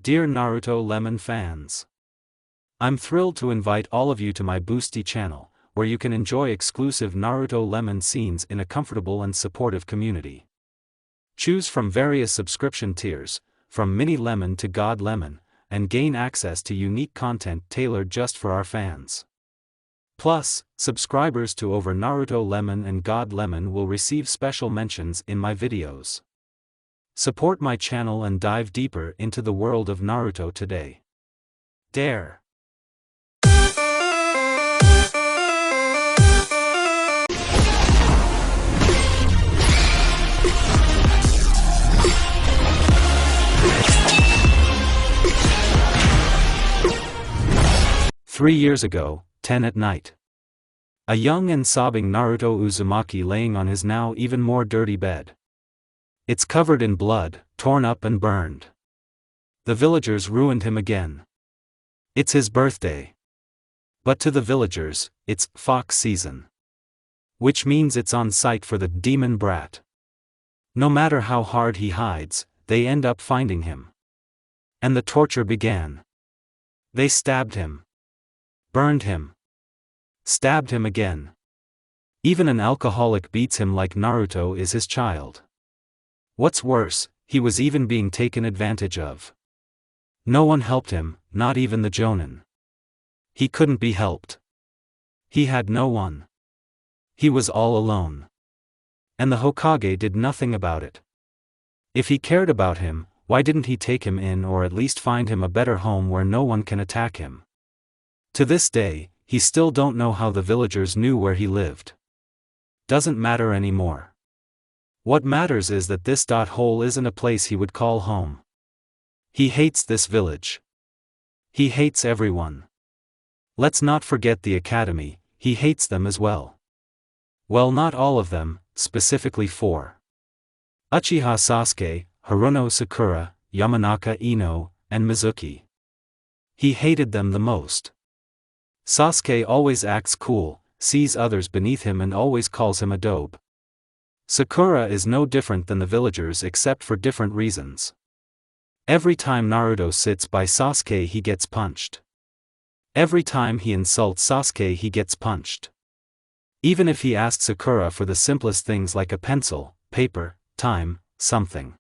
Dear Naruto Lemon fans, I'm thrilled to invite all of you to my Boosty channel, where you can enjoy exclusive Naruto Lemon scenes in a comfortable and supportive community. Choose from various subscription tiers, from Mini Lemon to God Lemon, and gain access to unique content tailored just for our fans. Plus, subscribers to over Naruto Lemon and God Lemon will receive special mentions in my videos. Support my channel and dive deeper into the world of Naruto today. Dare! Three years ago, 10 at night. A young and sobbing Naruto Uzumaki laying on his now even more dirty bed. It's covered in blood, torn up and burned. The villagers ruined him again. It's his birthday. But to the villagers, it's fox season. Which means it's on sight for the demon brat. No matter how hard he hides, they end up finding him. And the torture began. They stabbed him. Burned him. Stabbed him again. Even an alcoholic beats him like Naruto is his child. What's worse, he was even being taken advantage of. No one helped him, not even the Jonin. He couldn't be helped. He had no one. He was all alone. And the Hokage did nothing about it. If he cared about him, why didn't he take him in or at least find him a better home where no one can attack him? To this day, he still don't know how the villagers knew where he lived. Doesn't matter anymore. What matters is that this hole isn't a place he would call home. He hates this village. He hates everyone. Let's not forget the academy, he hates them as well. Well, not all of them, specifically 4. Uchiha Sasuke, Haruno Sakura, Yamanaka Ino, and Mizuki. He hated them the most. Sasuke always acts cool, sees others beneath him and always calls him a dope. Sakura is no different than the villagers except for different reasons. Every time Naruto sits by Sasuke he gets punched. Every time he insults Sasuke he gets punched. Even if he asks Sakura for the simplest things like a pencil, paper, time, something.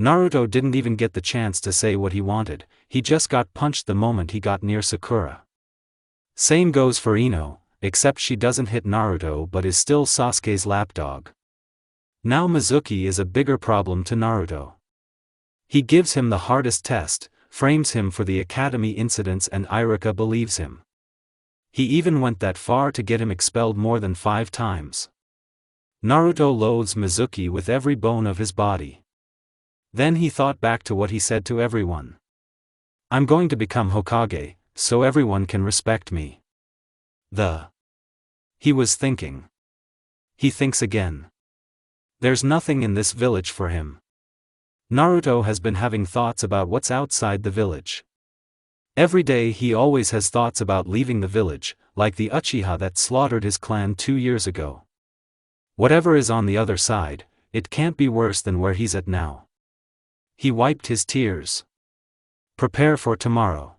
Naruto didn't even get the chance to say what he wanted, he just got punched the moment he got near Sakura. Same goes for Ino, except she doesn't hit Naruto but is still Sasuke's lapdog. Now Mizuki is a bigger problem to Naruto. He gives him the hardest test, frames him for the academy incidents and Iruka believes him. He even went that far to get him expelled more than 5 times. Naruto loathes Mizuki with every bone of his body. Then he thought back to what he said to everyone. I'm going to become Hokage, so everyone can respect me. He was thinking. He thinks again. There's nothing in this village for him. Naruto has been having thoughts about what's outside the village. Every day he always has thoughts about leaving the village, like the Uchiha that slaughtered his clan 2 years ago. Whatever is on the other side, it can't be worse than where he's at now. He wiped his tears. Prepare for tomorrow.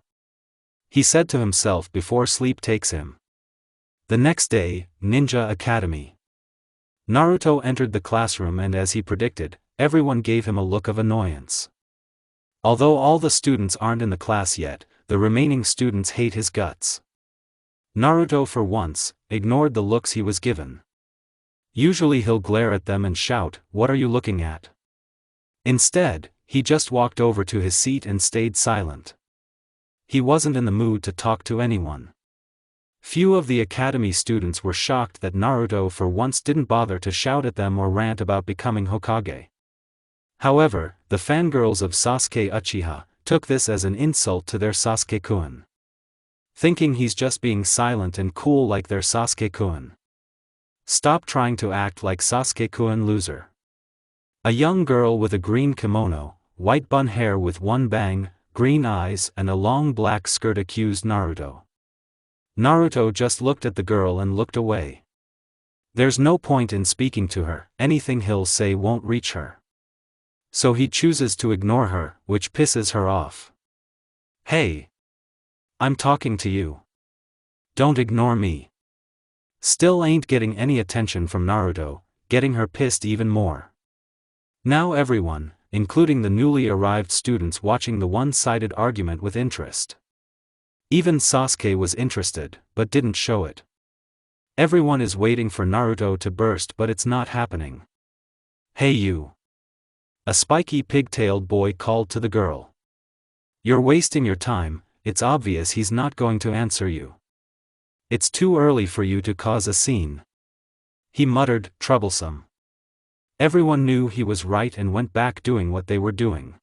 He said to himself before sleep takes him. The next day, Ninja Academy. Naruto entered the classroom and as he predicted, everyone gave him a look of annoyance. Although all the students aren't in the class yet, the remaining students hate his guts. Naruto for once, ignored the looks he was given. Usually he'll glare at them and shout, "What are you looking at?" Instead, he just walked over to his seat and stayed silent. He wasn't in the mood to talk to anyone. Few of the academy students were shocked that Naruto for once didn't bother to shout at them or rant about becoming Hokage. However, the fangirls of Sasuke Uchiha took this as an insult to their Sasuke-kun. Thinking he's just being silent and cool like their Sasuke-kun. Stop trying to act like Sasuke-kun, loser. A young girl with a green kimono, white bun hair with one bang, green eyes and a long black skirt accused Naruto. Naruto just looked at the girl and looked away. There's no point in speaking to her, anything he'll say won't reach her. So he chooses to ignore her, which pisses her off. Hey! I'm talking to you. Don't ignore me. Still ain't getting any attention from Naruto, getting her pissed even more. Now everyone, including the newly arrived students, watching the one-sided argument with interest. Even Sasuke was interested, but didn't show it. Everyone is waiting for Naruto to burst, but it's not happening. Hey you! A spiky pigtailed boy called to the girl. You're wasting your time, it's obvious he's not going to answer you. It's too early for you to cause a scene. He muttered, troublesome. Everyone knew he was right and went back doing what they were doing.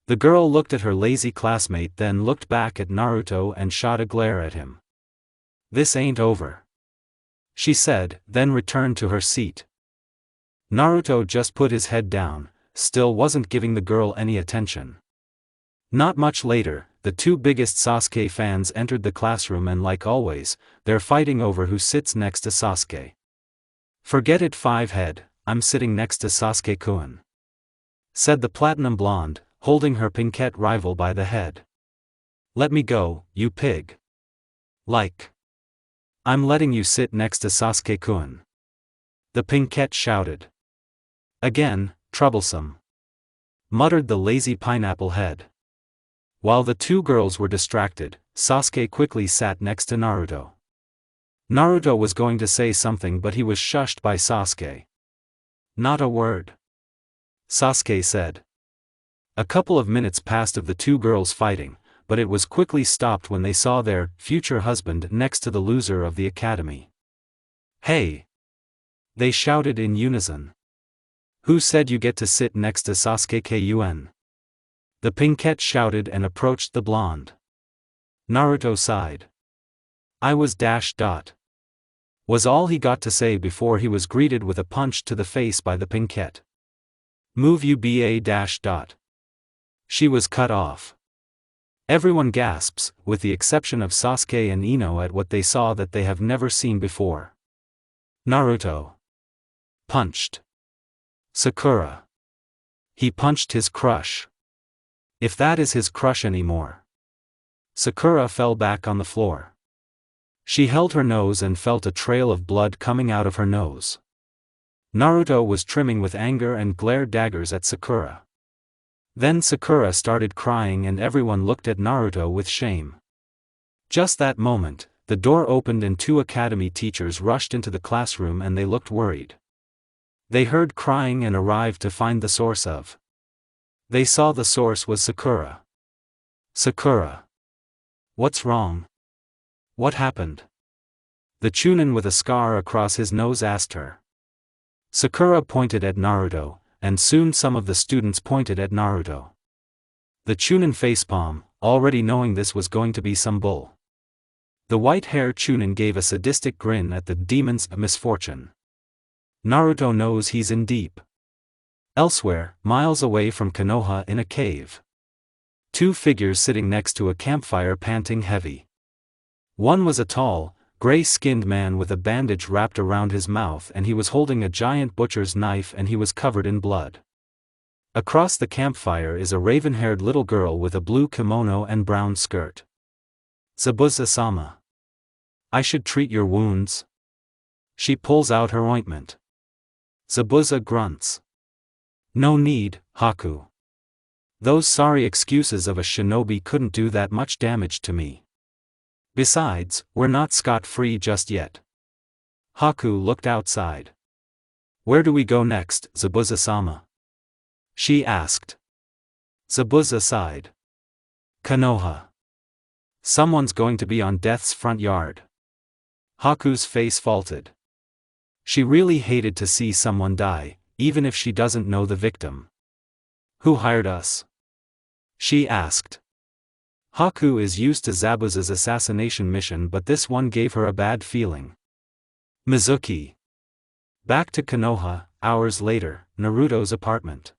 The girl looked at her lazy classmate, then looked back at Naruto and shot a glare at him. This ain't over, she said, then returned to her seat. Naruto just put his head down, still wasn't giving the girl any attention. Not much later, the two biggest Sasuke fans entered the classroom and like always, they're fighting over who sits next to Sasuke. Forget it, Five-Head, I'm sitting next to Sasuke-kun, said the platinum blonde, holding her pinkette rival by the head. Let me go, you pig. Like, I'm letting you sit next to Sasuke-kun, the pinkette shouted. Again, troublesome, muttered the lazy pineapple head. While the two girls were distracted, Sasuke quickly sat next to Naruto. Naruto was going to say something, but he was shushed by Sasuke. Not a word, Sasuke said. A couple of minutes passed of the two girls fighting, but it was quickly stopped when they saw their future husband next to the loser of the academy. Hey! They shouted in unison. Who said you get to sit next to Sasuke-kun? The pinkette shouted and approached the blonde. Naruto sighed. I was ... was all he got to say before he was greeted with a punch to the face by the pinkette. Move you ba ... She was cut off. Everyone gasps, with the exception of Sasuke and Ino, at what they saw that they have never seen before. Naruto punched Sakura. He punched his crush. If that is his crush anymore. Sakura fell back on the floor. She held her nose and felt a trail of blood coming out of her nose. Naruto was trimming with anger and glared daggers at Sakura. Then Sakura started crying and everyone looked at Naruto with shame. Just that moment, the door opened and two academy teachers rushed into the classroom and they looked worried. They heard crying and arrived to find the source of. They saw the source was Sakura. Sakura. What's wrong? What happened? The Chunin with a scar across his nose asked her. Sakura pointed at Naruto, and soon some of the students pointed at Naruto. The Chunin facepalm, already knowing this was going to be some bull. The white-haired Chunin gave a sadistic grin at the demon's misfortune. Naruto knows he's in deep. Elsewhere, miles away from Konoha in a cave. Two figures sitting next to a campfire panting heavy. One was a tall, gray-skinned man with a bandage wrapped around his mouth and he was holding a giant butcher's knife and he was covered in blood. Across the campfire is a raven-haired little girl with a blue kimono and brown skirt. Zabuza-sama. I should treat your wounds. She pulls out her ointment. Zabuza grunts. No need, Haku. Those sorry excuses of a shinobi couldn't do that much damage to me. Besides, we're not scot-free just yet. Haku looked outside. Where do we go next, Zabuza-sama? She asked. Zabuza sighed. Konoha. Someone's going to be on death's front yard. Haku's face faltered. She really hated to see someone die, even if she doesn't know the victim. Who hired us? She asked. Haku is used to Zabuza's assassination mission, but this one gave her a bad feeling. Mizuki. Back to Konoha, hours later, Naruto's apartment.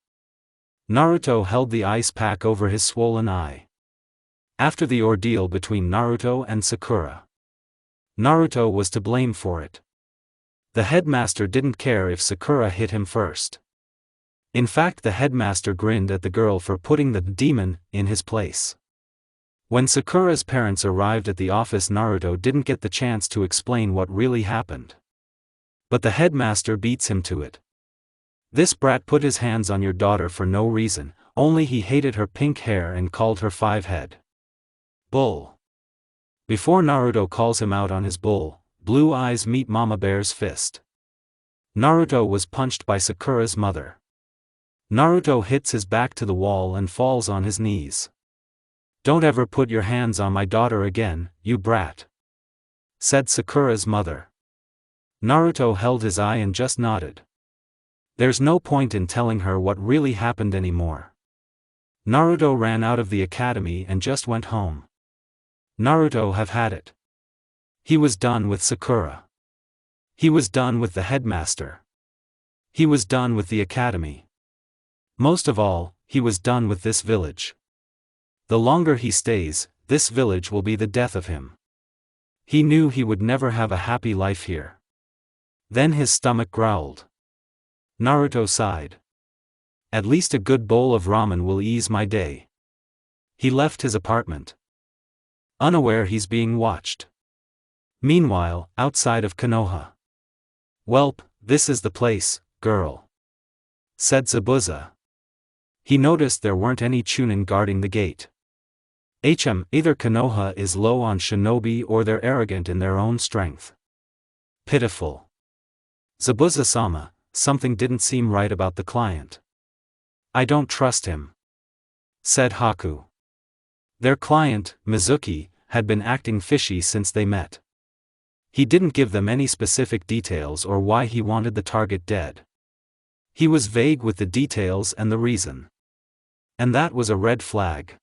Naruto held the ice pack over his swollen eye. After the ordeal between Naruto and Sakura, Naruto was to blame for it. The headmaster didn't care if Sakura hit him first. In fact, the headmaster grinned at the girl for putting the demon in his place. When Sakura's parents arrived at the office, Naruto didn't get the chance to explain what really happened. But the headmaster beats him to it. This brat put his hands on your daughter for no reason, only he hated her pink hair and called her five-head. Bull. Before Naruto calls him out on his bull, blue eyes meet Mama Bear's fist. Naruto was punched by Sakura's mother. Naruto hits his back to the wall and falls on his knees. "Don't ever put your hands on my daughter again, you brat," said Sakura's mother. Naruto held his eye and just nodded. There's no point in telling her what really happened anymore. Naruto ran out of the academy and just went home. Naruto have had it. He was done with Sakura. He was done with the headmaster. He was done with the academy. Most of all, he was done with this village. The longer he stays, this village will be the death of him. He knew he would never have a happy life here. Then his stomach growled. Naruto sighed. At least a good bowl of ramen will ease my day. He left his apartment, unaware he's being watched. Meanwhile, outside of Konoha. "Welp, this is the place, girl," said Zabuza. He noticed there weren't any chunin guarding the gate. Either Konoha is low on shinobi or they're arrogant in their own strength. Pitiful. Zabuza-sama, something didn't seem right about the client. "I don't trust him," said Haku. Their client, Mizuki, had been acting fishy since they met. He didn't give them any specific details or why he wanted the target dead. He was vague with the details and the reason. And that was a red flag.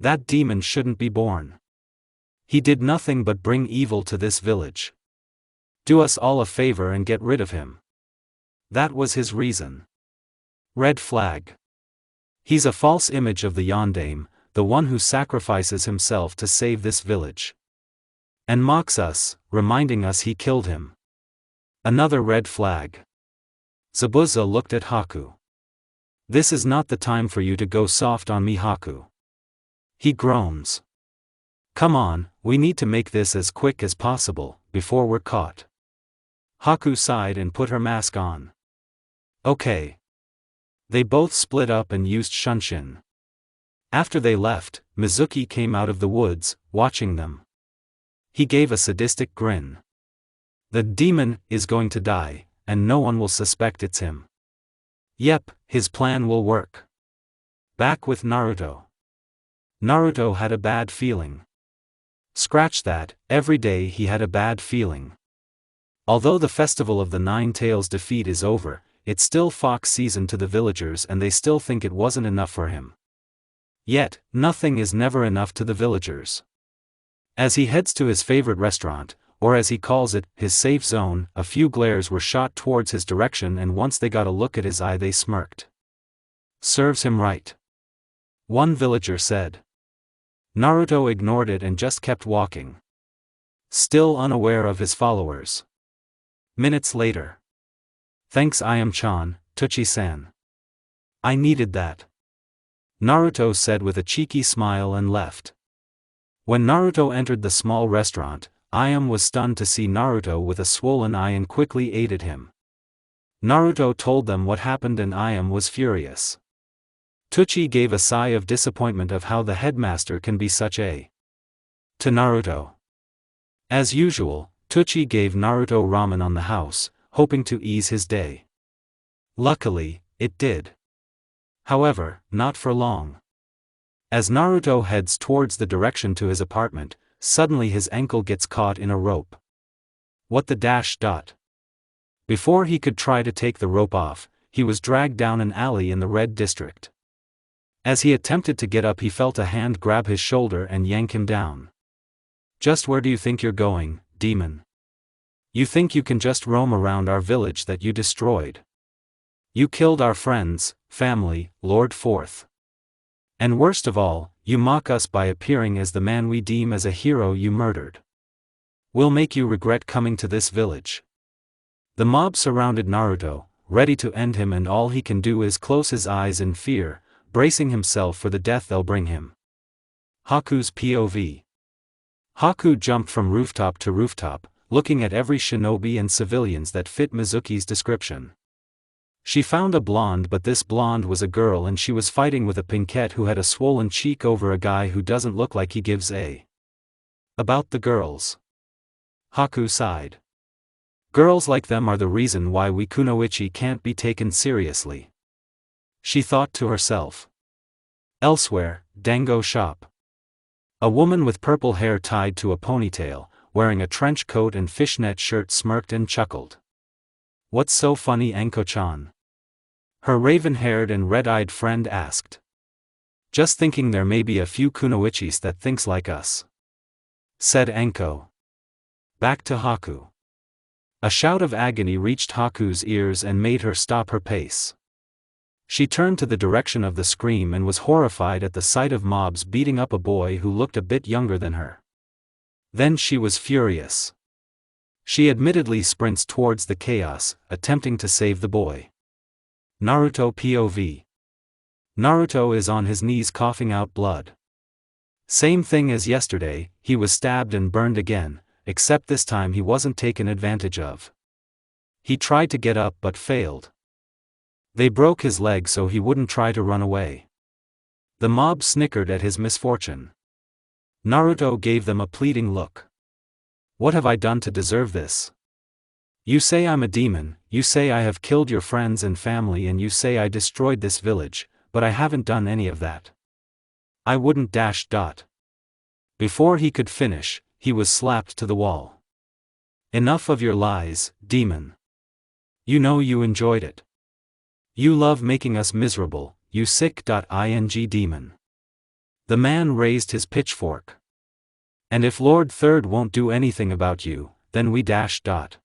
That demon shouldn't be born. He did nothing but bring evil to this village. Do us all a favor and get rid of him. That was his reason. Red flag. He's a false image of the yondaime, the one who sacrifices himself to save this village. And mocks us, reminding us he killed him. Another red flag. Zabuza looked at Haku. "This is not the time for you to go soft on me, Haku." He groans. "Come on, we need to make this as quick as possible, before we're caught." Haku sighed and put her mask on. "Okay." They both split up and used Shunshin. After they left, Mizuki came out of the woods, watching them. He gave a sadistic grin. The demon is going to die, and no one will suspect it's him. Yep, his plan will work. Back with Naruto. Naruto had a bad feeling. Scratch that, every day he had a bad feeling. Although the festival of the Nine Tails defeat is over, it's still fox season to the villagers and they still think it wasn't enough for him. Yet, nothing is never enough to the villagers. As he heads to his favorite restaurant, or as he calls it, his safe zone, a few glares were shot towards his direction and once they got a look at his eye they smirked. "Serves him right," one villager said. Naruto ignored it and just kept walking. Still unaware of his followers. Minutes later. "Thanks Ayam-chan, Tuchi-san. I needed that," Naruto said with a cheeky smile and left. When Naruto entered the small restaurant, Ayam was stunned to see Naruto with a swollen eye and quickly aided him. Naruto told them what happened and Ayam was furious. Tuchi gave a sigh of disappointment of how the headmaster can be such a to Naruto. As usual, Tuchi gave Naruto ramen on the house, hoping to ease his day. Luckily, it did. However, not for long. As Naruto heads towards the direction to his apartment, suddenly his ankle gets caught in a rope. What the dash dot? Before he could try to take the rope off, he was dragged down an alley in the red district. As he attempted to get up he felt a hand grab his shoulder and yank him down. "Just where do you think you're going, demon? You think you can just roam around our village that you destroyed? You killed our friends, family, Lord Fourth. And worst of all, you mock us by appearing as the man we deem as a hero you murdered. We'll make you regret coming to this village." The mob surrounded Naruto, ready to end him, and all he can do is close his eyes in fear, bracing himself for the death they'll bring him. Haku's POV. Haku jumped from rooftop to rooftop, looking at every shinobi and civilians that fit Mizuki's description. She found a blonde, but this blonde was a girl, and she was fighting with a pinkette who had a swollen cheek over a guy who doesn't look like he gives a about the girls. Haku sighed. Girls like them are the reason why we kunoichi can't be taken seriously. She thought to herself. Elsewhere, Dango shop. A woman with purple hair tied to a ponytail, wearing a trench coat and fishnet shirt, smirked and chuckled. What's so funny, Anko-chan? Her raven-haired and red-eyed friend asked. Just thinking there may be a few kunoichis that thinks like us, said Anko. Back to Haku. A shout of agony reached Haku's ears and made her stop her pace. She turned to the direction of the scream and was horrified at the sight of mobs beating up a boy who looked a bit younger than her. Then she was furious. She admittedly sprints towards the chaos, attempting to save the boy. Naruto POV. Naruto is on his knees coughing out blood. Same thing as yesterday, he was stabbed and burned again, except this time he wasn't taken advantage of. He tried to get up but failed. They broke his leg so he wouldn't try to run away. The mob snickered at his misfortune. Naruto gave them a pleading look. What have I done to deserve this? You say I'm a demon, you say I have killed your friends and family, and you say I destroyed this village, but I haven't done any of that. I wouldn't dash dot. Before he could finish, he was slapped to the wall. Enough of your lies, demon. You know you enjoyed it. You love making us miserable, you sick.ing demon. The man raised his pitchfork. And if Lord Third won't do anything about you, then we dash dot.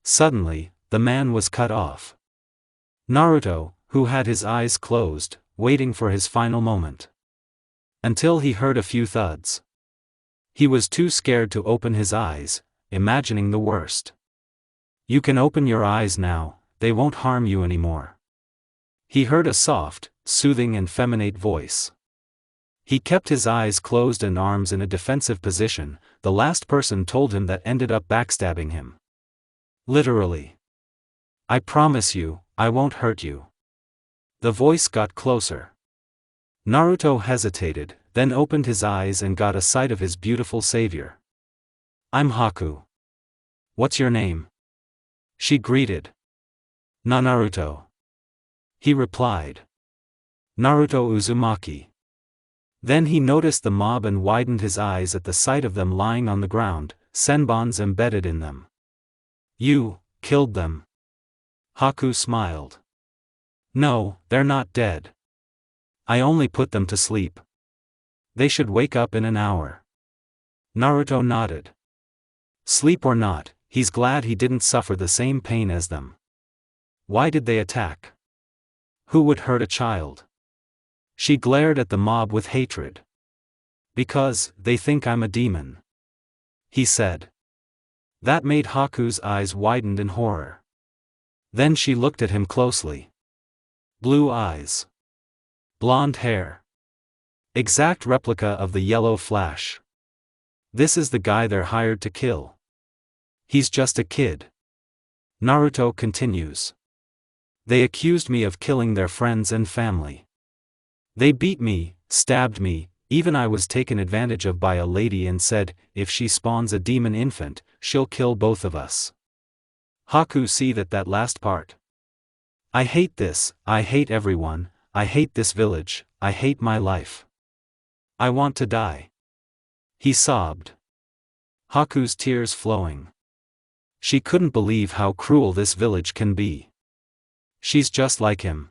Suddenly, the man was cut off. Naruto, who had his eyes closed, waiting for his final moment. Until he heard a few thuds. He was too scared to open his eyes, imagining the worst. You can open your eyes now, they won't harm you anymore. He heard a soft, soothing and feminine voice. He kept his eyes closed and arms in a defensive position. The last person told him that ended up backstabbing him. Literally. I promise you, I won't hurt you. The voice got closer. Naruto hesitated, then opened his eyes and got a sight of his beautiful savior. I'm Haku. What's your name? She greeted. Naruto. He replied. Naruto Uzumaki. Then he noticed the mob and widened his eyes at the sight of them lying on the ground, senbons embedded in them. You killed them. Haku smiled. No, they're not dead. I only put them to sleep. They should wake up in an hour. Naruto nodded. Sleep or not, he's glad he didn't suffer the same pain as them. Why did they attack? Who would hurt a child? She glared at the mob with hatred. Because they think I'm a demon, he said. That made Haku's eyes widen in horror. Then she looked at him closely. Blue eyes. Blonde hair. Exact replica of the yellow Flash. This is the guy they're hired to kill. He's just a kid. Naruto continues. They accused me of killing their friends and family. They beat me, stabbed me, even I was taken advantage of by a lady and said, if she spawns a demon infant, she'll kill both of us. Haku see that last part. I hate this, I hate everyone, I hate this village, I hate my life. I want to die. He sobbed. Haku's tears flowing. She couldn't believe how cruel this village can be. She's just like him.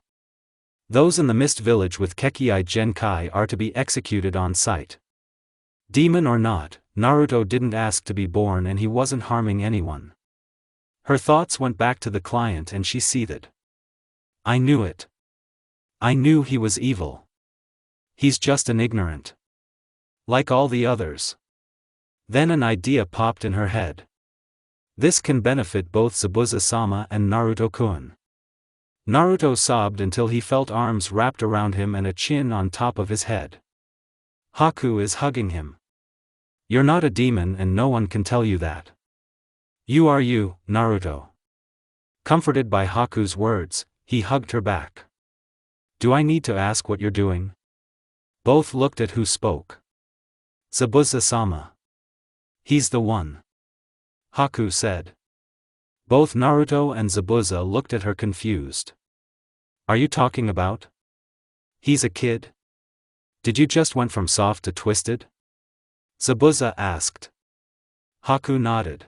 Those in the Mist Village with Kekii Genkai are to be executed on sight. Demon or not, Naruto didn't ask to be born and he wasn't harming anyone. Her thoughts went back to the client and she seethed. I knew it. I knew he was evil. He's just an ignorant. Like all the others. Then an idea popped in her head. This can benefit both Zabuza-sama and Naruto-kun. Naruto sobbed until he felt arms wrapped around him and a chin on top of his head. Haku is hugging him. You're not a demon and no one can tell you that. You are you, Naruto. Comforted by Haku's words, he hugged her back. Do I need to ask what you're doing? Both looked at who spoke. Zabuza-sama. He's the one. Haku said. Both Naruto and Zabuza looked at her confused. Are you talking about? He's a kid? Did you just went from soft to twisted? Zabuza asked. Haku nodded.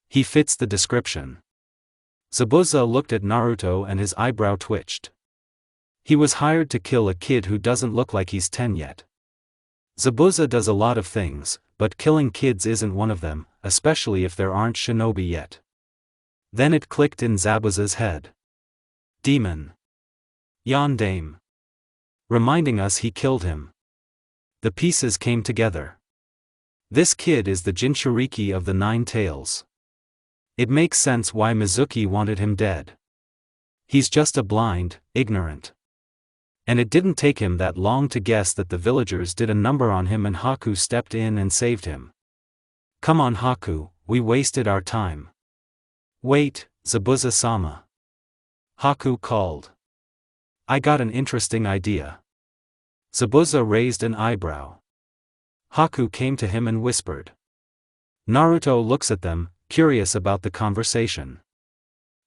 He fits the description. Zabuza looked at Naruto and his eyebrow twitched. He was hired to kill a kid who doesn't look like he's 10 yet. Zabuza does a lot of things, but killing kids isn't one of them, especially if there aren't shinobi yet. Then it clicked in Zabuza's head. Demon. Yondaime. Reminding us he killed him. The pieces came together. This kid is the Jinchuriki of the Nine Tails. It makes sense why Mizuki wanted him dead. He's just a blind, ignorant. And it didn't take him that long to guess that the villagers did a number on him and Haku stepped in and saved him. Come on Haku, we wasted our time. Wait, Zabuza-sama. Haku called. I got an interesting idea. Zabuza raised an eyebrow. Haku came to him and whispered. Naruto looks at them, curious about the conversation.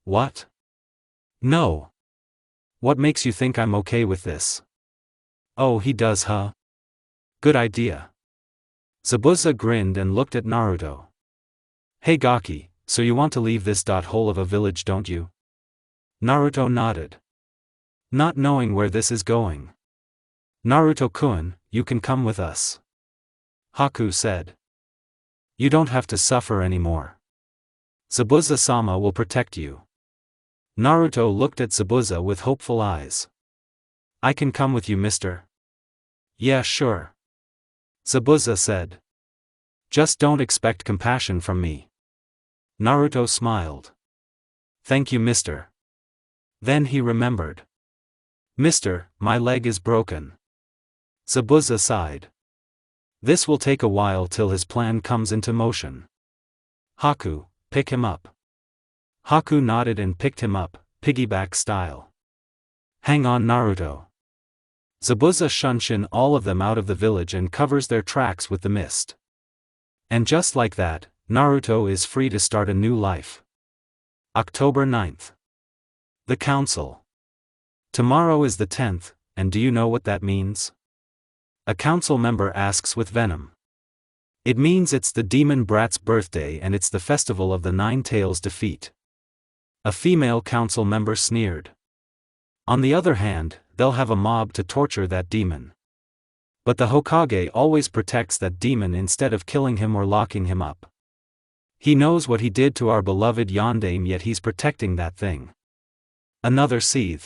What? No. What makes you think I'm okay with this? Oh, he does, huh? Good idea. Zabuza grinned and looked at Naruto. Hey Gaki, so you want to leave this hole of a village, don't you? Naruto nodded. Not knowing where this is going. Naruto-kun, you can come with us. Haku said. You don't have to suffer anymore. Zabuza-sama will protect you. Naruto looked at Zabuza with hopeful eyes. I can come with you, mister? Yeah, sure. Zabuza said. Just don't expect compassion from me. Naruto smiled. Thank you, mister. Then he remembered. Mister, my leg is broken. Zabuza sighed. This will take a while till his plan comes into motion. Haku, pick him up. Haku nodded and picked him up, piggyback style. Hang on Naruto. Zabuza shunshin all of them out of the village and covers their tracks with the mist. And just like that, Naruto is free to start a new life. October 9th. The Council. Tomorrow is the 10th, and do you know what that means? A council member asks with venom. It means it's the demon brat's birthday and it's the festival of the Nine Tails' defeat. A female council member sneered. On the other hand, they'll have a mob to torture that demon. But the Hokage always protects that demon instead of killing him or locking him up. He knows what he did to our beloved Yondaime, yet he's protecting that thing. Another seethe.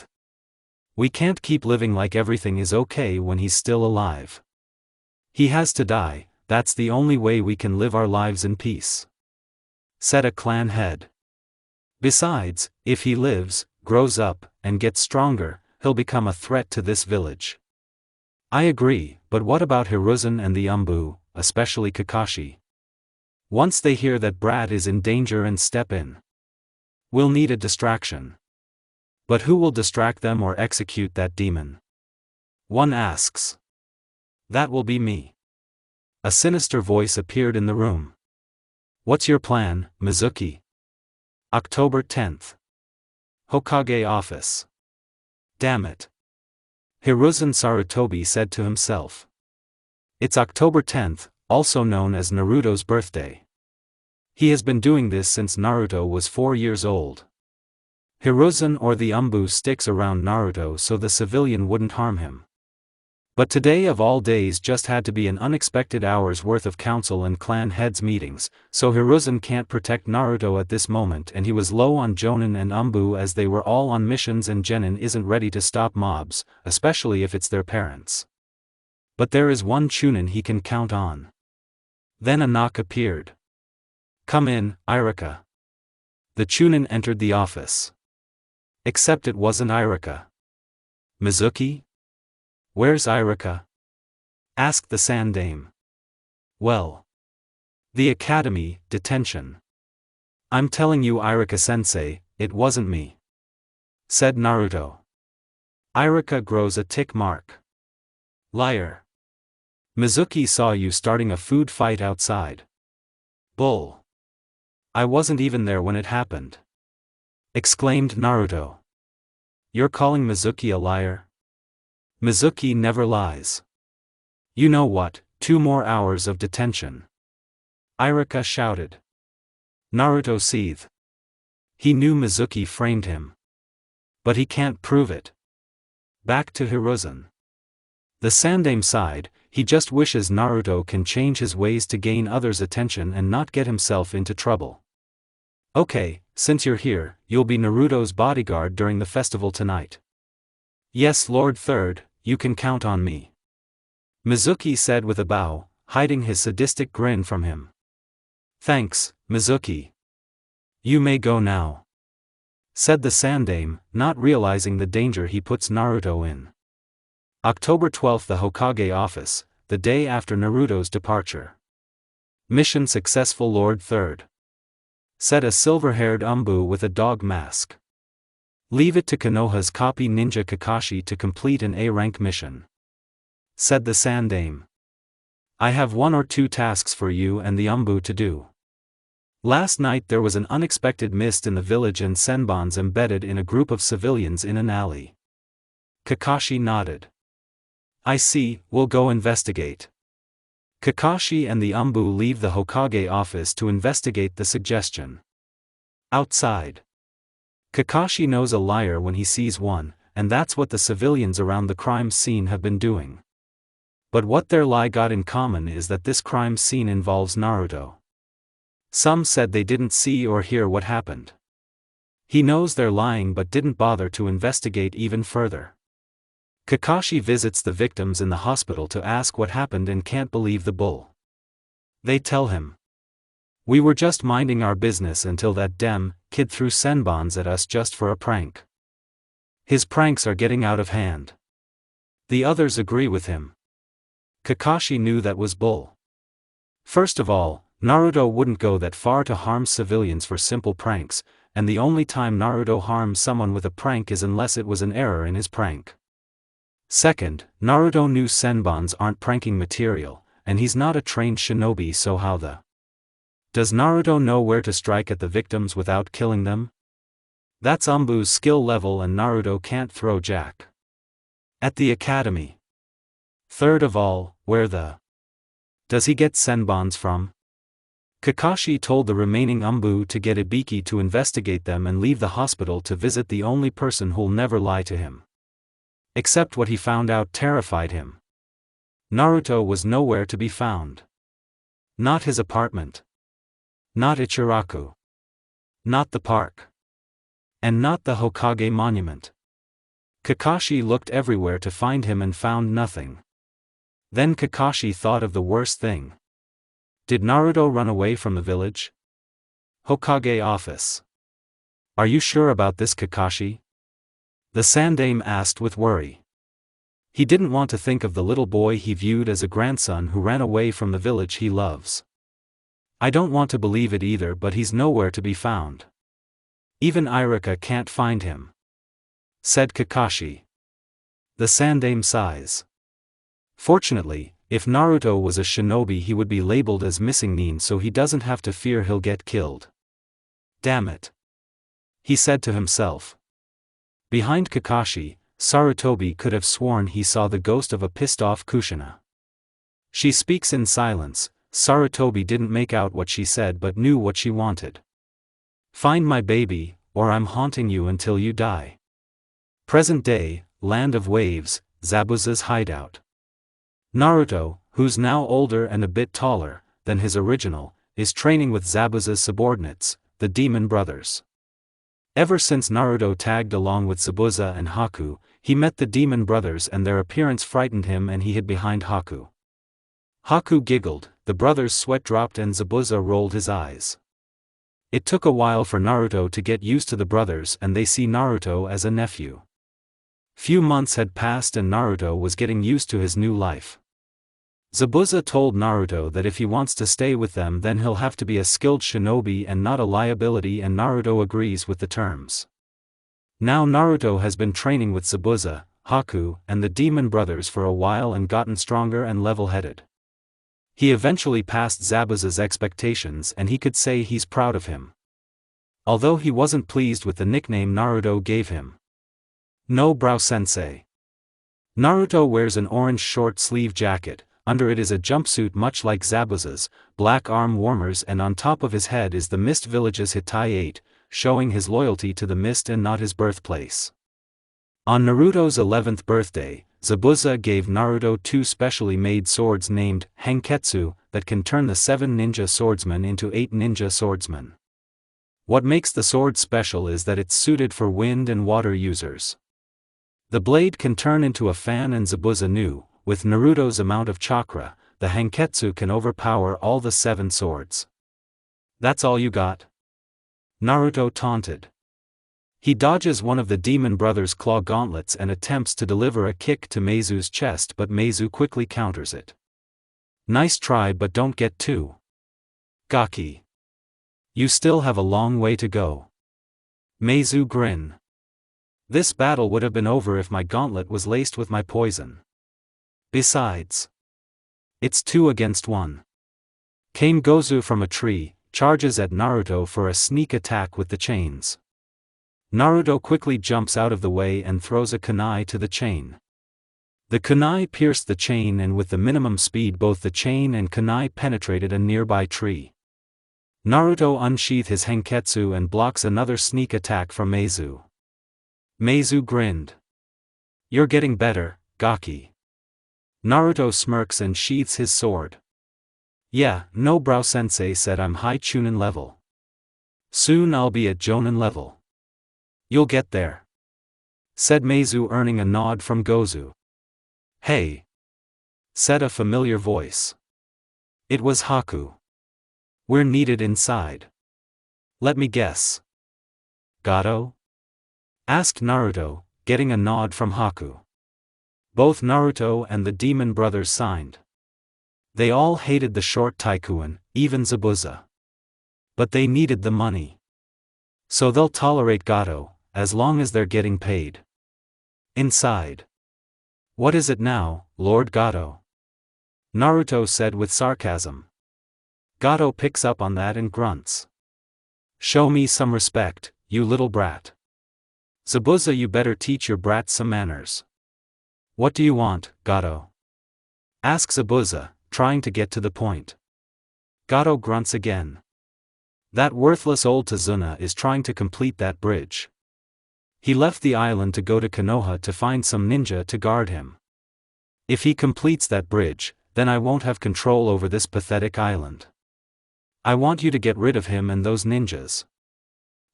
We can't keep living like everything is okay when he's still alive. He has to die, that's the only way we can live our lives in peace. Said a clan head. Besides, if he lives, grows up, and gets stronger, he'll become a threat to this village. I agree, but what about Hiruzen and the Umbu, especially Kakashi? Once they hear that Brat is in danger and step in. We'll need a distraction. But who will distract them or execute that demon? One asks. That will be me. A sinister voice appeared in the room. What's your plan, Mizuki? October 10th. Hokage office. Damn it. Hiruzen Sarutobi said to himself. It's October 10th, also known as Naruto's birthday. He has been doing this since Naruto was 4 years old. Hiruzen or the Umbu sticks around Naruto so the civilian wouldn't harm him. But today of all days just had to be an unexpected hour's worth of council and clan heads meetings, so Hiruzen can't protect Naruto at this moment and he was low on Jonin and Umbu as they were all on missions and Genin isn't ready to stop mobs, especially if it's their parents. But there is one Chunin he can count on. Then a knock appeared. Come in, Irika. The Chunin entered the office. Except it wasn't Irika. Mizuki? Where's Irika? Asked the Sandame. Well. The academy, detention. I'm telling you Irika-sensei, it wasn't me. Said Naruto. Irika grows a tick mark. Liar. Mizuki saw you starting a food fight outside. Bull. I wasn't even there when it happened. Exclaimed Naruto. You're calling Mizuki a liar? Mizuki never lies. You know what, 2 more hours of detention. Irika shouted. Naruto seethed. He knew Mizuki framed him. But he can't prove it. Back to Hiruzen. The Sandame sighed, he just wishes Naruto can change his ways to gain others' attention and not get himself into trouble. Okay, since you're here, you'll be Naruto's bodyguard during the festival tonight. Yes, Lord Third, you can count on me. Mizuki said with a bow, hiding his sadistic grin from him. Thanks, Mizuki. You may go now. Said the Sandame, not realizing the danger he puts Naruto in. October 12th, the Hokage office, the day after Naruto's departure. Mission successful, Lord Third. Said a silver-haired Umbu with a dog mask. Leave it to Konoha's copy ninja Kakashi to complete an A-rank mission. Said the Sandame. I have 1 or 2 tasks for you and the Umbu to do. Last night there was an unexpected mist in the village and Senbon's embedded in a group of civilians in an alley. Kakashi nodded. I see, we'll go investigate. Kakashi and the Umbu leave the Hokage office to investigate the suggestion. Outside. Kakashi knows a liar when he sees one, and that's what the civilians around the crime scene have been doing. But what their lie got in common is that this crime scene involves Naruto. Some said they didn't see or hear what happened. He knows they're lying but didn't bother to investigate even further. Kakashi visits the victims in the hospital to ask what happened and can't believe the bull. They tell him. We were just minding our business until that kid threw senbons at us just for a prank. His pranks are getting out of hand. The others agree with him. Kakashi knew that was bull. First of all, Naruto wouldn't go that far to harm civilians for simple pranks, and the only time Naruto harms someone with a prank is unless it was an error in his prank. Second, Naruto knew senbons aren't pranking material, and he's not a trained shinobi, so how does Naruto know where to strike at the victims without killing them? That's Umbu's skill level and Naruto can't throw jack. At the academy. Third of all, where does he get senbons from? Kakashi told the remaining Umbu to get Ibiki to investigate them and leave the hospital to visit the only person who'll never lie to him. Except what he found out terrified him. Naruto was nowhere to be found. Not his apartment. Not Ichiraku. Not the park. And not the Hokage monument. Kakashi looked everywhere to find him and found nothing. Then Kakashi thought of the worst thing. Did Naruto run away from the village? Hokage office. Are you sure about this, Kakashi? The Sandame asked with worry. He didn't want to think of the little boy he viewed as a grandson who ran away from the village he loves. I don't want to believe it either, but he's nowhere to be found. Even Irika can't find him. Said Kakashi. The Sandame sighs. Fortunately, if Naruto was a shinobi he would be labeled as missing nin, so he doesn't have to fear he'll get killed. Damn it. He said to himself. Behind Kakashi, Sarutobi could have sworn he saw the ghost of a pissed-off Kushina. She speaks in silence. Sarutobi didn't make out what she said but knew what she wanted. Find my baby, or I'm haunting you until you die. Present day, land of waves, Zabuza's hideout. Naruto, who's now older and a bit taller than his original, is training with Zabuza's subordinates, the Demon Brothers. Ever since Naruto tagged along with Zabuza and Haku, he met the Demon Brothers and their appearance frightened him and he hid behind Haku. Haku giggled, the brothers' sweat dropped and Zabuza rolled his eyes. It took a while for Naruto to get used to the brothers and they see Naruto as a nephew. Few months had passed and Naruto was getting used to his new life. Zabuza told Naruto that if he wants to stay with them then he'll have to be a skilled shinobi and not a liability, and Naruto agrees with the terms. Now Naruto has been training with Zabuza, Haku, and the demon brothers for a while and gotten stronger and level-headed. He eventually passed Zabuza's expectations and he could say he's proud of him. Although he wasn't pleased with the nickname Naruto gave him. No brow sensei. Naruto wears an orange short-sleeve jacket, under it is a jumpsuit much like Zabuza's, black arm warmers, and on top of his head is the Mist Village's Hitai 8, showing his loyalty to the Mist and not his birthplace. On Naruto's 11th birthday, Zabuza gave Naruto 2 specially made swords named Hanketsu that can turn the 7 ninja swordsmen into 8 ninja swordsmen. What makes the sword special is that it's suited for wind and water users. The blade can turn into a fan, and Zabuza knew, with Naruto's amount of chakra, the Hanketsu can overpower all the 7 swords. That's all you got? Naruto taunted. He dodges one of the demon brothers' claw gauntlets and attempts to deliver a kick to Meizu's chest, but Meizu quickly counters it. Nice try, but don't get too cocky. You still have a long way to go. Meizu grinned. This battle would have been over if my gauntlet was laced with my poison. Besides, it's 2 against 1. Came Gozu from a tree, charges at Naruto for a sneak attack with the chains. Naruto quickly jumps out of the way and throws a kunai to the chain. The kunai pierced the chain, and with the minimum speed both the chain and kunai penetrated a nearby tree. Naruto unsheathed his Hanketsu and blocks another sneak attack from Meizu. Meizu grinned. You're getting better, Gaki. Naruto smirks and sheaths his sword. Yeah, no brow sensei said I'm high chunin level. Soon I'll be at jonin level. You'll get there, said Meizu, earning a nod from Gozu. Hey, said a familiar voice. It was Haku. We're needed inside. Let me guess. Gato? Asked Naruto, getting a nod from Haku. Both Naruto and the demon brothers signed. They all hated the short Taikuan, even Zabuza. But they needed the money. So they'll tolerate Gato, as long as they're getting paid. Inside. What is it now, Lord Gato? Naruto said with sarcasm. Gato picks up on that and grunts. Show me some respect, you little brat. Zabuza, you better teach your brat some manners. What do you want, Gato? Asks Zabuza, trying to get to the point. Gato grunts again. That worthless old Tazuna is trying to complete that bridge. He left the island to go to Konoha to find some ninja to guard him. If he completes that bridge, then I won't have control over this pathetic island. I want you to get rid of him and those ninjas.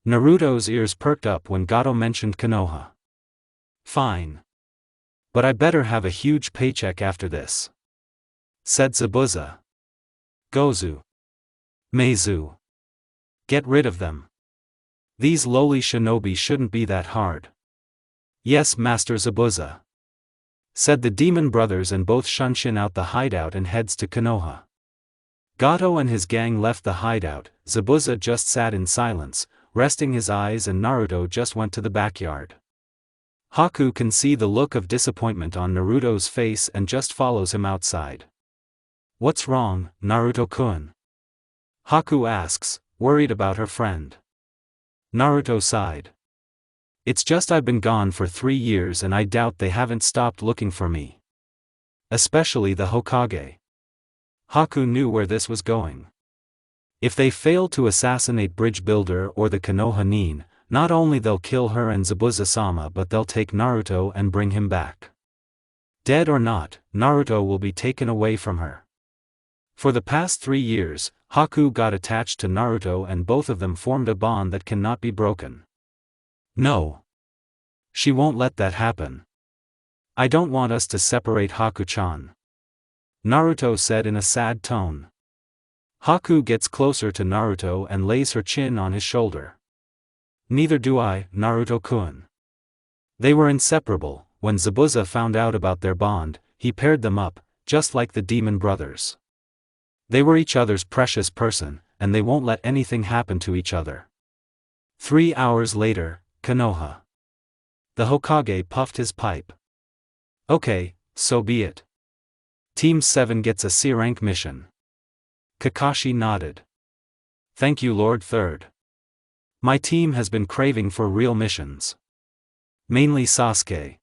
Naruto's ears perked up when Gato mentioned Konoha. Fine. But I better have a huge paycheck after this, said Zabuza. Gozu. Meizu. Get rid of them. These lowly shinobi shouldn't be that hard. Yes, Master Zabuza, said the demon brothers, and both shunshin out the hideout and heads to Konoha. Gato and his gang left the hideout. Zabuza just sat in silence, resting his eyes, and Naruto just went to the backyard. Haku can see the look of disappointment on Naruto's face and just follows him outside. What's wrong, Naruto-kun? Haku asks, worried about her friend. Naruto sighed. It's just I've been gone for 3 years and I doubt they haven't stopped looking for me. Especially the Hokage. Haku knew where this was going. If they fail to assassinate Bridge Builder or the Konoha Nin, not only they'll kill her and Zabuza-sama, but they'll take Naruto and bring him back. Dead or not, Naruto will be taken away from her. For the past 3 years, Haku got attached to Naruto and both of them formed a bond that cannot be broken. No. She won't let that happen. I don't want us to separate, Haku-chan, Naruto said in a sad tone. Haku gets closer to Naruto and lays her chin on his shoulder. Neither do I, Naruto-kun. They were inseparable. When Zabuza found out about their bond, he paired them up, just like the demon brothers. They were each other's precious person, and they won't let anything happen to each other. 3 hours later, Konoha. The Hokage puffed his pipe. Okay, so be it. Team 7 gets a C-rank mission. Kakashi nodded. Thank you, Lord Third. My team has been craving for real missions. Mainly Sasuke.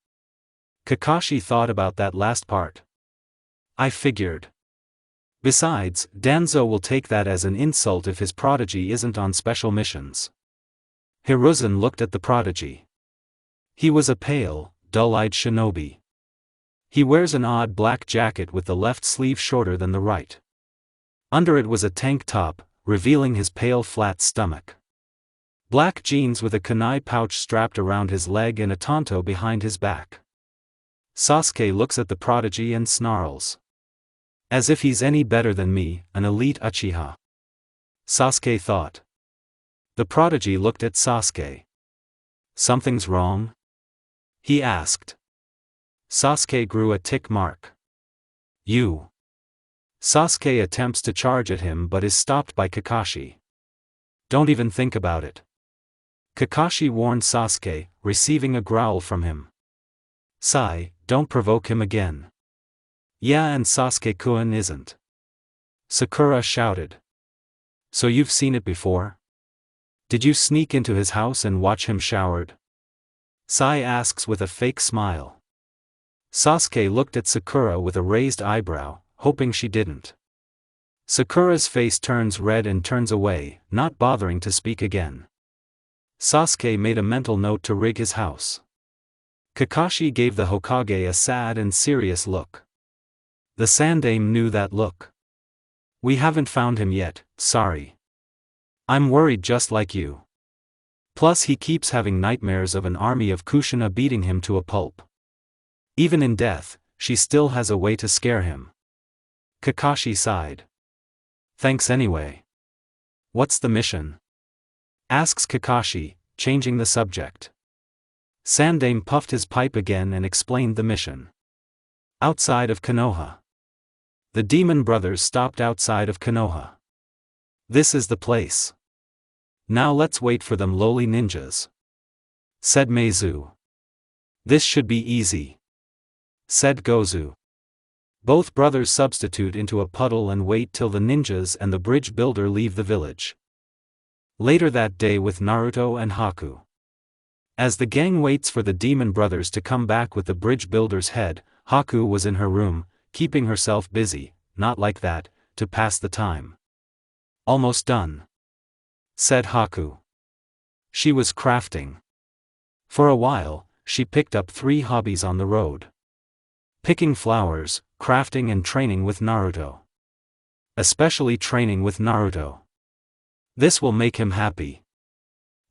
Kakashi thought about that last part. I figured. Besides, Danzo will take that as an insult if his prodigy isn't on special missions. Hiruzen looked at the prodigy. He was a pale, dull-eyed shinobi. He wears an odd black jacket with the left sleeve shorter than the right. Under it was a tank top, revealing his pale flat stomach. Black jeans with a kunai pouch strapped around his leg and a tanto behind his back. Sasuke looks at the prodigy and snarls. As if he's any better than me, an elite Uchiha. Sasuke thought. The prodigy looked at Sasuke. Something's wrong? He asked. Sasuke grew a tick mark. You. Sasuke attempts to charge at him but is stopped by Kakashi. Don't even think about it. Kakashi warned Sasuke, receiving a growl from him. Sai, don't provoke him again. Yeah, and Sasuke-kun isn't. Sakura shouted. So you've seen it before? Did you sneak into his house and watch him showered? Sai asks with a fake smile. Sasuke looked at Sakura with a raised eyebrow, hoping she didn't. Sakura's face turns red and turns away, not bothering to speak again. Sasuke made a mental note to rig his house. Kakashi gave the Hokage a sad and serious look. The Sandaime knew that look. We haven't found him yet, sorry. I'm worried just like you. Plus he keeps having nightmares of an army of Kushina beating him to a pulp. Even in death, she still has a way to scare him. Kakashi sighed. Thanks anyway. What's the mission? Asks Kakashi, changing the subject. Sandaime puffed his pipe again and explained the mission. Outside of Konoha. The demon brothers stopped outside of Konoha. This is the place. Now let's wait for them lowly ninjas. Said Meizu. This should be easy. Said Gozu. Both brothers substitute into a puddle and wait till the ninjas and the bridge builder leave the village. Later that day with Naruto and Haku. As the gang waits for the demon brothers to come back with the bridge builder's head, Haku was in her room, keeping herself busy, not like that, to pass the time. Almost done. Said Haku. She was crafting. For a while, she picked up 3 hobbies on the road. Picking flowers, crafting and training with Naruto. Especially training with Naruto. This will make him happy.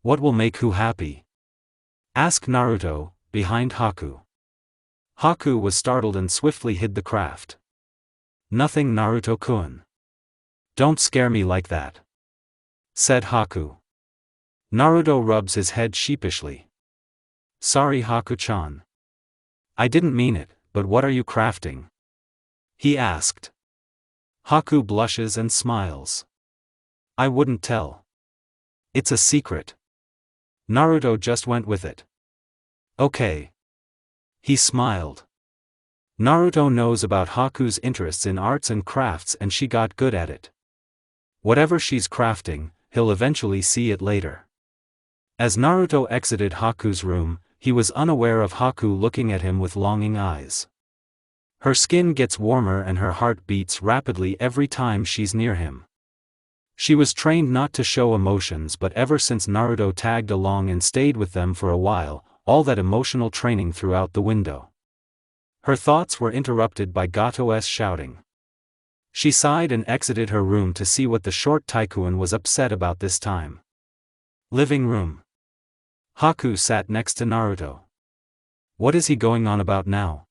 What will make who happy? Asked Naruto, behind Haku. Haku was startled and swiftly hid the craft. Nothing, Naruto-kun. Don't scare me like that. Said Haku. Naruto rubs his head sheepishly. Sorry, Haku-chan. I didn't mean it, but what are you crafting? He asked. Haku blushes and smiles. I wouldn't tell. It's a secret. Naruto just went with it. Okay. He smiled. Naruto knows about Haku's interests in arts and crafts and she got good at it. Whatever she's crafting, he'll eventually see it later. As Naruto exited Haku's room, he was unaware of Haku looking at him with longing eyes. Her skin gets warmer and her heart beats rapidly every time she's near him. She was trained not to show emotions, but ever since Naruto tagged along and stayed with them for a while, all that emotional training threw out the window. Her thoughts were interrupted by Gato's shouting. She sighed and exited her room to see what the short Taikuan was upset about this time. Living room. Haku sat next to Naruto. What is he going on about now?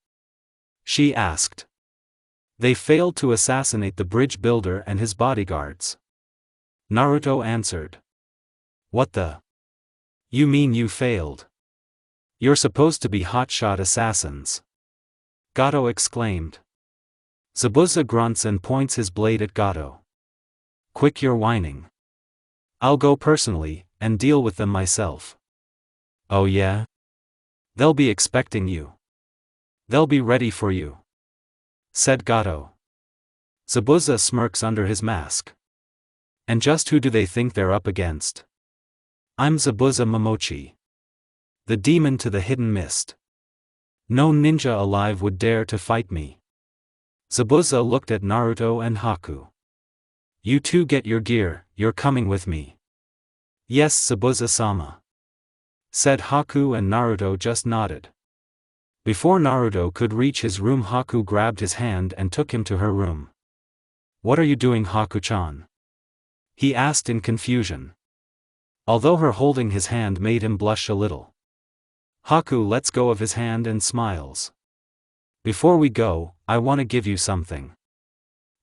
She asked. They failed to assassinate the bridge builder and his bodyguards. Naruto answered. What the? You mean you failed? You're supposed to be hotshot assassins. Gato exclaimed. Zabuza grunts and points his blade at Gato. Quick, you're whining. I'll go personally, and deal with them myself. Oh yeah? They'll be expecting you. They'll be ready for you, said Gato. Zabuza smirks under his mask. And just who do they think they're up against? I'm Zabuza Momochi, the demon to the hidden mist. No ninja alive would dare to fight me. Zabuza looked at Naruto and Haku. You two get your gear, you're coming with me. Yes, Zabuza-sama, said Haku, and Naruto just nodded. Before Naruto could reach his room, Haku grabbed his hand and took him to her room. What are you doing, Haku-chan? He asked in confusion. Although her holding his hand made him blush a little. Haku lets go of his hand and smiles. Before we go, I want to give you something.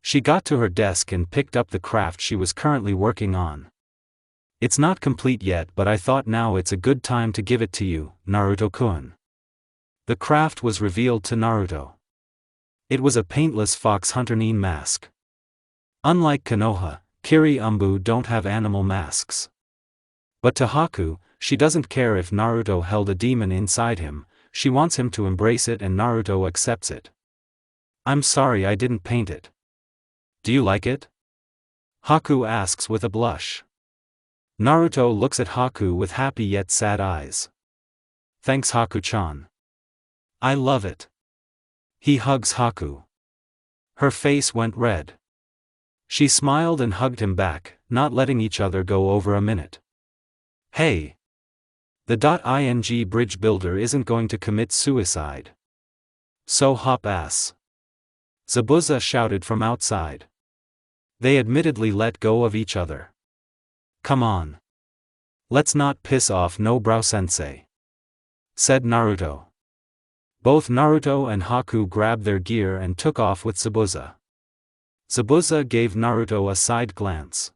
She got to her desk and picked up the craft she was currently working on. It's not complete yet, but I thought now it's a good time to give it to you, Naruto-kun. The craft was revealed to Naruto. It was a paintless fox hunter nin mask. Unlike Konoha, Kiri Umbu don't have animal masks. But to Haku, she doesn't care if Naruto held a demon inside him, she wants him to embrace it, and Naruto accepts it. I'm sorry I didn't paint it. Do you like it? Haku asks with a blush. Naruto looks at Haku with happy yet sad eyes. Thanks, Haku-chan. I love it. He hugs Haku. Her face went red. She smiled and hugged him back, not letting each other go over a minute. Hey! The .ing bridge builder isn't going to commit suicide. So hop ass. Zabuza shouted from outside. They admittedly let go of each other. Come on. Let's not piss off Nobrow-sensei, said Naruto. Both Naruto and Haku grabbed their gear and took off with Zabuza. Zabuza gave Naruto a side glance.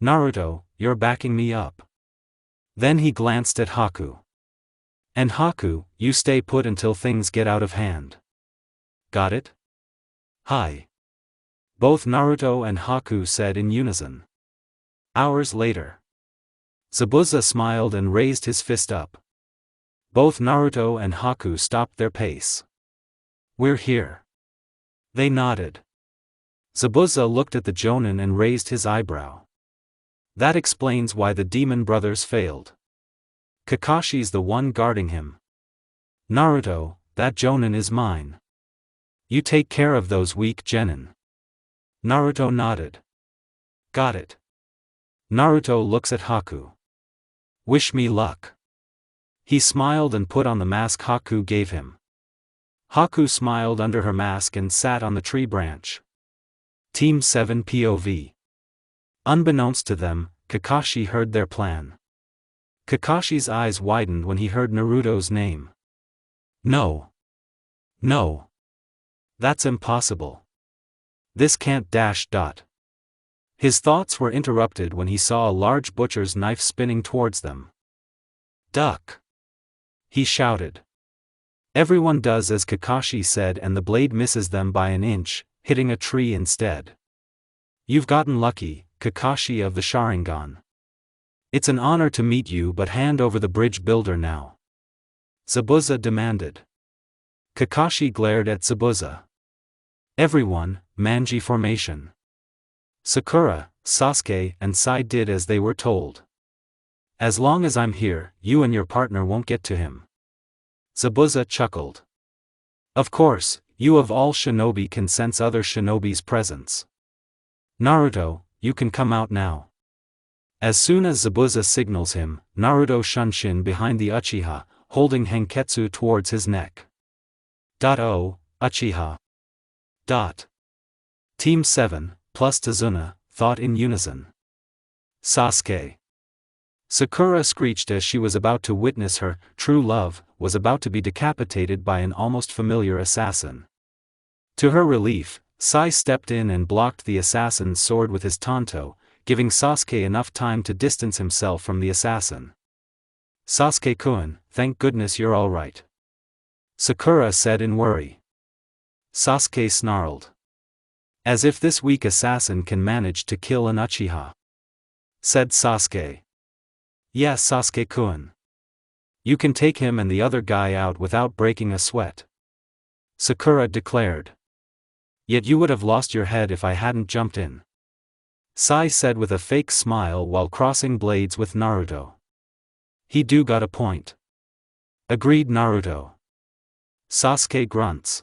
Naruto, you're backing me up. Then he glanced at Haku. And Haku, you stay put until things get out of hand. Got it? Hi. Both Naruto and Haku said in unison. Hours later. Zabuza smiled and raised his fist up. Both Naruto and Haku stopped their pace. We're here. They nodded. Zabuza looked at the Jonin and raised his eyebrow. That explains why the demon brothers failed. Kakashi's the one guarding him. Naruto, that Jonin is mine. You take care of those weak genin. Naruto nodded. Got it. Naruto looks at Haku. Wish me luck. He smiled and put on the mask Haku gave him. Haku smiled under her mask and sat on the tree branch. Team 7 POV. Unbeknownst to them, Kakashi heard their plan. Kakashi's eyes widened when he heard Naruto's name. No. No. That's impossible. This can't dash dot. His thoughts were interrupted when he saw a large butcher's knife spinning towards them. Duck! He shouted. Everyone does as Kakashi said, and the blade misses them by an inch, hitting a tree instead. You've gotten lucky, Kakashi of the Sharingan. It's an honor to meet you, but hand over the bridge builder now. Zabuza demanded. Kakashi glared at Zabuza. Everyone, Manji formation. Sakura, Sasuke, and Sai did as they were told. As long as I'm here, you and your partner won't get to him. Zabuza chuckled. Of course, you of all shinobi can sense other shinobi's presence. Naruto, you can come out now. As soon as Zabuza signals him, Naruto shunshin behind the Uchiha, holding Henketsu towards his neck. Oh, Uchiha. Team 7, plus Tazuna, thought in unison. Sasuke. Sakura screeched as she was about to witness her true love was about to be decapitated by an almost familiar assassin. To her relief, Sai stepped in and blocked the assassin's sword with his tanto, giving Sasuke enough time to distance himself from the assassin. "Sasuke-kun, thank goodness you're alright," Sakura said in worry. Sasuke snarled. "As if this weak assassin can manage to kill an Uchiha," said Sasuke. "Yeah, Sasuke-kun. You can take him and the other guy out without breaking a sweat," Sakura declared. "Yet you would have lost your head if I hadn't jumped in," Sai said with a fake smile while crossing blades with Naruto. "He do got a point," agreed Naruto. Sasuke grunts.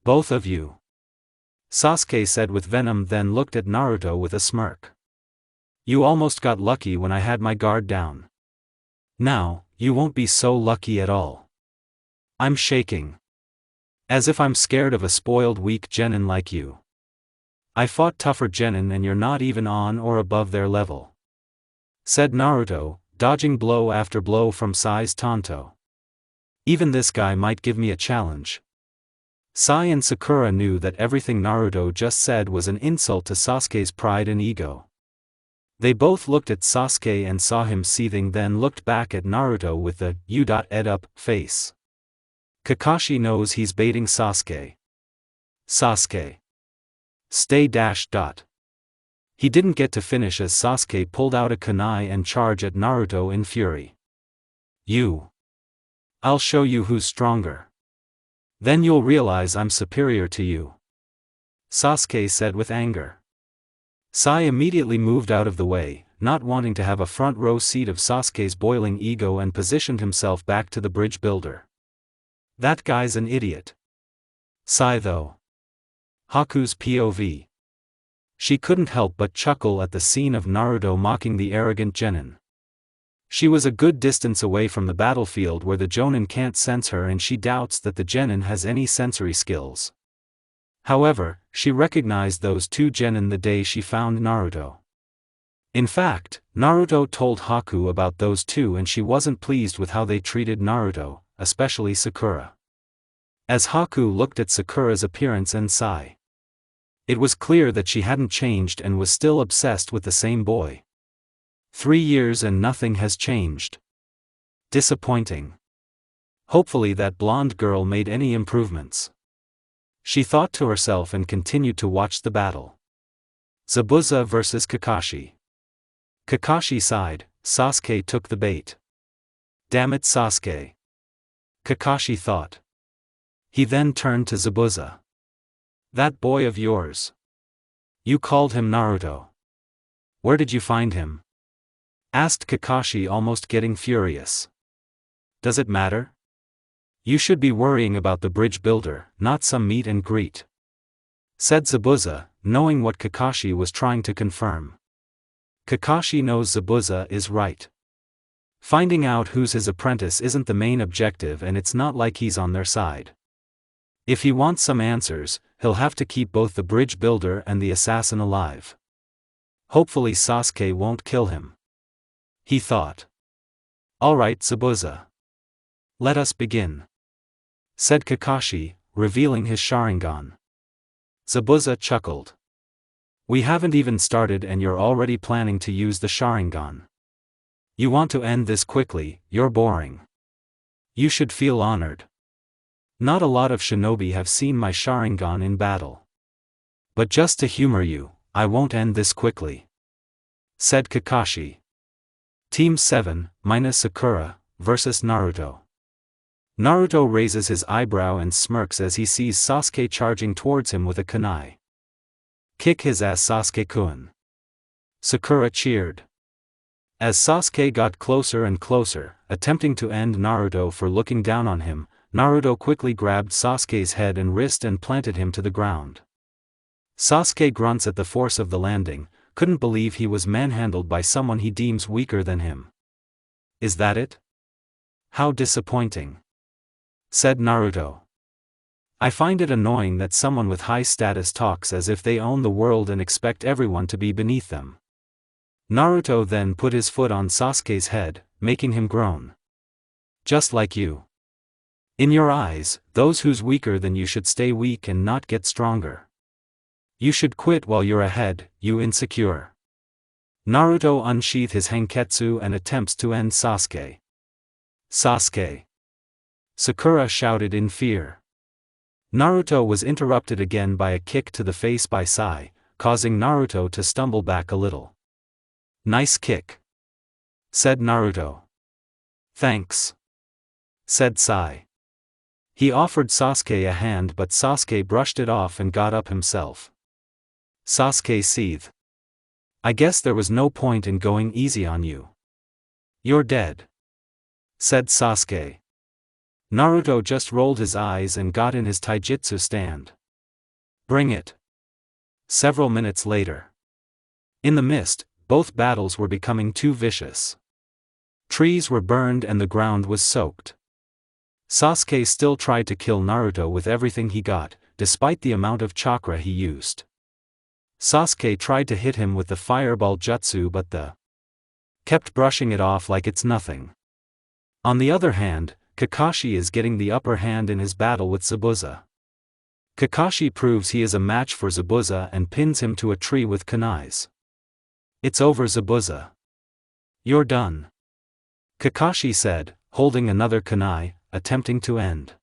"Both of you," Sasuke said with venom, then looked at Naruto with a smirk. "You almost got lucky when I had my guard down. Now, you won't be so lucky at all. I'm shaking. As if I'm scared of a spoiled weak genin like you. I fought tougher genin and you're not even on or above their level," said Naruto, dodging blow after blow from Sai's tanto. "Even this guy might give me a challenge." Sai and Sakura knew that everything Naruto just said was an insult to Sasuke's pride and ego. They both looked at Sasuke and saw him seething, then looked back at Naruto with the "you.ed up" face. Kakashi knows he's baiting Sasuke. Sasuke. Stay dash dot. He didn't get to finish as Sasuke pulled out a kunai and charged at Naruto in fury. "You. I'll show you who's stronger. Then you'll realize I'm superior to you," Sasuke said with anger. Sai immediately moved out of the way, not wanting to have a front row seat of Sasuke's boiling ego, and positioned himself back to the bridge builder. "That guy's an idiot." Sai though. Haku's POV. She couldn't help but chuckle at the scene of Naruto mocking the arrogant genin. She was a good distance away from the battlefield where the jonin can't sense her, and she doubts that the genin has any sensory skills. However, she recognized those two genin the day she found Naruto. In fact, Naruto told Haku about those two and she wasn't pleased with how they treated Naruto, especially Sakura. As Haku looked at Sakura's appearance and Sai, it was clear that she hadn't changed and was still obsessed with the same boy. 3 years and nothing has changed. Disappointing. Hopefully that blonde girl made any improvements, she thought to herself, and continued to watch the battle. Zabuza versus Kakashi. Kakashi sighed. Sasuke took the bait. "Damn it, Sasuke," Kakashi thought. He then turned to Zabuza. "That boy of yours. You called him Naruto. Where did you find him?" asked Kakashi, almost getting furious. "Does it matter? You should be worrying about the bridge builder, not some meet and greet," said Zabuza, knowing what Kakashi was trying to confirm. Kakashi knows Zabuza is right. Finding out who's his apprentice isn't the main objective, and it's not like he's on their side. If he wants some answers, he'll have to keep both the bridge builder and the assassin alive. Hopefully Sasuke won't kill him, he thought. "Alright, Zabuza. Let us begin," said Kakashi, revealing his Sharingan. Zabuza chuckled. "We haven't even started and you're already planning to use the Sharingan. You want to end this quickly, you're boring. You should feel honored. Not a lot of shinobi have seen my Sharingan in battle. But just to humor you, I won't end this quickly," said Kakashi. Team 7, minus Sakura, versus Naruto. Naruto raises his eyebrow and smirks as he sees Sasuke charging towards him with a kunai. "Kick his ass, Sasuke-kun," Sakura cheered. As Sasuke got closer and closer, attempting to end Naruto for looking down on him, Naruto quickly grabbed Sasuke's head and wrist and planted him to the ground. Sasuke grunts at the force of the landing, couldn't believe he was manhandled by someone he deems weaker than him. "Is that it? How disappointing," said Naruto. "I find it annoying that someone with high status talks as if they own the world and expect everyone to be beneath them." Naruto then put his foot on Sasuke's head, making him groan. "Just like you. In your eyes, those who's weaker than you should stay weak and not get stronger. You should quit while you're ahead, you insecure. Naruto unsheathed his Hanketsu and attempts to end Sasuke. Sasuke! Sakura shouted in fear. Naruto was interrupted again by a kick to the face by Sai, causing Naruto to stumble back a little. Nice kick, said Naruto. Thanks, said Sai. He offered Sasuke a hand but Sasuke brushed it off and got up himself. Sasuke seethed. I guess there was no point in going easy on you. You're dead, said Sasuke. Naruto just rolled his eyes and got in his taijutsu stand. Bring it. Several minutes later. In the mist, both battles were becoming too vicious. Trees were burned and the ground was soaked. Sasuke still tried to kill Naruto with everything he got, despite the amount of chakra he used. Sasuke tried to hit him with the fireball jutsu but kept brushing it off like it's nothing. On the other hand, Kakashi is getting the upper hand in his battle with Zabuza. Kakashi proves he is a match for Zabuza and pins him to a tree with kunais. It's over, Zabuza. You're done, Kakashi said, holding another kunai, attempting to end.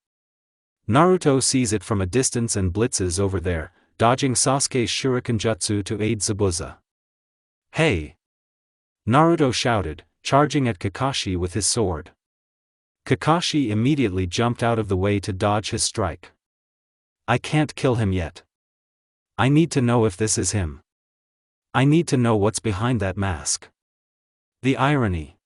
Naruto sees it from a distance and blitzes over there, dodging Sasuke's shuriken jutsu to aid Zabuza. Hey! Naruto shouted, charging at Kakashi with his sword. Kakashi immediately jumped out of the way to dodge his strike. I can't kill him yet. I need to know if this is him. I need to know what's behind that mask. The irony.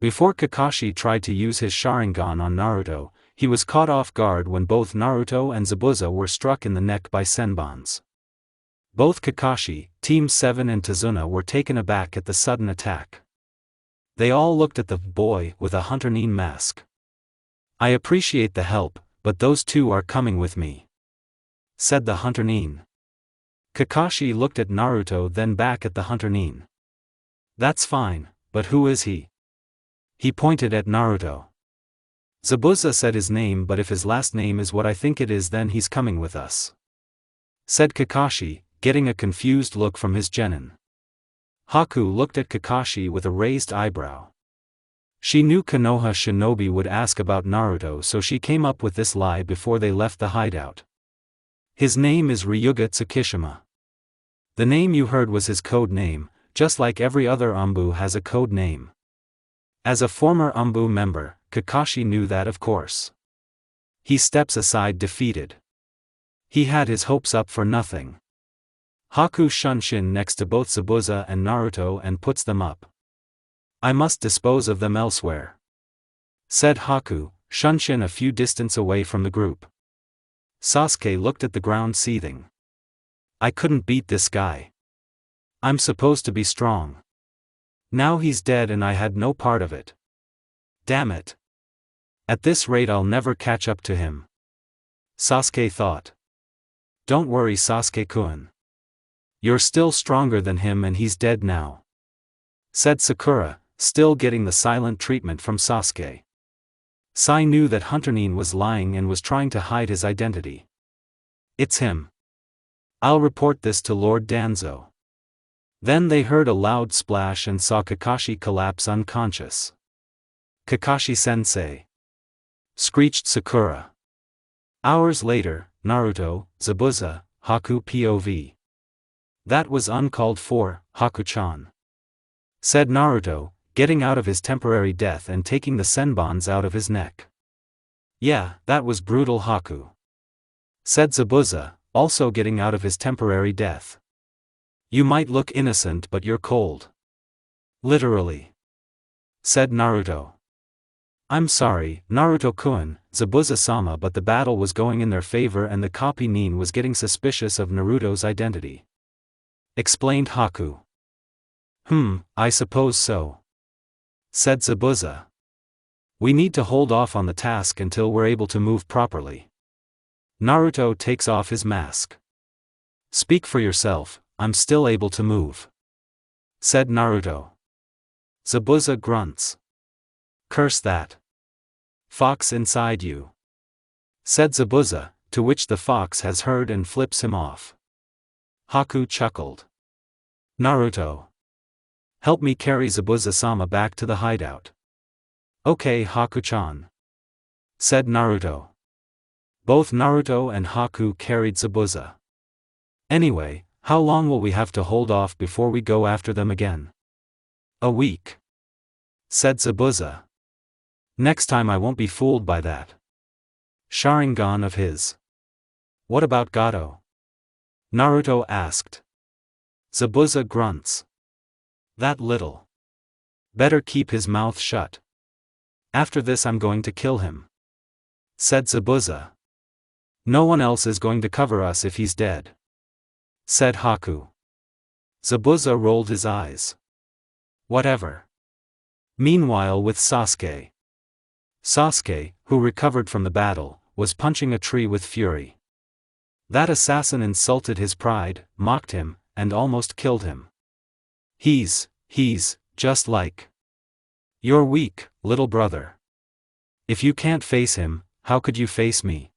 Before Kakashi tried to use his Sharingan on Naruto, he was caught off guard when both Naruto and Zabuza were struck in the neck by senbons. Both Kakashi, Team 7 and Tazuna were taken aback at the sudden attack. They all looked at the boy with a Hunter Nin mask. I appreciate the help, but those two are coming with me, said the Hunter Nin. Kakashi looked at Naruto then back at the Hunter Nin. That's fine, but who is he? He pointed at Naruto. Zabuza said his name, but if his last name is what I think it is then he's coming with us, said Kakashi, getting a confused look from his genin. Haku looked at Kakashi with a raised eyebrow. She knew Konoha Shinobi would ask about Naruto, so she came up with this lie before they left the hideout. His name is Ryuga Tsukishima. The name you heard was his code name, just like every other Anbu has a code name. As a former Anbu member, Kakashi knew that, of course. He steps aside defeated. He had his hopes up for nothing. Haku shunshin next to both Zabuza and Naruto and puts them up. I must dispose of them elsewhere, said Haku, shunshin a few distance away from the group. Sasuke looked at the ground seething. I couldn't beat this guy. I'm supposed to be strong. Now he's dead and I had no part of it. Damn it. At this rate I'll never catch up to him, Sasuke thought. Don't worry, Sasuke-kun. You're still stronger than him and he's dead now, said Sakura, still getting the silent treatment from Sasuke. Sai knew that Hunter Nin was lying and was trying to hide his identity. It's him. I'll report this to Lord Danzo. Then they heard a loud splash and saw Kakashi collapse unconscious. Kakashi-sensei, screeched Sakura. Hours later, Naruto, Zabuza, Haku POV. That was uncalled for, Haku-chan, said Naruto, getting out of his temporary death and taking the senbons out of his neck. Yeah, that was brutal, Haku, said Zabuza, also getting out of his temporary death. You might look innocent but you're cold. Literally, said Naruto. I'm sorry, Naruto-kun, Zabuza-sama, but the battle was going in their favor and the copy Nin was getting suspicious of Naruto's identity, explained Haku. I suppose so, said Zabuza. We need to hold off on the task until we're able to move properly. Naruto takes off his mask. Speak for yourself, I'm still able to move, said Naruto. Zabuza grunts. Curse that fox inside you, said Zabuza, to which the fox has heard and flips him off. Haku chuckled. Naruto. Help me carry Zabuza-sama back to the hideout. Okay, Haku-chan, said Naruto. Both Naruto and Haku carried Zabuza. Anyway, how long will we have to hold off before we go after them again? A week, said Zabuza. Next time I won't be fooled by that Sharingan of his. What about Gato? Naruto asked. Zabuza grunts. That little. Better keep his mouth shut. After this I'm going to kill him, said Zabuza. No one else is going to cover us if he's dead, said Haku. Zabuza rolled his eyes. Whatever. Meanwhile with Sasuke. Sasuke, who recovered from the battle, was punching a tree with fury. That assassin insulted his pride, mocked him, and almost killed him. He's just like. You're weak, little brother. If you can't face him, how could you face me?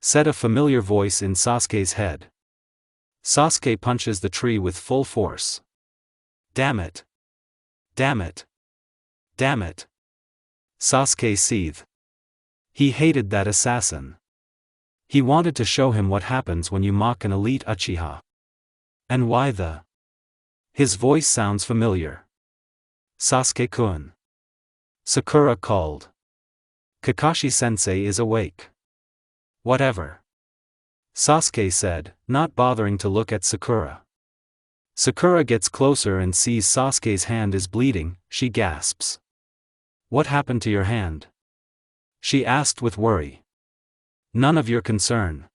Said a familiar voice in Sasuke's head. Sasuke punches the tree with full force. Damn it. Damn it. Damn it. Sasuke seethed. He hated that assassin. He wanted to show him what happens when you mock an elite Uchiha. And why the? His voice sounds familiar. Sasuke-kun. Sakura called. Kakashi-sensei is awake. Whatever. Sasuke said, not bothering to look at Sakura. Sakura gets closer and sees Sasuke's hand is bleeding. She gasps. What happened to your hand? She asked with worry. None of your concern,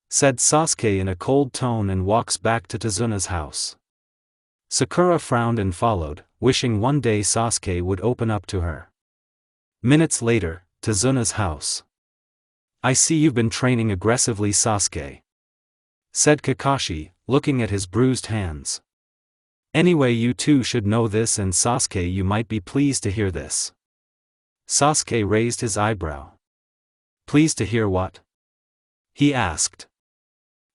said Sasuke in a cold tone and walks back to Tazuna's house. Sakura frowned and followed, wishing one day Sasuke would open up to her. Minutes later, Tazuna's house. I see you've been training aggressively, Sasuke, said Kakashi, looking at his bruised hands. Anyway, you two should know this, and Sasuke, you might be pleased to hear this. Sasuke raised his eyebrow. Pleased to hear what? He asked.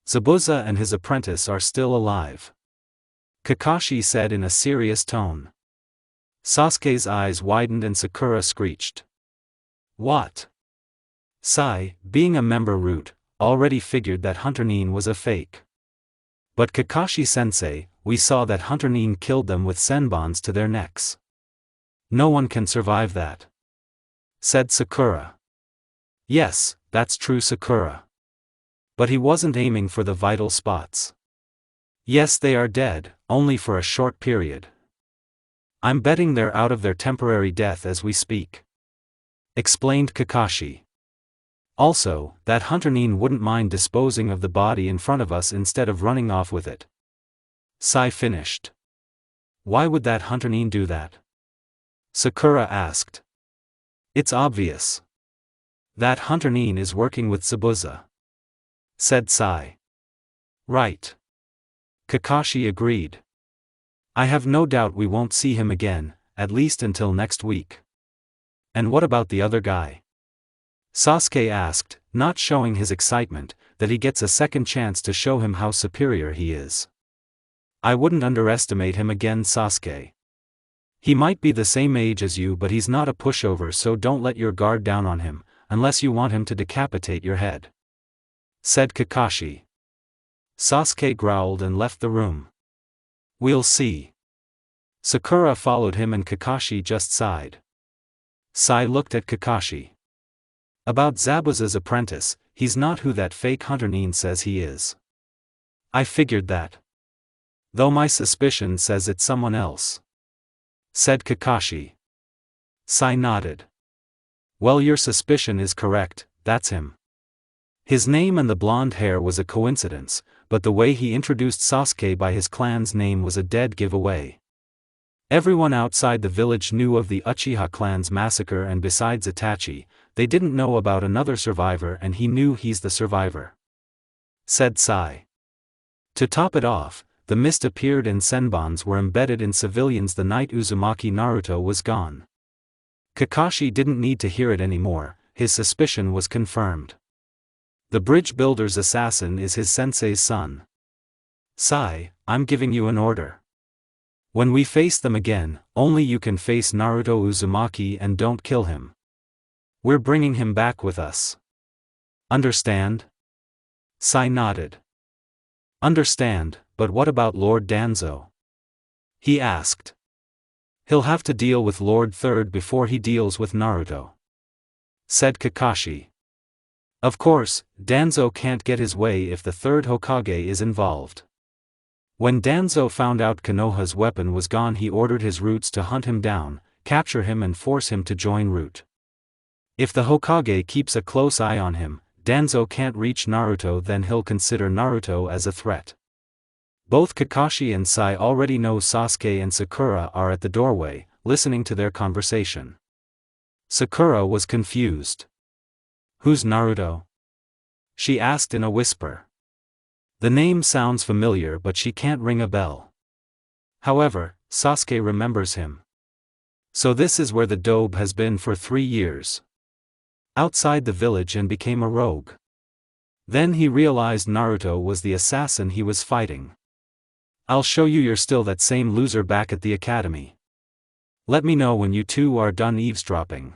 Zabuza and his apprentice are still alive, Kakashi said in a serious tone. Sasuke's eyes widened and Sakura screeched. What? Sai, being a member root, already figured that Hunter Nin was a fake. But Kakashi-sensei, we saw that Hunter Nin killed them with senbons to their necks. No one can survive that, said Sakura. Yes, that's true, Sakura. But he wasn't aiming for the vital spots. Yes, they are dead, only for a short period. I'm betting they're out of their temporary death as we speak, explained Kakashi. Also, that Hunter Nin wouldn't mind disposing of the body in front of us instead of running off with it. Sai finished. Why would that Hunter Nin do that? Sakura asked. It's obvious. That Hunter Nin is working with Zabuza, said Sai. Right. Kakashi agreed. I have no doubt we won't see him again, at least until next week. And what about the other guy? Sasuke asked, not showing his excitement, that he gets a second chance to show him how superior he is. I wouldn't underestimate him again, Sasuke. He might be the same age as you, but he's not a pushover, so don't let your guard down on him, unless you want him to decapitate your head, said Kakashi. Sasuke growled and left the room. We'll see. Sakura followed him and Kakashi just sighed. Sai looked at Kakashi. About Zabuza's apprentice, he's not who that fake Hunter Nin says he is. I figured that. Though my suspicion says it's someone else, said Kakashi. Sai nodded. Well, your suspicion is correct, that's him. His name and the blonde hair was a coincidence, but the way he introduced Sasuke by his clan's name was a dead giveaway. Everyone outside the village knew of the Uchiha clan's massacre, and besides Itachi, they didn't know about another survivor, and he knew he's the survivor, said Sai. To top it off, the mist appeared and senbons were embedded in civilians the night Uzumaki Naruto was gone. Kakashi didn't need to hear it anymore, his suspicion was confirmed. The bridge builder's assassin is his sensei's son. Sai, I'm giving you an order. When we face them again, only you can face Naruto Uzumaki and don't kill him. We're bringing him back with us. Understand? Sai nodded. Understand, but what about Lord Danzo? He asked. He'll have to deal with Lord Third before he deals with Naruto, said Kakashi. Of course, Danzo can't get his way if the third Hokage is involved. When Danzo found out Konoha's weapon was gone, he ordered his roots to hunt him down, capture him and force him to join Root. If the Hokage keeps a close eye on him, Danzo can't reach Naruto, then he'll consider Naruto as a threat. Both Kakashi and Sai already know Sasuke and Sakura are at the doorway, listening to their conversation. Sakura was confused. Who's Naruto? She asked in a whisper. The name sounds familiar, but she can't ring a bell. However, Sasuke remembers him. So this is where the dobe has been for 3 years. Outside the village and became a rogue. Then he realized Naruto was the assassin he was fighting. I'll show you you're still that same loser back at the academy. Let me know when you two are done eavesdropping,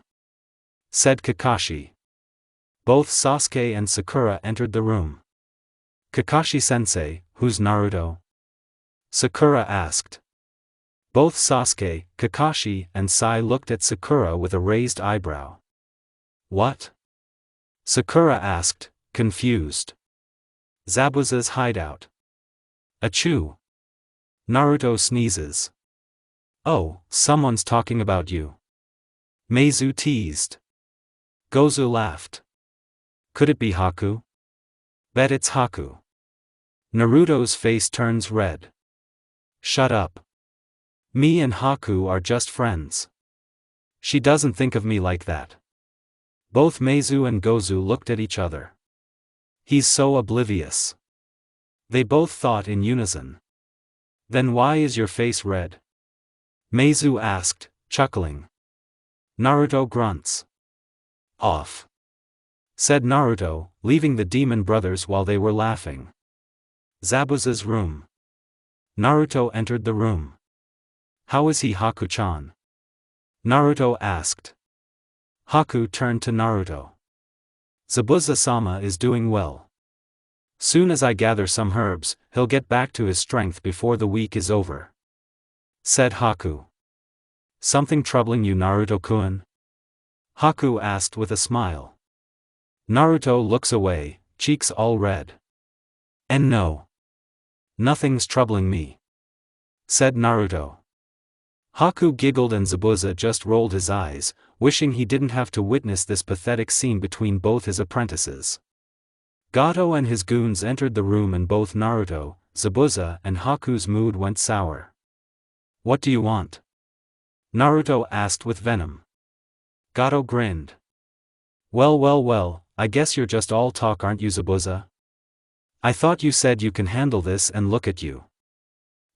said Kakashi. Both Sasuke and Sakura entered the room. Kakashi-sensei, who's Naruto? Sakura asked. Both Sasuke, Kakashi, and Sai looked at Sakura with a raised eyebrow. What? Sakura asked, confused. Zabuza's hideout. Achoo. Naruto sneezes. Oh, someone's talking about you. Meizu teased. Gozu laughed. Could it be Haku? Bet it's Haku. Naruto's face turns red. Shut up. Me and Haku are just friends. She doesn't think of me like that. Both Meizu and Gozu looked at each other. He's so oblivious. They both thought in unison. Then why is your face red? Meizu asked, chuckling. Naruto grunts. Off, said Naruto, leaving the demon brothers while they were laughing. Zabuza's room. Naruto entered the room. How is he, Haku-chan? Naruto asked. Haku turned to Naruto. Zabuza-sama is doing well. Soon as I gather some herbs, he'll get back to his strength before the week is over, said Haku. Something troubling you, Naruto-kun? Haku asked with a smile. Naruto looks away, cheeks all red. And no. Nothing's troubling me, said Naruto. Haku giggled and Zabuza just rolled his eyes, wishing he didn't have to witness this pathetic scene between both his apprentices. Gato and his goons entered the room and both Naruto, Zabuza and Haku's mood went sour. What do you want? Naruto asked with venom. Gato grinned. Well, I guess you're just all talk, aren't you, Zabuza? I thought you said you can handle this, and look at you.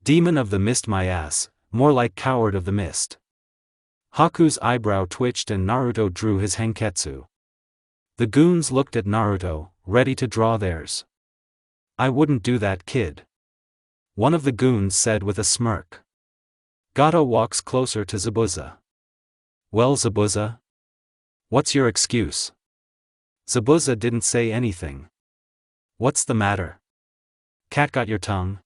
Demon of the mist, my ass, more like coward of the mist. Haku's eyebrow twitched and Naruto drew his Henketsu. The goons looked at Naruto, ready to draw theirs. I wouldn't do that, kid. One of the goons said with a smirk. Gato walks closer to Zabuza. Well, Zabuza? What's your excuse? Zabuza didn't say anything. What's the matter? Cat got your tongue?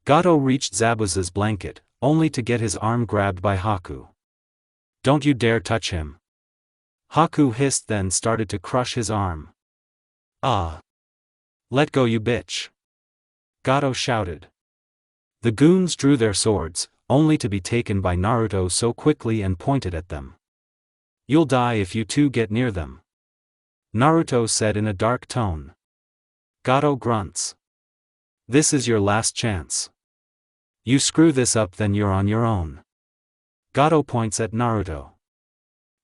Gato reached Zabuza's blanket, only to get his arm grabbed by Haku. Don't you dare touch him. Haku hissed, then started to crush his arm. Ah! Let go, you bitch! Gato shouted. The goons drew their swords, only to be taken by Naruto so quickly and pointed at them. You'll die if you two get near them, Naruto said in a dark tone. Gato grunts. This is your last chance. You screw this up, then you're on your own. Gato points at Naruto.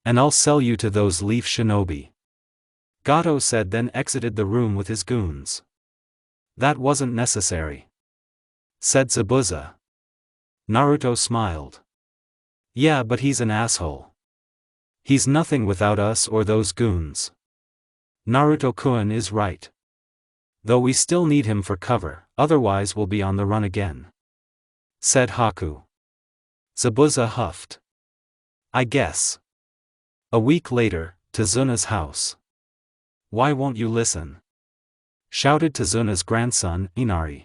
And I'll sell you to those leaf shinobi, Gato said, then exited the room with his goons. That wasn't necessary, said Zabuza. Naruto smiled. Yeah, but he's an asshole. He's nothing without us or those goons. Naruto-kun is right. Though we still need him for cover, otherwise we'll be on the run again," said Haku. Zabuza huffed. "I guess." A week later, Tazuna's house. "Why won't you listen?" shouted Tazuna's grandson, Inari.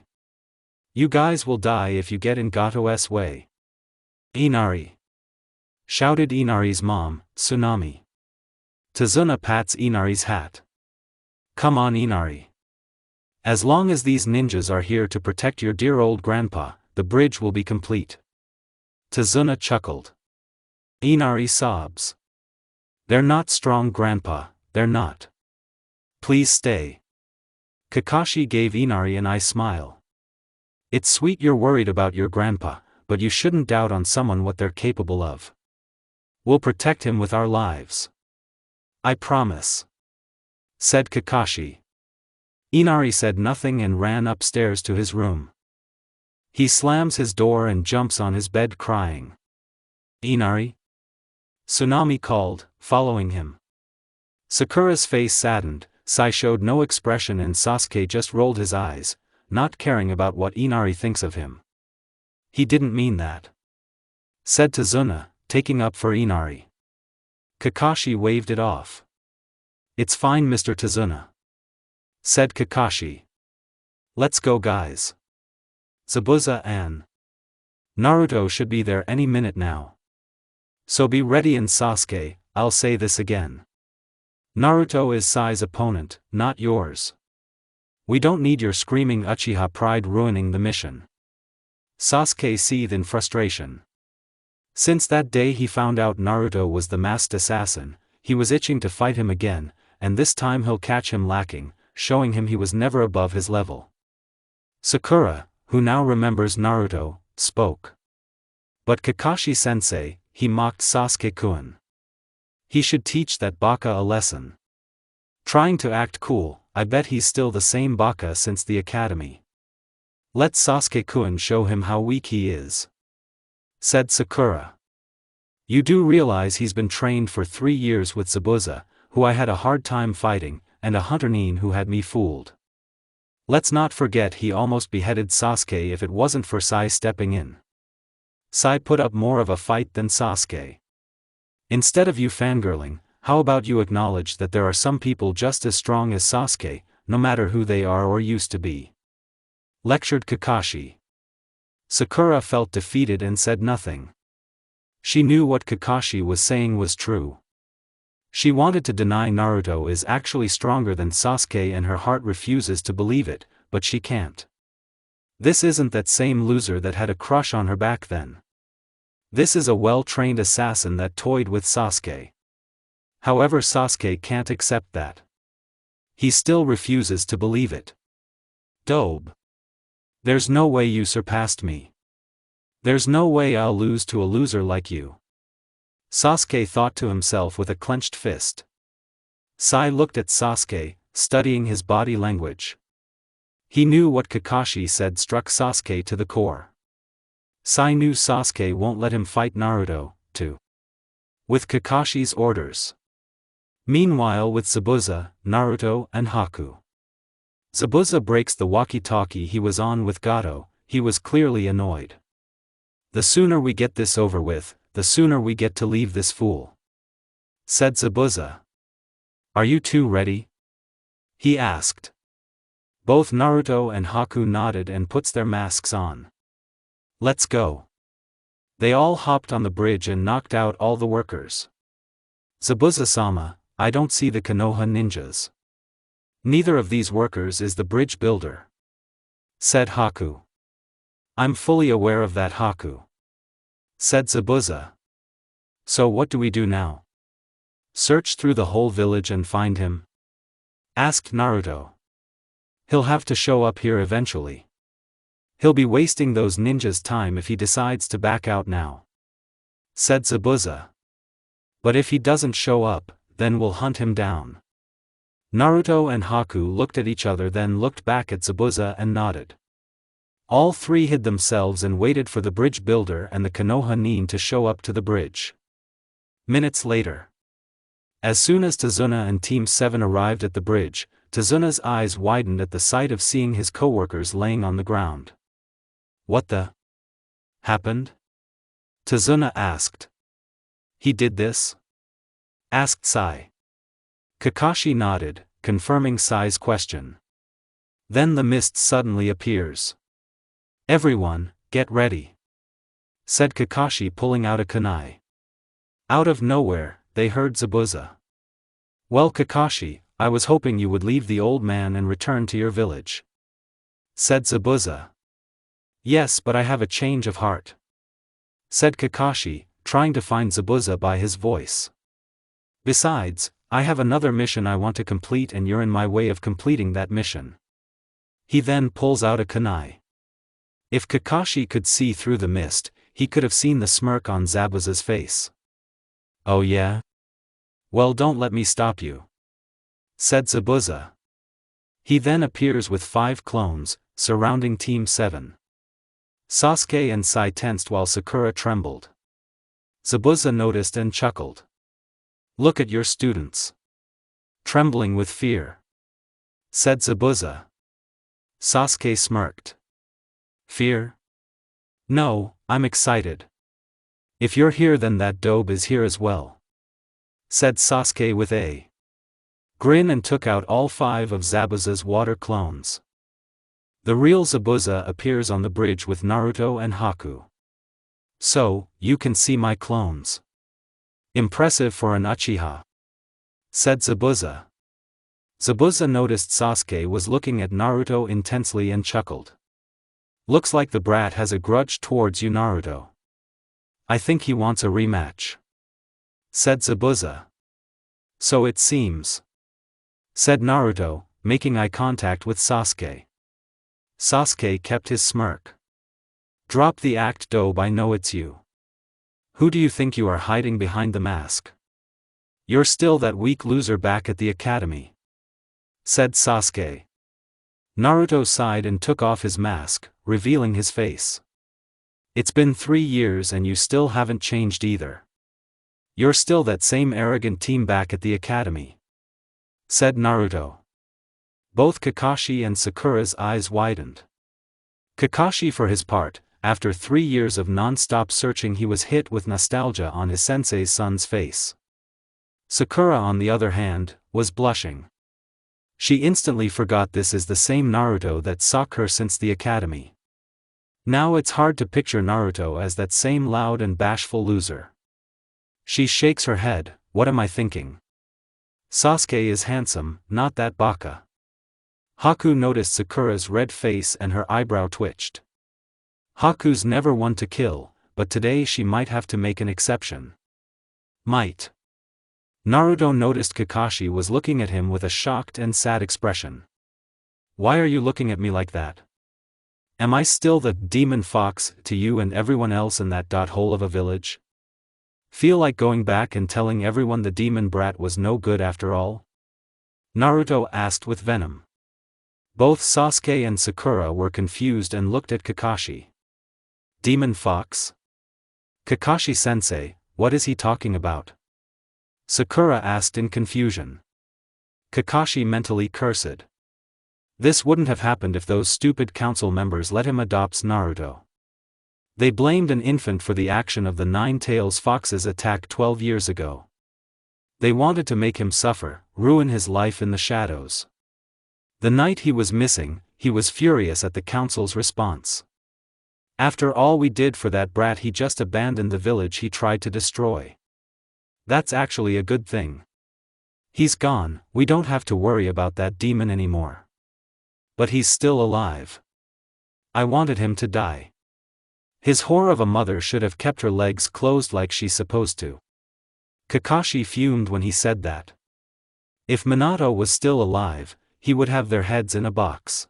"You guys will die if you get in Gato's way." "Inari!" shouted Inari's mom, Tsunami. Tazuna pats Inari's hat. "Come on, Inari. As long as these ninjas are here to protect your dear old grandpa, the bridge will be complete." Tazuna chuckled. Inari sobs. "They're not strong, grandpa, they're not. Please stay." Kakashi gave Inari an eye smile. "It's sweet you're worried about your grandpa, but you shouldn't doubt on someone what they're capable of. We'll protect him with our lives. I promise," said Kakashi. Inari said nothing and ran upstairs to his room. He slams his door and jumps on his bed crying. "Inari?" Tsunami called, following him. Sakura's face saddened, Sai showed no expression and Sasuke just rolled his eyes, not caring about what Inari thinks of him. "He didn't mean that," said Tazuna, taking up for Inari. Kakashi waved it off. "It's fine, Mr. Tazuna," said Kakashi. "Let's go, guys. Zabuza and Naruto should be there any minute now. So be ready." And Sasuke, "I'll say this again. Naruto is Sai's opponent, not yours. We don't need your screaming Uchiha pride ruining the mission." Sasuke seethed in frustration. Since that day he found out Naruto was the masked assassin, he was itching to fight him again, and this time he'll catch him lacking, showing him he was never above his level. Sakura, who now remembers Naruto, spoke. "But Kakashi-sensei," he mocked Sasuke-kun. "He should teach that baka a lesson. Trying to act cool, I bet he's still the same baka since the academy. Let Sasuke-kun show him how weak he is," said Sakura. "You do realize he's been trained for 3 years with Zabuza, who I had a hard time fighting, and a hunter Nin who had me fooled. Let's not forget he almost beheaded Sasuke if it wasn't for Sai stepping in. Sai put up more of a fight than Sasuke. Instead of you fangirling, how about you acknowledge that there are some people just as strong as Sasuke, no matter who they are or used to be?" lectured Kakashi. Sakura felt defeated and said nothing. She knew what Kakashi was saying was true. She wanted to deny Naruto is actually stronger than Sasuke and her heart refuses to believe it, but she can't. This isn't that same loser that had a crush on her back then. This is a well-trained assassin that toyed with Sasuke. However, Sasuke can't accept that. He still refuses to believe it. "Dobe. There's no way you surpassed me. There's no way I'll lose to a loser like you," Sasuke thought to himself with a clenched fist. Sai looked at Sasuke, studying his body language. He knew what Kakashi said struck Sasuke to the core. Sai knew Sasuke won't let him fight Naruto, too. With Kakashi's orders. Meanwhile with Zabuza, Naruto and Haku. Zabuza breaks the walkie-talkie he was on with Gato. He was clearly annoyed. "The sooner we get this over with, the sooner we get to leave this fool," said Zabuza. "Are you two ready?" he asked. Both Naruto and Haku nodded and puts their masks on. "Let's go." They all hopped on the bridge and knocked out all the workers. "Zabuza-sama, I don't see the Konoha ninjas. Neither of these workers is the bridge builder," said Haku. "I'm fully aware of that, Haku," said Zabuza. "So what do we do now? Search through the whole village and find him?" asked Naruto. "He'll have to show up here eventually. He'll be wasting those ninjas' time if he decides to back out now," said Zabuza. "But if he doesn't show up, then we'll hunt him down." Naruto and Haku looked at each other, then looked back at Zabuza and nodded. All three hid themselves and waited for the bridge builder and the Konoha Nin to show up to the bridge. Minutes later. As soon as Tazuna and Team 7 arrived at the bridge, Tazuna's eyes widened at the sight of seeing his coworkers laying on the ground. What the happened? Tazuna asked. He did this? Asked Sai. Kakashi nodded, confirming Sai's question. Then the mist suddenly appears. Everyone, get ready, said Kakashi, pulling out a kunai. Out of nowhere, they heard Zabuza. Well, Kakashi, I was hoping you would leave the old man and return to your village, said Zabuza. Yes, but I have a change of heart, said Kakashi, trying to find Zabuza by his voice. Besides, I have another mission I want to complete and you're in my way of completing that mission. He then pulls out a kunai. If Kakashi could see through the mist, he could have seen the smirk on Zabuza's face. Oh yeah? Well, don't let me stop you, said Zabuza. He then appears with 5 clones, surrounding Team 7. Sasuke and Sai tensed while Sakura trembled. Zabuza noticed and chuckled. Look at your students, trembling with fear, said Zabuza. Sasuke smirked. Fear? No, I'm excited. If you're here, then that dobe is here as well, said Sasuke with a grin and took out all 5 of Zabuza's water clones. The real Zabuza appears on the bridge with Naruto and Haku. So, you can see my clones. Impressive for an Uchiha, said Zabuza. Zabuza noticed Sasuke was looking at Naruto intensely and chuckled. Looks like the brat has a grudge towards you, Naruto. I think he wants a rematch, said Zabuza. So it seems, said Naruto, making eye contact with Sasuke. Sasuke kept his smirk. Drop the act, dobe, I know it's you. Who do you think you are hiding behind the mask? You're still that weak loser back at the academy, said Sasuke. Naruto sighed and took off his mask, revealing his face. It's been 3 years and you still haven't changed either. You're still that same arrogant team back at the academy, said Naruto. Both Kakashi and Sakura's eyes widened. Kakashi, for his part, after 3 years of non-stop searching, he was hit with nostalgia on his sensei's son's face. Sakura, on the other hand, was blushing. She instantly forgot this is the same Naruto that sought her since the academy. Now it's hard to picture Naruto as that same loud and bashful loser. She shakes her head, what am I thinking? Sasuke is handsome, not that baka. Haku noticed Sakura's red face and her eyebrow twitched. Haku's never one to kill, but today she might have to make an exception. Might. Naruto noticed Kakashi was looking at him with a shocked and sad expression. Why are you looking at me like that? Am I still the demon fox to you and everyone else in that hole of a village? Feel like going back and telling everyone the demon brat was no good after all? Naruto asked with venom. Both Sasuke and Sakura were confused and looked at Kakashi. Demon fox? Kakashi-sensei, what is he talking about? Sakura asked in confusion. Kakashi mentally cursed. This wouldn't have happened if those stupid council members let him adopt Naruto. They blamed an infant for the action of the Nine-Tails Fox's attack 12 years ago. They wanted to make him suffer, ruin his life in the shadows. The night he was missing, he was furious at the council's response. After all we did for that brat, he just abandoned the village he tried to destroy. That's actually a good thing. He's gone, we don't have to worry about that demon anymore. But he's still alive. I wanted him to die. His whore of a mother should have kept her legs closed like she's supposed to. Kakashi fumed when he said that. If Minato was still alive, he would have their heads in a box.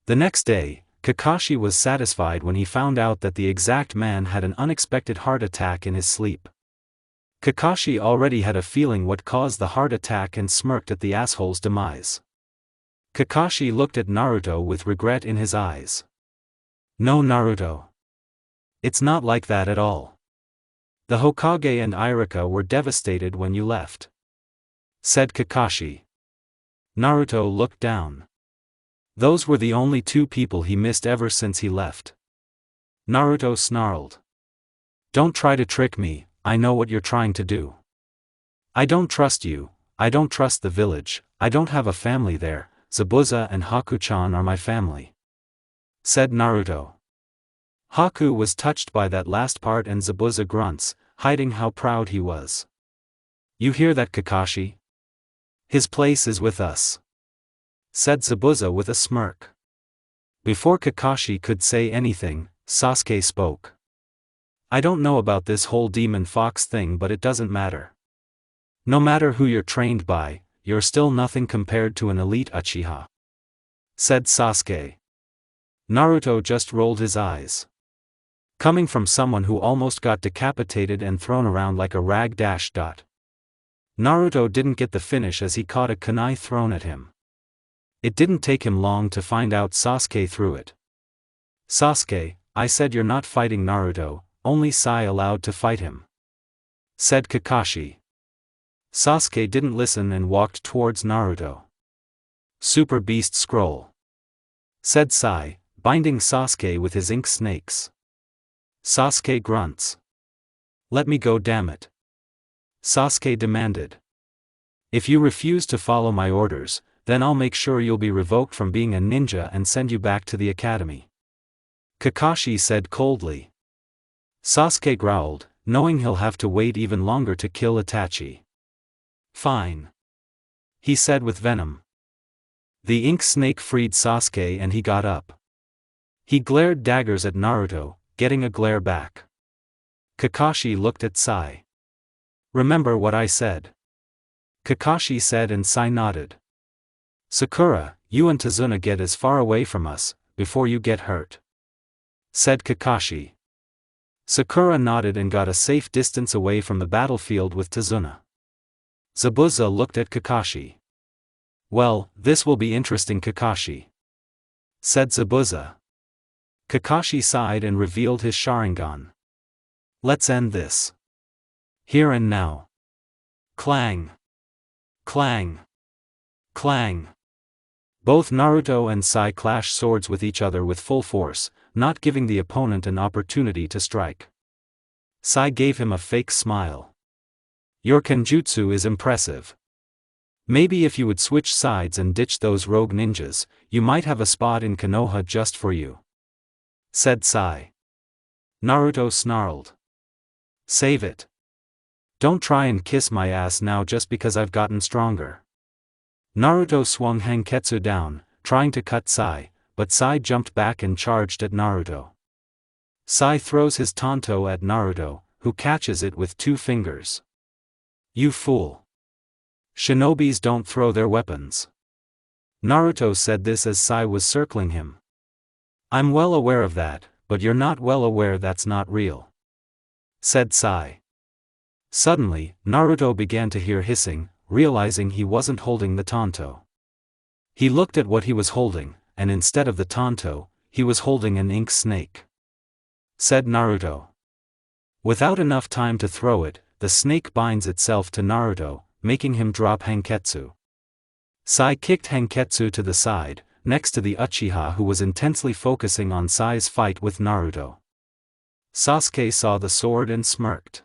The next day, Kakashi was satisfied when he found out that the exact man had an unexpected heart attack in his sleep. Kakashi already had a feeling what caused the heart attack and smirked at the asshole's demise. Kakashi looked at Naruto with regret in his eyes. No, Naruto. It's not like that at all. The Hokage and Irika were devastated when you left, said Kakashi. Naruto looked down. Those were the only two people he missed ever since he left. Naruto snarled. Don't try to trick me, I know what you're trying to do. I don't trust you, I don't trust the village, I don't have a family there, Zabuza and Haku-chan are my family. Said Naruto. Haku was touched by that last part and Zabuza grunts, hiding how proud he was. You hear that, Kakashi? His place is with us. Said Zabuza with a smirk. Before Kakashi could say anything, Sasuke spoke. I don't know about this whole demon fox thing, but it doesn't matter. No matter who you're trained by, you're still nothing compared to an elite Uchiha. Said Sasuke. Naruto just rolled his eyes. Coming from someone who almost got decapitated and thrown around like a rag. Naruto didn't get the finish as he caught a kunai thrown at him. It didn't take him long to find out Sasuke threw it. Sasuke, I said you're not fighting Naruto, only Sai allowed to fight him. Said Kakashi. Sasuke didn't listen and walked towards Naruto. Super Beast Scroll. Said Sai, binding Sasuke with his ink snakes. Sasuke grunts. Let me go, damn it. Sasuke demanded. If you refuse to follow my orders, then I'll make sure you'll be revoked from being a ninja and send you back to the academy. Kakashi said coldly. Sasuke growled, knowing he'll have to wait even longer to kill Itachi. Fine. He said with venom. The ink snake freed Sasuke and he got up. He glared daggers at Naruto, getting a glare back. Kakashi looked at Sai. Remember what I said? Kakashi said and Sai nodded. Sakura, you and Tazuna get as far away from us, before you get hurt. Said Kakashi. Sakura nodded and got a safe distance away from the battlefield with Tazuna. Zabuza looked at Kakashi. Well, this will be interesting, Kakashi. Said Zabuza. Kakashi sighed and revealed his Sharingan. Let's end this. Here and now. Clang. Clang. Clang. Both Naruto and Sai clashed swords with each other with full force, not giving the opponent an opportunity to strike. Sai gave him a fake smile. Your kenjutsu is impressive. Maybe if you would switch sides and ditch those rogue ninjas, you might have a spot in Konoha just for you. Said Sai. Naruto snarled. Save it. Don't try and kiss my ass now just because I've gotten stronger. Naruto swung Hanketsu down, trying to cut Sai, but Sai jumped back and charged at Naruto. Sai throws his tanto at Naruto, who catches it with 2 fingers. You fool. Shinobis don't throw their weapons. Naruto said this as Sai was circling him. I'm well aware of that, but you're not well aware that's not real. Said Sai. Suddenly, Naruto began to hear hissing, realizing he wasn't holding the tanto. He looked at what he was holding, and instead of the tanto, he was holding an ink snake. Said Naruto. Without enough time to throw it, the snake binds itself to Naruto, making him drop Hanketsu. Sai kicked Hanketsu to the side, next to the Uchiha who was intensely focusing on Sai's fight with Naruto. Sasuke saw the sword and smirked.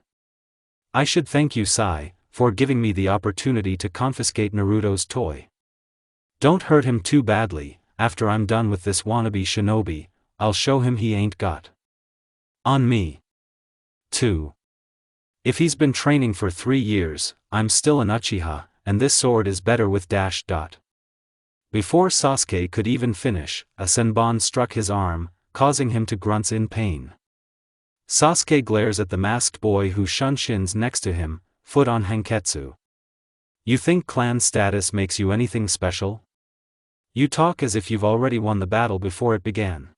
I should thank you, Sai, for giving me the opportunity to confiscate Naruto's toy. Don't hurt him too badly. After I'm done with this wannabe shinobi, I'll show him he ain't got on me. 2. If he's been training for 3 years, I'm still an Uchiha, and this sword is better with ... Before Sasuke could even finish, a senbon struck his arm, causing him to grunt in pain. Sasuke glares at the masked boy who shuns next to him, foot on Hanketsu. You think clan status makes you anything special? You talk as if you've already won the battle before it began.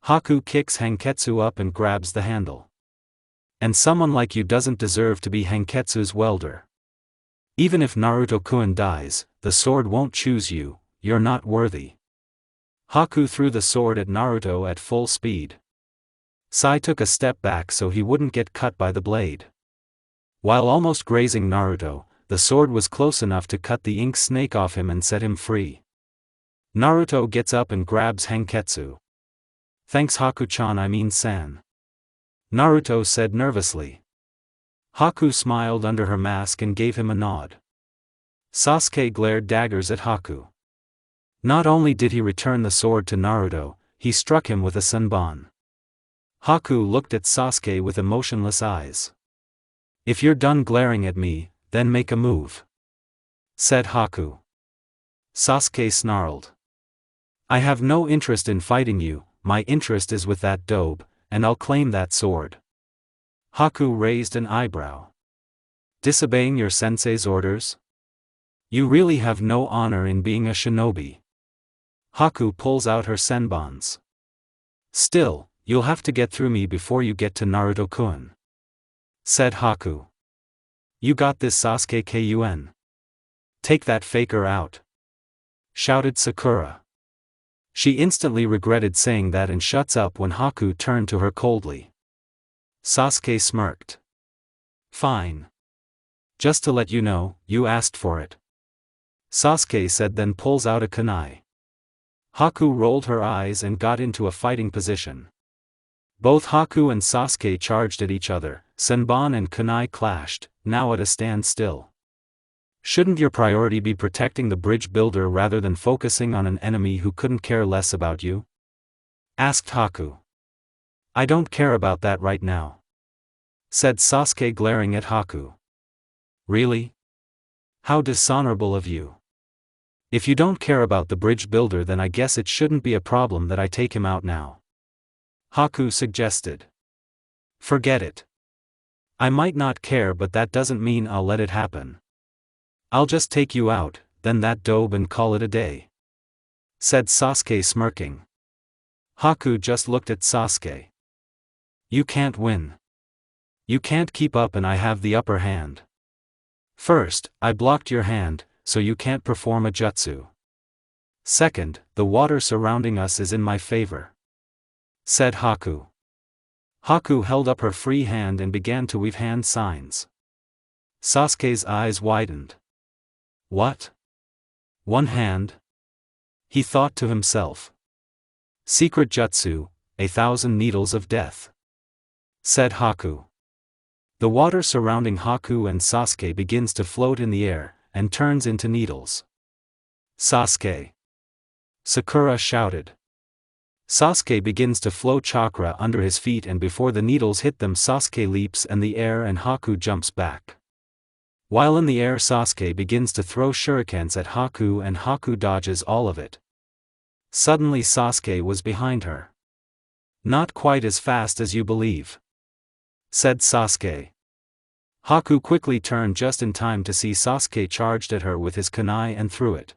Haku kicks Hanketsu up and grabs the handle. And someone like you doesn't deserve to be Hanketsu's welder. Even if Naruto-kun dies, the sword won't choose you, you're not worthy. Haku threw the sword at Naruto at full speed. Sai took a step back so he wouldn't get cut by the blade. While almost grazing Naruto, the sword was close enough to cut the ink snake off him and set him free. Naruto gets up and grabs Hanketsu. "Thanks Haku-chan, I mean San," Naruto said nervously. Haku smiled under her mask and gave him a nod. Sasuke glared daggers at Haku. Not only did he return the sword to Naruto, he struck him with a senbon. Haku looked at Sasuke with emotionless eyes. "If you're done glaring at me, then make a move," said Haku. Sasuke snarled. "I have no interest in fighting you, my interest is with that dobe, and I'll claim that sword." Haku raised an eyebrow. "Disobeying your sensei's orders? You really have no honor in being a shinobi." Haku pulls out her senbons. "Still, you'll have to get through me before you get to Naruto-kun," said Haku. "You got this Sasuke-kun. Take that faker out," shouted Sakura. She instantly regretted saying that and shuts up when Haku turned to her coldly. Sasuke smirked. "Fine. Just to let you know, you asked for it," Sasuke said, then pulls out a kunai. Haku rolled her eyes and got into a fighting position. Both Haku and Sasuke charged at each other, senbon and kunai clashed, now at a standstill. "Shouldn't your priority be protecting the bridge builder rather than focusing on an enemy who couldn't care less about you?" asked Haku. "I don't care about that right now," said Sasuke, glaring at Haku. "Really? How dishonorable of you. If you don't care about the bridge builder, then I guess it shouldn't be a problem that I take him out now," Haku suggested. "Forget it. I might not care, but that doesn't mean I'll let it happen. I'll just take you out, then that dobe, and call it a day," said Sasuke, smirking. Haku just looked at Sasuke. "You can't win. You can't keep up and I have the upper hand. First, I blocked your hand, so you can't perform a jutsu. Second, the water surrounding us is in my favor," said Haku. Haku held up her free hand and began to weave hand signs. Sasuke's eyes widened. "What? One hand?" he thought to himself. "Secret jutsu, 1,000 needles of death," said Haku. The water surrounding Haku and Sasuke begins to float in the air, and turns into needles. "Sasuke!" Sakura shouted. Sasuke begins to flow chakra under his feet, and before the needles hit them, Sasuke leaps in the air and Haku jumps back. While in the air, Sasuke begins to throw shurikens at Haku and Haku dodges all of it. Suddenly Sasuke was behind her. "Not quite as fast as you believe," said Sasuke. Haku quickly turned just in time to see Sasuke charged at her with his kunai and threw it.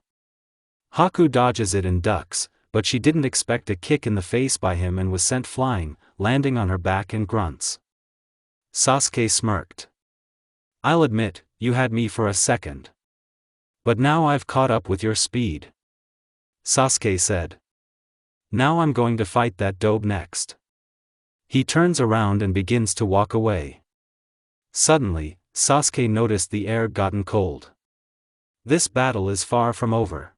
Haku dodges it and ducks, but she didn't expect a kick in the face by him and was sent flying, landing on her back and grunts. Sasuke smirked. "I'll admit, you had me for a second. But now I've caught up with your speed," Sasuke said. "Now I'm going to fight that dobe next." He turns around and begins to walk away. Suddenly, Sasuke noticed the air gotten cold. "This battle is far from over,"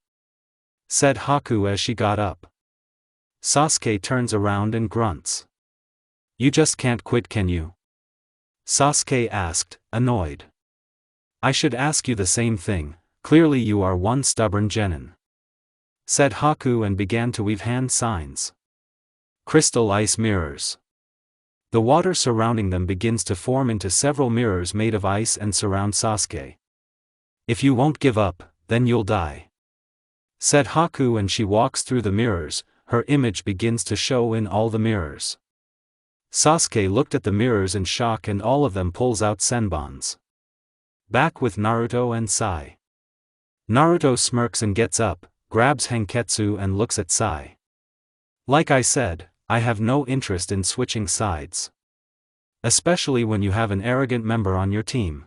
said Haku as she got up. Sasuke turns around and grunts. "You just can't quit, can you?" Sasuke asked, annoyed. "I should ask you the same thing, clearly you are one stubborn genin," said Haku and began to weave hand signs. Crystal ice mirrors. The water surrounding them begins to form into several mirrors made of ice and surround Sasuke. "If you won't give up, then you'll die," said Haku, and she walks through the mirrors. Her image begins to show in all the mirrors. Sasuke looked at the mirrors in shock and all of them pulls out senbons. Back with Naruto and Sai. Naruto smirks and gets up, grabs Hanketsu and looks at Sai. "Like I said, I have no interest in switching sides. Especially when you have an arrogant member on your team,"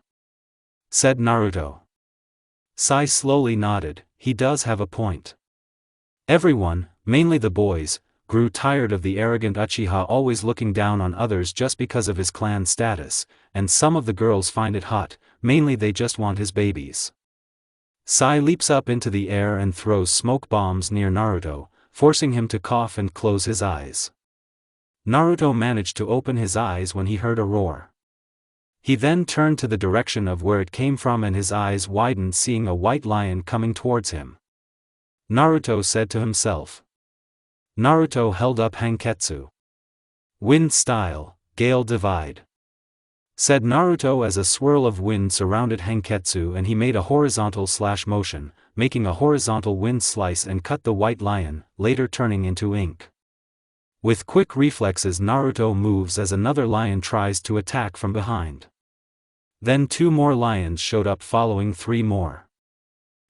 said Naruto. Sai slowly nodded. He does have a point. Everyone, mainly the boys, grew tired of the arrogant Uchiha always looking down on others just because of his clan status, and some of the girls find it hot, Mainly they just want his babies. Sai leaps up into the air and throws smoke bombs near Naruto, forcing him to cough and close his eyes. Naruto managed to open his eyes when he heard a roar. He then turned to the direction of where it came from and his eyes widened, seeing a white lion coming towards him. Naruto said to himself. Naruto held up Hanketsu. Wind style, gale divide. Said Naruto as a swirl of wind surrounded Hanketsu and he made a horizontal slash motion, making a horizontal wind slice and cut the white lion, later turning into ink. With quick reflexes Naruto moves as another lion tries to attack from behind. Then 2 more lions showed up following 3 more.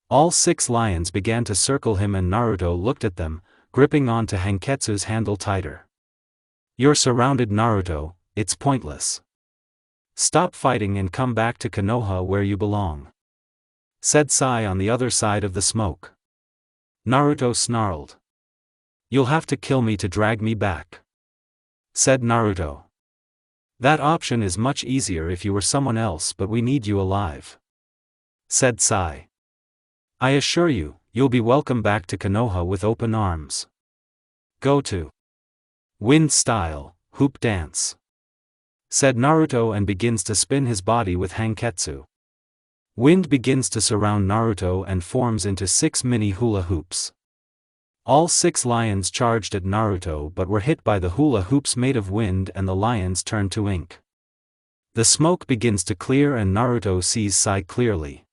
All 6 lions began to circle him and Naruto looked at them, gripping onto Hanketsu's handle tighter. You're surrounded, Naruto, it's pointless. Stop fighting and come back to Konoha where you belong. Said Sai on the other side of the smoke. Naruto snarled. You'll have to kill me to drag me back. Said Naruto. That option is much easier if you were someone else, but we need you alive. Said Sai. I assure you, you'll be welcome back to Konoha with open arms. Go to. Wind style, hoop dance. Said Naruto and begins to spin his body with Hanketsu. Wind begins to surround Naruto and forms into 6 mini hula hoops. All 6 lions charged at Naruto but were hit by the hula hoops made of wind and the lions turned to ink. The smoke begins to clear and Naruto sees Sai clearly.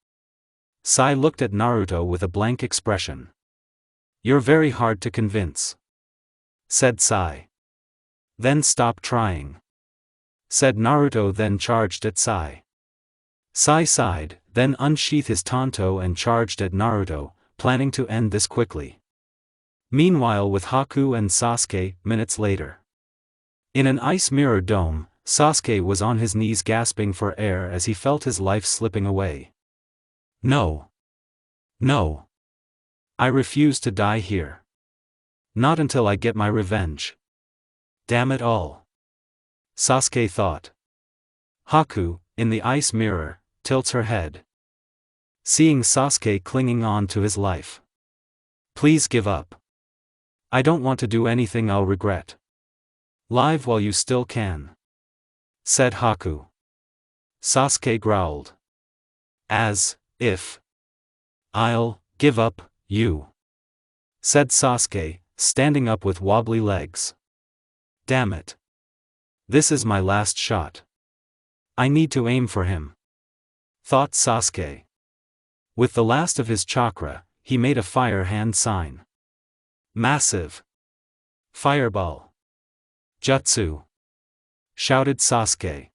Sai looked at Naruto with a blank expression. You're very hard to convince. Said Sai. Then stop trying. Said Naruto, then charged at Sai. Sai sighed, then unsheathed his tanto and charged at Naruto, planning to end this quickly. Meanwhile with Haku and Sasuke, minutes later. In an ice mirror dome, Sasuke was on his knees gasping for air as he felt his life slipping away. No. No. I refuse to die here. Not until I get my revenge. Damn it all. Sasuke thought. Haku, in the ice mirror, tilts her head. Seeing Sasuke clinging on to his life. Please give up. I don't want to do anything I'll regret. Live while you still can. Said Haku. Sasuke growled. As if. I'll give up, you. Said Sasuke, standing up with wobbly legs. Damn it. This is my last shot. I need to aim for him. Thought Sasuke. With the last of his chakra, he made a fire hand sign. Massive. Fireball. Jutsu. Shouted Sasuke.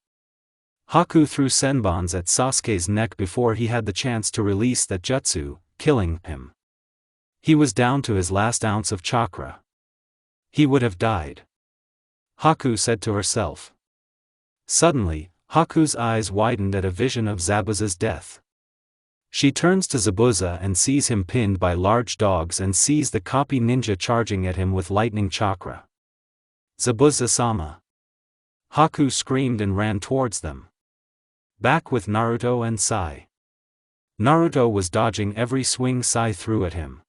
Haku threw senbons at Sasuke's neck before he had the chance to release that jutsu, killing him. He was down to his last ounce of chakra. He would have died. Haku said to herself. Suddenly, Haku's eyes widened at a vision of Zabuza's death. She turns to Zabuza and sees him pinned by large dogs and sees the copy ninja charging at him with lightning chakra. Zabuza-sama. Haku screamed and ran towards them. Back with Naruto and Sai. Naruto was dodging every swing Sai threw at him.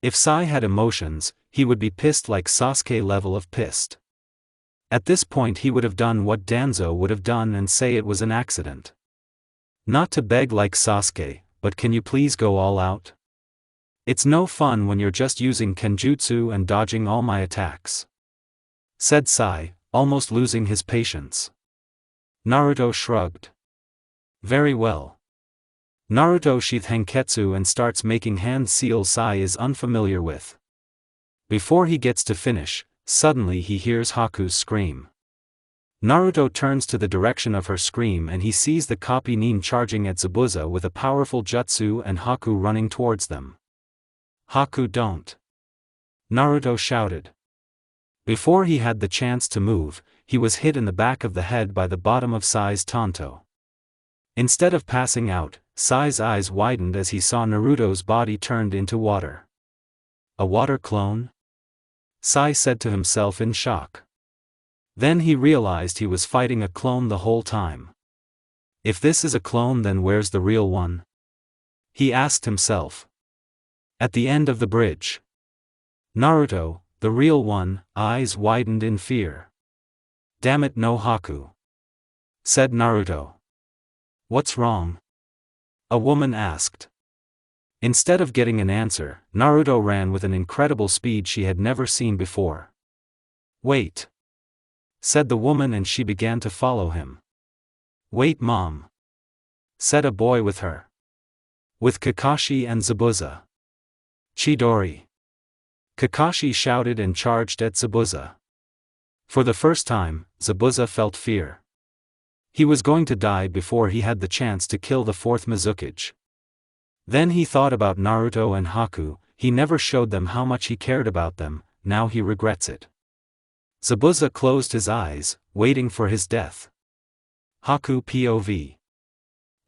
If Sai had emotions, he would be pissed, like Sasuke level of pissed. At this point he would have done what Danzo would have done and say it was an accident. Not to beg like Sasuke, but can you please go all out? It's no fun when you're just using kenjutsu and dodging all my attacks. Said Sai, almost losing his patience. Naruto shrugged. Very well. Naruto sheaths Hanketsu and starts making hand seals Sai is unfamiliar with. Before he gets to finish, suddenly he hears Haku's scream. Naruto turns to the direction of her scream and he sees the copy nin charging at Zabuza with a powerful jutsu and Haku running towards them. Haku, don't! Naruto shouted. Before he had the chance to move, he was hit in the back of the head by the bottom of Sai's tanto. Instead of passing out, Sai's eyes widened as he saw Naruto's body turned into water. A water clone? Sai said to himself in shock. Then he realized he was fighting a clone the whole time. If this is a clone, then where's the real one? He asked himself. At the end of the bridge. Naruto, the real one, eyes widened in fear. Damn it, no Haku, said Naruto. What's wrong? A woman asked. Instead of getting an answer, Naruto ran with an incredible speed she had never seen before. Wait, said the woman, and she began to follow him. Wait, mom, said a boy with her. With Kakashi and Zabuza. Chidori. Kakashi shouted and charged at Zabuza. For the first time, Zabuza felt fear. He was going to die before he had the chance to kill the fourth Mizukage. Then he thought about Naruto and Haku. He never showed them how much he cared about them, now he regrets it. Zabuza closed his eyes, waiting for his death. Haku POV.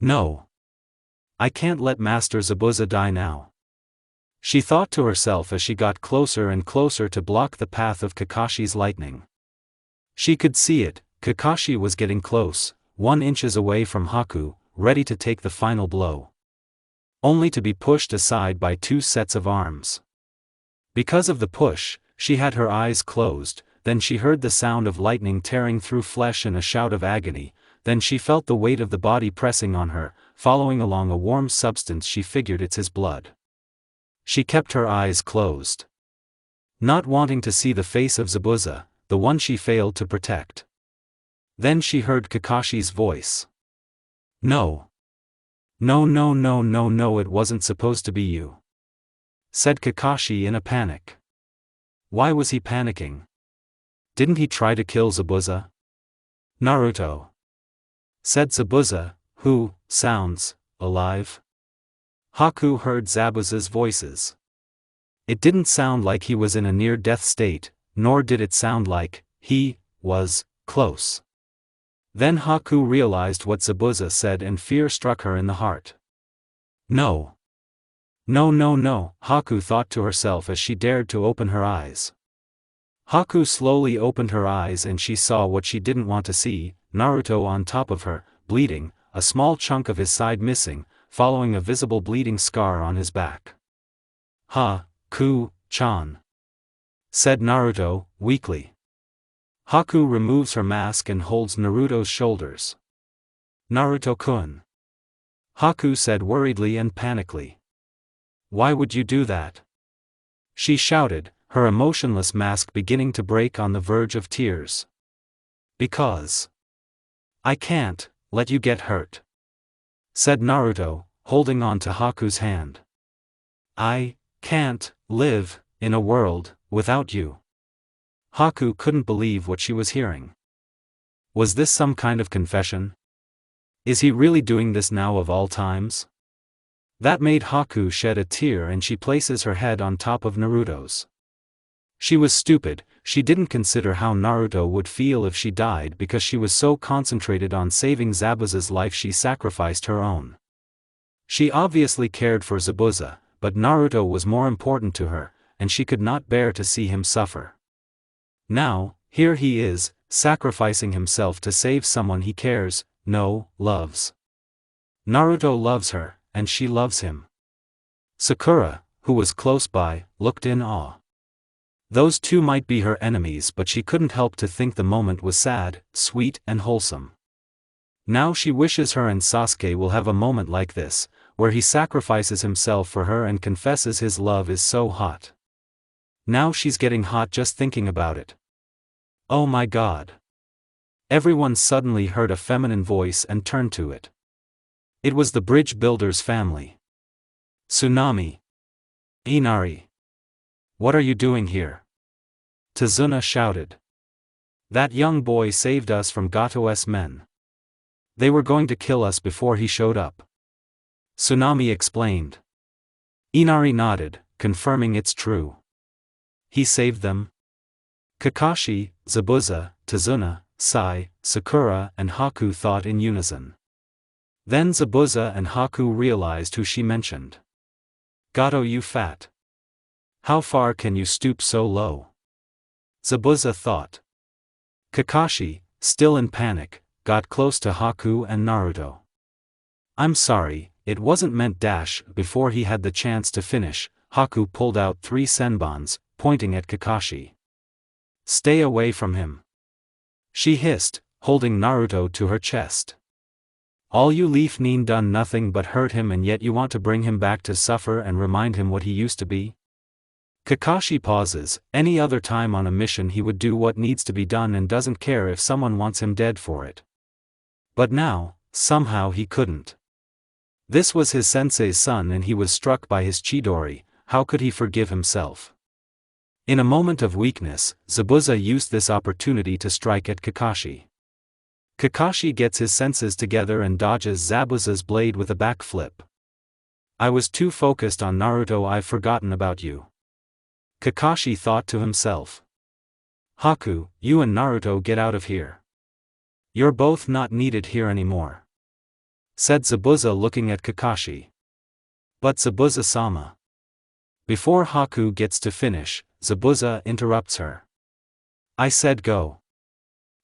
No. I can't let Master Zabuza die now. She thought to herself as she got closer and closer to block the path of Kakashi's lightning. She could see it, Kakashi was getting close, 1 inch away from Haku, ready to take the final blow. Only to be pushed aside by 2 sets of arms. Because of the push, she had her eyes closed, then she heard the sound of lightning tearing through flesh and a shout of agony, then she felt the weight of the body pressing on her, following along a warm substance. She figured it's his blood. She kept her eyes closed. Not wanting to see the face of Zabuza, the one she failed to protect. Then she heard Kakashi's voice. No. No, it wasn't supposed to be you, said Kakashi in a panic. Why was he panicking? Didn't he try to kill Zabuza? Naruto, said Zabuza, who sounds alive. Haku heard Zabuza's voices. It didn't sound like he was in a near-death state, nor did it sound like he was close. Then Haku realized what Zabuza said and fear struck her in the heart. No, Haku thought to herself as she dared to open her eyes. Haku slowly opened her eyes and she saw what she didn't want to see, Naruto on top of her, bleeding, a small chunk of his side missing, following a visible bleeding scar on his back. Haku-chan, said Naruto, weakly. Haku removes her mask and holds Naruto's shoulders. Naruto-kun, Haku said worriedly and panically. Why would you do that? She shouted, her emotionless mask beginning to break on the verge of tears. Because I can't let you get hurt, said Naruto, holding on to Haku's hand. I can't live in a world without you. Haku couldn't believe what she was hearing. Was this some kind of confession? Is he really doing this now of all times? That made Haku shed a tear and she places her head on top of Naruto's. She was stupid, she didn't consider how Naruto would feel if she died because she was so concentrated on saving Zabuza's life she sacrificed her own. She obviously cared for Zabuza, but Naruto was more important to her, and she could not bear to see him suffer. Now, here he is, sacrificing himself to save someone he cares, loves. Naruto loves her, and she loves him. Sakura, who was close by, looked in awe. Those two might be her enemies, but she couldn't help to think the moment was sad, sweet and wholesome. Now she wishes her and Sasuke will have a moment like this, where he sacrifices himself for her and confesses his love is so hot. Now she's getting hot just thinking about it. Oh my god. Everyone suddenly heard a feminine voice and turned to it. It was the bridge builder's family. Tsunami. Inari. What are you doing here? Tazuna shouted. That young boy saved us from Gato's men. They were going to kill us before he showed up. Tsunami explained. Inari nodded, confirming it's true. He saved them? Kakashi, Zabuza, Tazuna, Sai, Sakura and Haku thought in unison. Then Zabuza and Haku realized who she mentioned. Gato, you fat. How far can you stoop so low? Zabuza thought. Kakashi, still in panic, got close to Haku and Naruto. I'm sorry, it wasn't meant dash. Before he had the chance to finish, Haku pulled out 3 senbons, pointing at Kakashi. Stay away from him, she hissed, holding Naruto to her chest. All you leaf neen done nothing but hurt him, and yet you want to bring him back to suffer and remind him what he used to be? Kakashi pauses. Any other time on a mission he would do what needs to be done and doesn't care if someone wants him dead for it. But now, somehow he couldn't. This was his sensei's son and he was struck by his Chidori. How could he forgive himself? In a moment of weakness, Zabuza used this opportunity to strike at Kakashi. Kakashi gets his senses together and dodges Zabuza's blade with a backflip. I was too focused on Naruto, I've forgotten about you, Kakashi thought to himself. Haku, you and Naruto get out of here. You're both not needed here anymore, said Zabuza looking at Kakashi. But Zabuza-sama. Before Haku gets to finish, Zabuza interrupts her. I said go.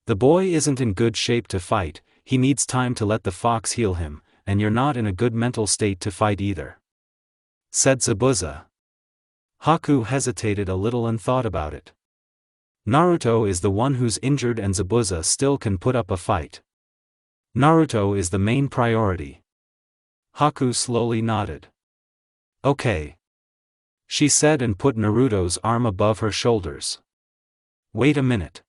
The boy isn't in good shape to fight, he needs time to let the fox heal him, and you're not in a good mental state to fight either, said Zabuza. Haku hesitated a little and thought about it. Naruto is the one who's injured and Zabuza still can put up a fight. Naruto is the main priority. Haku slowly nodded. Okay, she said and put Naruto's arm above her shoulders. Wait a minute,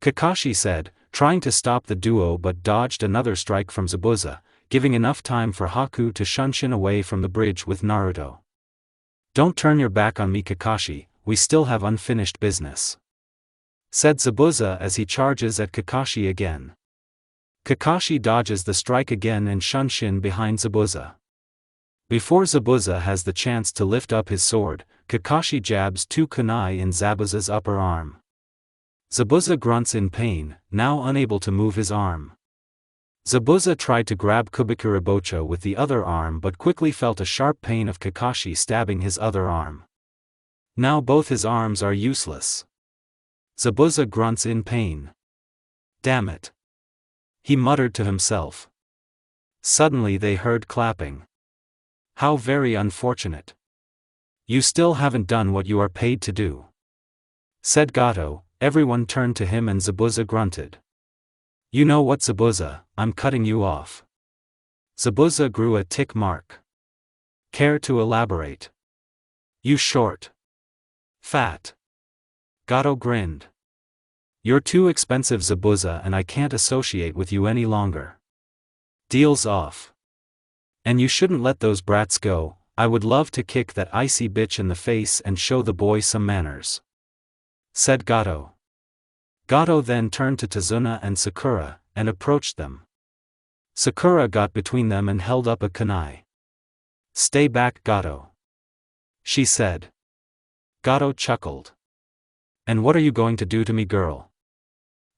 Kakashi said, trying to stop the duo but dodged another strike from Zabuza, giving enough time for Haku to shunshin away from the bridge with Naruto. Don't turn your back on me, Kakashi, we still have unfinished business, said Zabuza as he charges at Kakashi again. Kakashi dodges the strike again and shunshin behind Zabuza. Before Zabuza has the chance to lift up his sword, Kakashi jabs 2 kunai in Zabuza's upper arm. Zabuza grunts in pain, now unable to move his arm. Zabuza tried to grab Kubikuribocha with the other arm but quickly felt a sharp pain of Kakashi stabbing his other arm. Now both his arms are useless. Zabuza grunts in pain. Damn it, he muttered to himself. Suddenly they heard clapping. How very unfortunate. You still haven't done what you are paid to do, said Gato. Everyone turned to him and Zabuza grunted. You know what, Zabuza, I'm cutting you off. Zabuza grew a tick mark. Care to elaborate? You short, fat. Gato grinned. You're too expensive, Zabuza, and I can't associate with you any longer. Deal's off. And you shouldn't let those brats go. I would love to kick that icy bitch in the face and show the boy some manners, said Gato. Gato then turned to Tazuna and Sakura, and approached them. Sakura got between them and held up a kunai. Stay back, Gato, she said. Gato chuckled. And what are you going to do to me, girl?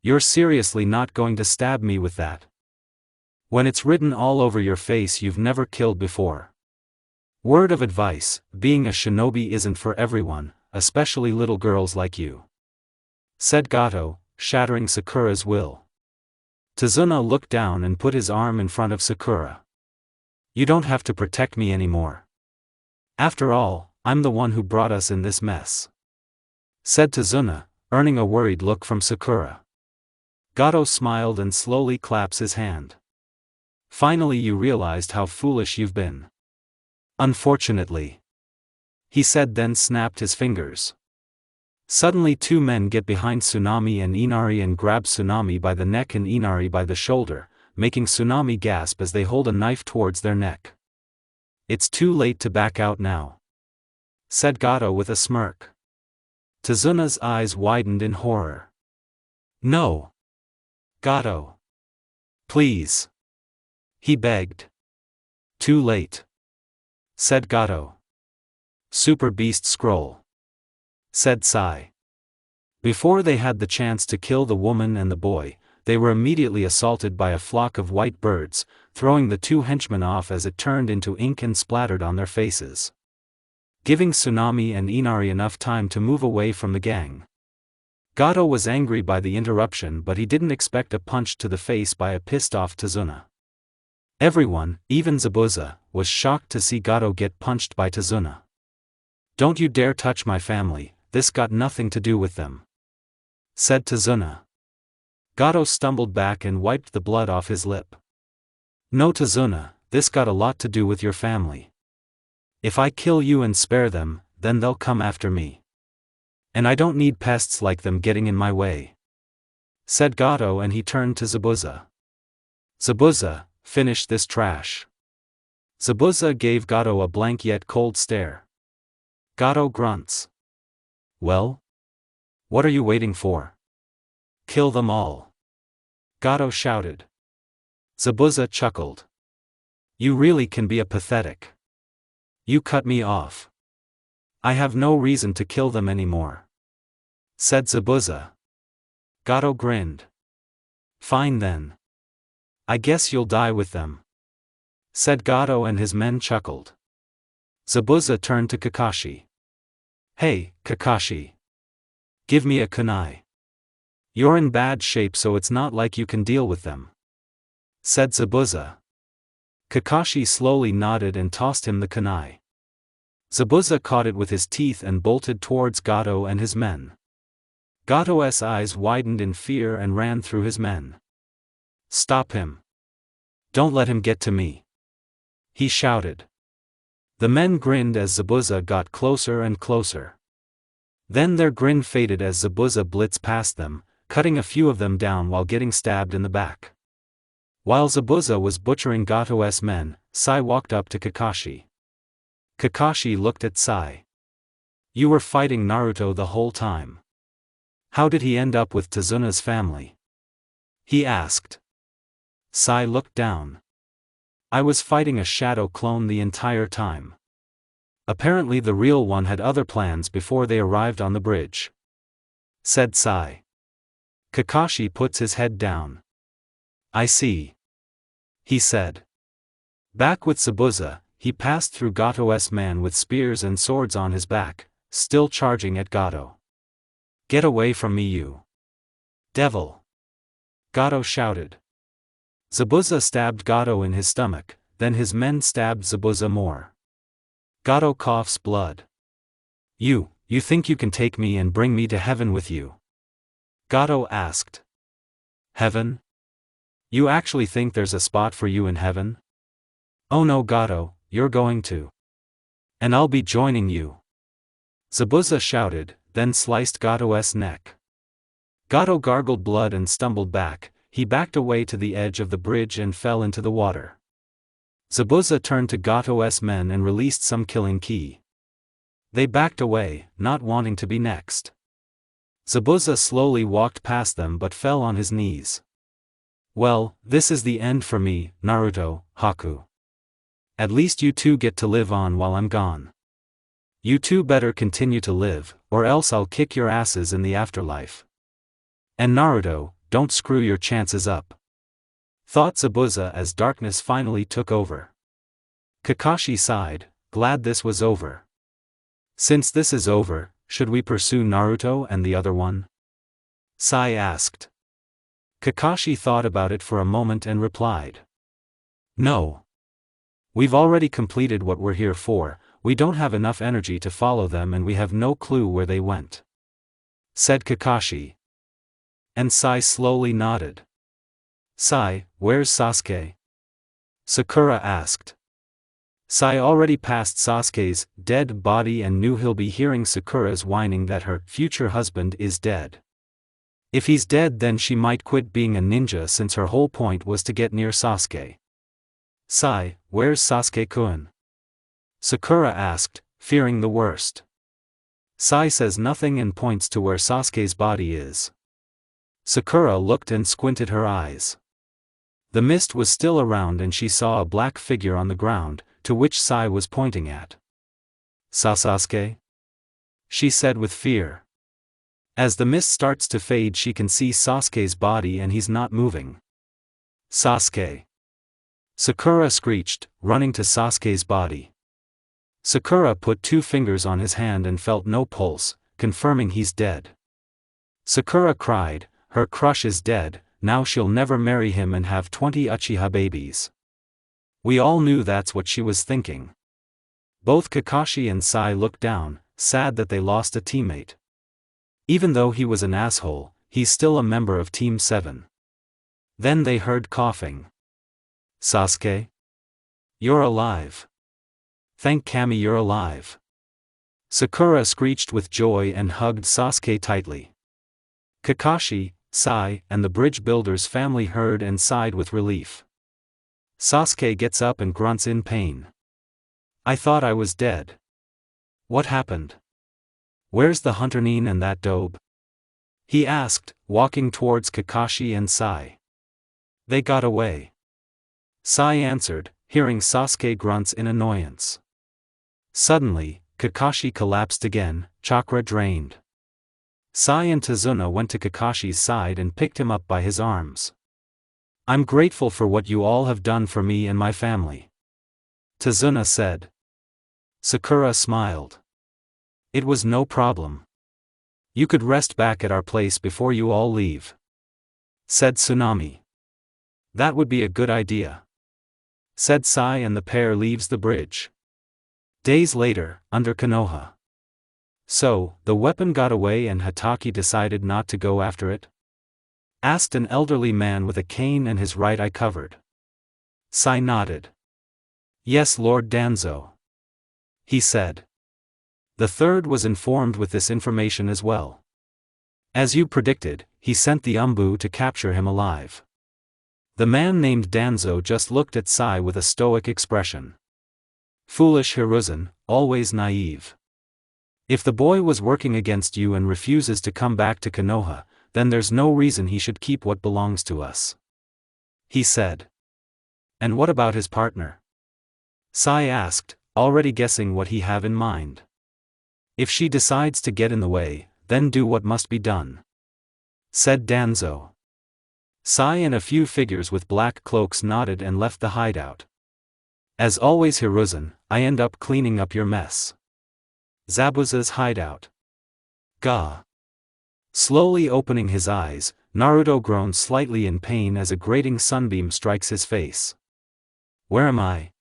You're seriously not going to stab me with that? When it's written all over your face you've never killed before. Word of advice, being a shinobi isn't for everyone, especially little girls like you, said Gato, shattering Sakura's will. Tazuna looked down and put his arm in front of Sakura. You don't have to protect me anymore. After all, I'm the one who brought us in this mess, said Tazuna, earning a worried look from Sakura. Gato smiled and slowly claps his hand. Finally you realized how foolish you've been. Unfortunately, he said, then snapped his fingers. Suddenly 2 men get behind Tsunami and Inari and grab Tsunami by the neck and Inari by the shoulder, making Tsunami gasp as they hold a knife towards their neck. It's too late to back out now, said Gato with a smirk. Tazuna's eyes widened in horror. No, Gato, please, he begged. Too late, said Gato. Super Beast Scroll, said Sai. Before they had the chance to kill the woman and the boy, they were immediately assaulted by a flock of white birds, throwing the 2 henchmen off as it turned into ink and splattered on their faces, giving Tsunami and Inari enough time to move away from the gang. Gato was angry by the interruption, but he didn't expect a punch to the face by a pissed-off Tazuna. Everyone, even Zabuza, was shocked to see Gato get punched by Tazuna. "Don't you dare touch my family, this got nothing to do with them," said Tazuna. Gato stumbled back and wiped the blood off his lip. "No, Tazuna, this got a lot to do with your family. If I kill you and spare them, then they'll come after me. And I don't need pests like them getting in my way," said Gato, and he turned to Zabuza. "Zabuza, finish this trash." Zabuza gave Gato a blank yet cold stare. Gato grunts. "Well? What are you waiting for? Kill them all," Gato shouted. Zabuza chuckled. "You really can be a pathetic. You cut me off. I have no reason to kill them anymore," said Zabuza. Gato grinned. "Fine then. I guess you'll die with them," said Gato, and his men chuckled. Zabuza turned to Kakashi. "Hey, Kakashi. Give me a kunai. You're in bad shape, so it's not like you can deal with them," said Zabuza. Kakashi slowly nodded and tossed him the kunai. Zabuza caught it with his teeth and bolted towards Gato and his men. Gato's eyes widened in fear and ran through his men. "Stop him. Don't let him get to me," he shouted. The men grinned as Zabuza got closer and closer. Then their grin faded as Zabuza blitzed past them, cutting a few of them down while getting stabbed in the back. While Zabuza was butchering Gato's men, Sai walked up to Kakashi. Kakashi looked at Sai. "You were fighting Naruto the whole time. How did he end up with Tazuna's family?" he asked. Sai looked down. "I was fighting a shadow clone the entire time. Apparently the real one had other plans before they arrived on the bridge," said Sai. Kakashi puts his head down. "I see," he said. Back with Zabuza, he passed through Gato's man with spears and swords on his back, still charging at Gato. "Get away from me, you devil!" Gato shouted. Zabuza stabbed Gato in his stomach, then his men stabbed Zabuza more. Gato coughs blood. You think you can take me and bring me to heaven with you?" Gato asked. "Heaven? You actually think there's a spot for you in heaven?" "Oh no, Gato, you're going to. And I'll be joining you," Zabuza shouted, then sliced Gato's neck. Gato gargled blood and stumbled back. He backed away to the edge of the bridge and fell into the water. Zabuza turned to Gato's men and released some killing ki. They backed away, not wanting to be next. Zabuza slowly walked past them but fell on his knees. "Well, this is the end for me, Naruto, Haku. At least you two get to live on while I'm gone. You two better continue to live, or else I'll kick your asses in the afterlife. And Naruto, don't screw your chances up," thought Zabuza as darkness finally took over. Kakashi sighed, glad this was over. "Since this is over, should we pursue Naruto and the other one?" Sai asked. Kakashi thought about it for a moment and replied. "No. We've already completed what we're here for, we don't have enough energy to follow them and we have no clue where they went," said Kakashi. And Sai slowly nodded. "Sai, where's Sasuke?" Sakura asked. Sai already passed Sasuke's dead body and knew he'll be hearing Sakura's whining that her future husband is dead. If he's dead, then she might quit being a ninja since her whole point was to get near Sasuke. "Sai, where's Sasuke-kun?" Sakura asked, fearing the worst. Sai says nothing and points to where Sasuke's body is. Sakura looked and squinted her eyes. The mist was still around and she saw a black figure on the ground, to which Sai was pointing at. "Sasuke?" she said with fear. As the mist starts to fade, she can see Sasuke's body and he's not moving. "Sasuke!" Sakura screeched, running to Sasuke's body. Sakura put 2 fingers on his hand and felt no pulse, confirming he's dead. Sakura cried, her crush is dead, now she'll never marry him and have 20 Uchiha babies. We all knew that's what she was thinking. Both Kakashi and Sai looked down, sad that they lost a teammate. Even though he was an asshole, he's still a member of Team 7. Then they heard coughing. Sasuke? You're alive. Thank Kami you're alive. Sakura screeched with joy and hugged Sasuke tightly. Kakashi, Sai, and the bridge builder's family heard and sighed with relief. Sasuke gets up and grunts in pain. I thought I was dead. What happened? Where's the Hunternin and that dobe? He asked, walking towards Kakashi and Sai. They got away. Sai answered, hearing Sasuke grunts in annoyance. Suddenly, Kakashi collapsed again, chakra drained. Sai and Tazuna went to Kakashi's side and picked him up by his arms. I'm grateful for what you all have done for me and my family. Tazuna said. Sakura smiled. It was no problem. You could rest back at our place before you all leave. Said Tsunami. That would be a good idea. Said Sai, and the pair leaves the bridge. Days later, under Konoha. So, the weapon got away and Hatake decided not to go after it? Asked an elderly man with a cane and his right eye covered. Sai nodded. Yes, Lord Danzo. He said. The third was informed with this information as well. As you predicted, he sent the Umbu to capture him alive. The man named Danzo just looked at Sai with a stoic expression. Foolish Hiruzen, always naive. If the boy was working against you and refuses to come back to Konoha, then there's no reason he should keep what belongs to us. He said. And what about his partner? Sai asked, already guessing what he have in mind. If she decides to get in the way, then do what must be done. Said Danzo. Sai and a few figures with black cloaks nodded and left the hideout. As always Hiruzen, I end up cleaning up your mess. Zabuza's hideout. Gah. Slowly opening his eyes, Naruto groans slightly in pain as a grating sunbeam strikes his face. Where am I?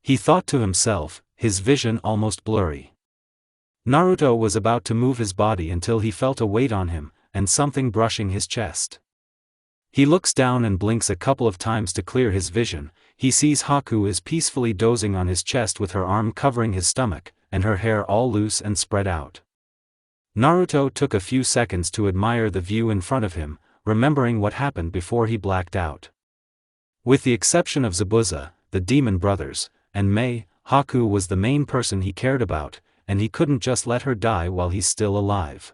He thought to himself, his vision almost blurry. Naruto was about to move his body until he felt a weight on him, and something brushing his chest. He looks down and blinks a couple of times to clear his vision. He sees Haku is peacefully dozing on his chest with her arm covering his stomach, and her hair all loose and spread out. Naruto took a few seconds to admire the view in front of him, remembering what happened before he blacked out. With the exception of Zabuza, the demon brothers, and Mei, Haku was the main person he cared about, and he couldn't just let her die while he's still alive.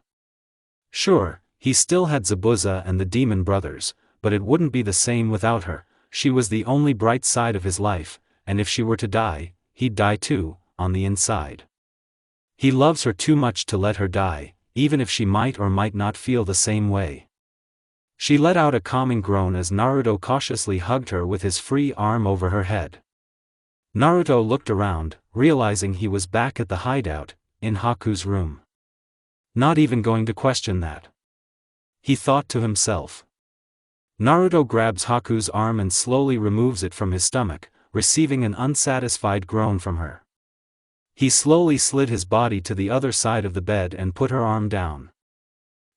Sure, he still had Zabuza and the demon brothers, but it wouldn't be the same without her. She was the only bright side of his life, and if she were to die, he'd die too, on the inside. He loves her too much to let her die, even if she might or might not feel the same way. She let out a calming groan as Naruto cautiously hugged her with his free arm over her head. Naruto looked around, realizing he was back at the hideout, in Haku's room. Not even going to question that. He thought to himself. Naruto grabs Haku's arm and slowly removes it from his stomach, receiving an unsatisfied groan from her. He slowly slid his body to the other side of the bed and put her arm down.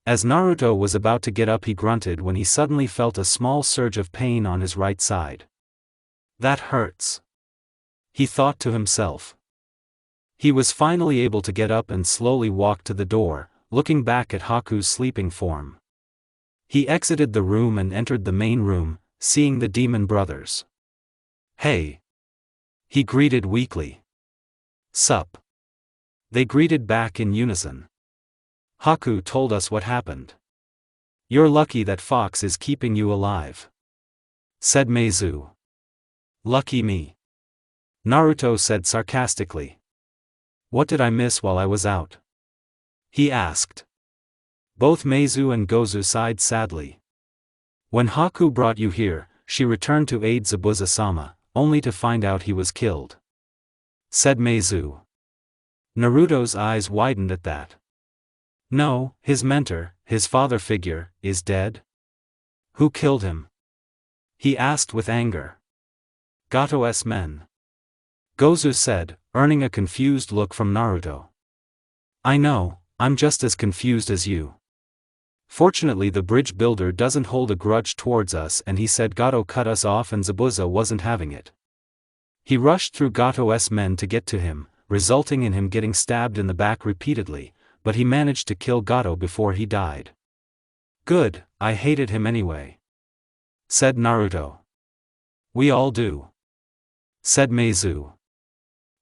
As Naruto was about to get up, he grunted when he suddenly felt a small surge of pain on his right side. That hurts. He thought to himself. He was finally able to get up and slowly walk to the door, looking back at Haku's sleeping form. He exited the room and entered the main room, seeing the demon brothers. Hey! He greeted weakly. Sup? They greeted back in unison. Haku told us what happened. You're lucky that Fox is keeping you alive. Said Meizu. Lucky me. Naruto said sarcastically. What did I miss while I was out? He asked. Both Meizu and Gozu sighed sadly. When Haku brought you here, she returned to aid Zabuza-sama, only to find out he was killed. Said Meizu. Naruto's eyes widened at that. No, his mentor, his father figure, is dead? Who killed him? He asked with anger. Gato's men. Gozu said, earning a confused look from Naruto. I know, I'm just as confused as you. Fortunately the bridge builder doesn't hold a grudge towards us, and he said Gato cut us off and Zabuza wasn't having it. He rushed through Gato's men to get to him, resulting in him getting stabbed in the back repeatedly, but he managed to kill Gato before he died. Good, I hated him anyway, said Naruto. We all do, said Meizu.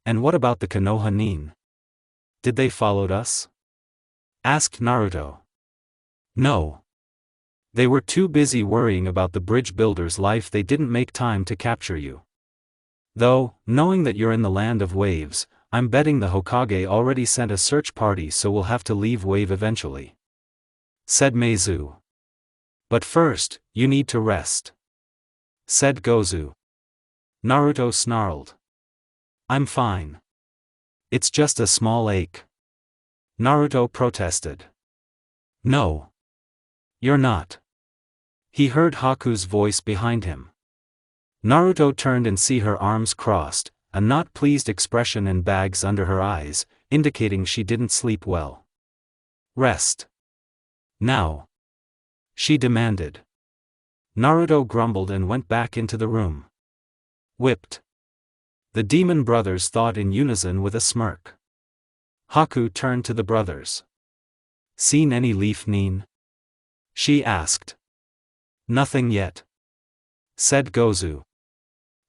And what about the Konoha nin? Did they follow us? Asked Naruto. No. They were too busy worrying about the bridge builder's life, they didn't make time to capture you. Though, knowing that you're in the land of waves, I'm betting the Hokage already sent a search party, so we'll have to leave wave eventually, said Meizu. But first, you need to rest, said Gozu. Naruto snarled. I'm fine. It's just a small ache. Naruto protested. No. You're not. He heard Haku's voice behind him. Naruto turned and see her arms crossed, a not pleased expression and bags under her eyes, indicating she didn't sleep well. Rest. Now, she demanded. Naruto grumbled and went back into the room. Whipped. The demon brothers thought in unison with a smirk. Haku turned to the brothers. Seen any leaf nin? She asked. Nothing yet, said Gozu.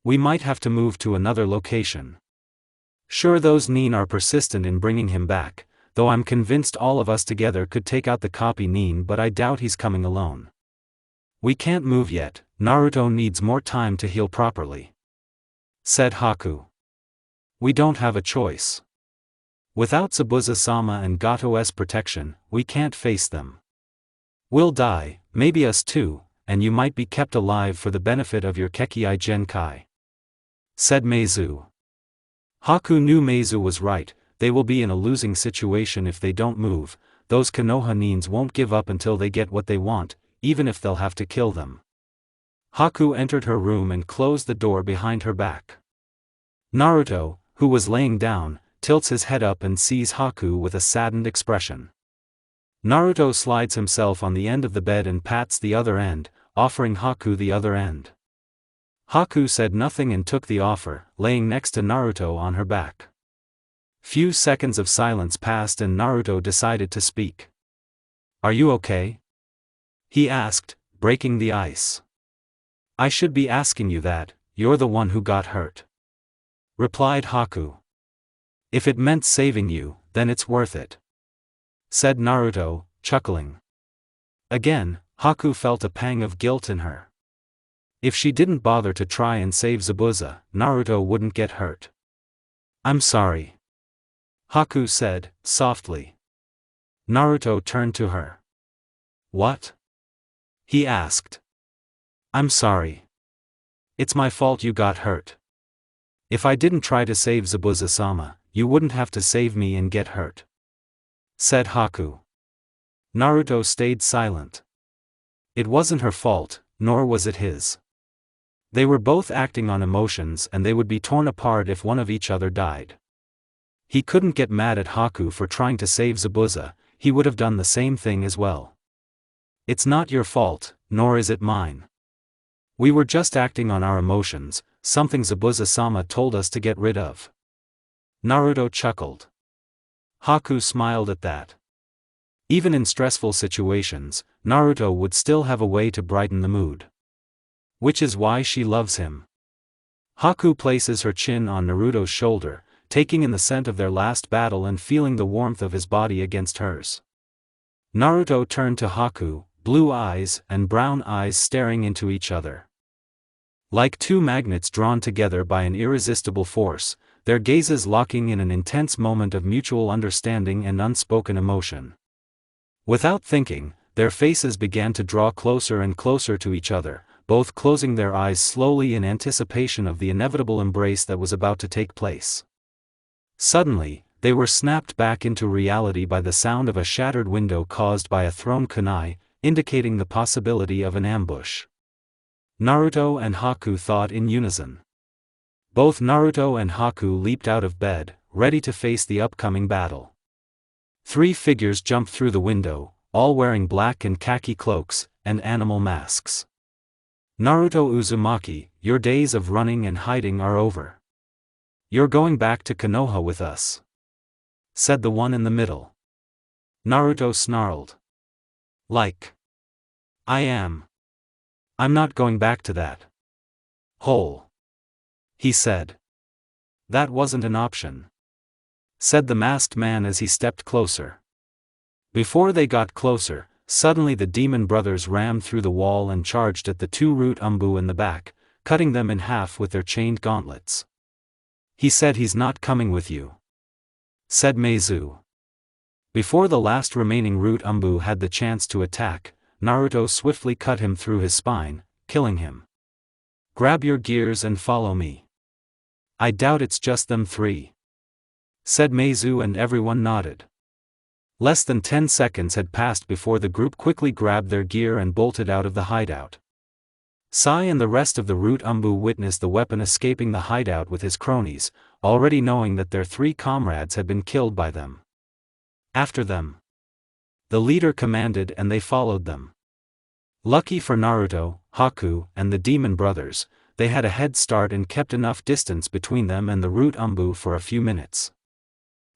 We might have to move to another location. Sure, those nin are persistent in bringing him back, though I'm convinced all of us together could take out the copy nin, but I doubt he's coming alone. We can't move yet, Naruto needs more time to heal properly, said Haku. We don't have a choice. Without Zabuza-sama and Gato's protection, we can't face them. We'll die, maybe us too, and you might be kept alive for the benefit of your Kekkei Genkai, said Meizu. Haku knew Meizu was right, they will be in a losing situation if they don't move. Those Konoha nins won't give up until they get what they want, even if they'll have to kill them. Haku entered her room and closed the door behind her back. Naruto, who was laying down, tilts his head up and sees Haku with a saddened expression. Naruto slides himself on the end of the bed and pats the other end, offering Haku the other end. Haku said nothing and took the offer, laying next to Naruto on her back. Few seconds of silence passed and Naruto decided to speak. Are you okay? He asked, breaking the ice. I should be asking you that, you're the one who got hurt, replied Haku. If it meant saving you, then it's worth it, said Naruto, chuckling. Again, Haku felt a pang of guilt in her. If she didn't bother to try and save Zabuza, Naruto wouldn't get hurt. I'm sorry, Haku said, softly. Naruto turned to her. What? He asked. I'm sorry. It's my fault you got hurt. If I didn't try to save Zabuza-sama, you wouldn't have to save me and get hurt, said Haku. Naruto stayed silent. It wasn't her fault, nor was it his. They were both acting on emotions and they would be torn apart if one of each other died. He couldn't get mad at Haku for trying to save Zabuza, he would have done the same thing as well. It's not your fault, nor is it mine. We were just acting on our emotions, something Zabuza-sama told us to get rid of. Naruto chuckled. Haku smiled at that. Even in stressful situations, Naruto would still have a way to brighten the mood. Which is why she loves him. Haku places her chin on Naruto's shoulder, taking in the scent of their last battle and feeling the warmth of his body against hers. Naruto turned to Haku, blue eyes and brown eyes staring into each other. Like two magnets drawn together by an irresistible force, their gazes locking in an intense moment of mutual understanding and unspoken emotion. Without thinking, their faces began to draw closer and closer to each other, both closing their eyes slowly in anticipation of the inevitable embrace that was about to take place. Suddenly, they were snapped back into reality by the sound of a shattered window caused by a thrown kunai, indicating the possibility of an ambush. Naruto and Haku thought in unison. Both Naruto and Haku leaped out of bed, ready to face the upcoming battle. 3 figures jumped through the window, all wearing black and khaki cloaks, and animal masks. "Naruto Uzumaki, your days of running and hiding are over. You're going back to Konoha with us," said the one in the middle. Naruto snarled. "Like I am. I'm not going back to that hole," he said. "That wasn't an option," said the masked man as he stepped closer. Before they got closer, suddenly the demon brothers rammed through the wall and charged at the 2 root umbu in the back, cutting them in half with their chained gauntlets. "He said he's not coming with you," said Meizu. Before the last remaining root umbu had the chance to attack, Naruto swiftly cut him through his spine, killing him. "Grab your gears and follow me. I doubt it's just them 3," said Meizu, and everyone nodded. Less than 10 seconds had passed before the group quickly grabbed their gear and bolted out of the hideout. Sai and the rest of the root umbu witnessed the weapon escaping the hideout with his cronies, already knowing that their 3 comrades had been killed by them. "After them," the leader commanded, and they followed them. Lucky for Naruto, Haku, and the demon brothers, they had a head start and kept enough distance between them and the root umbu for a few minutes.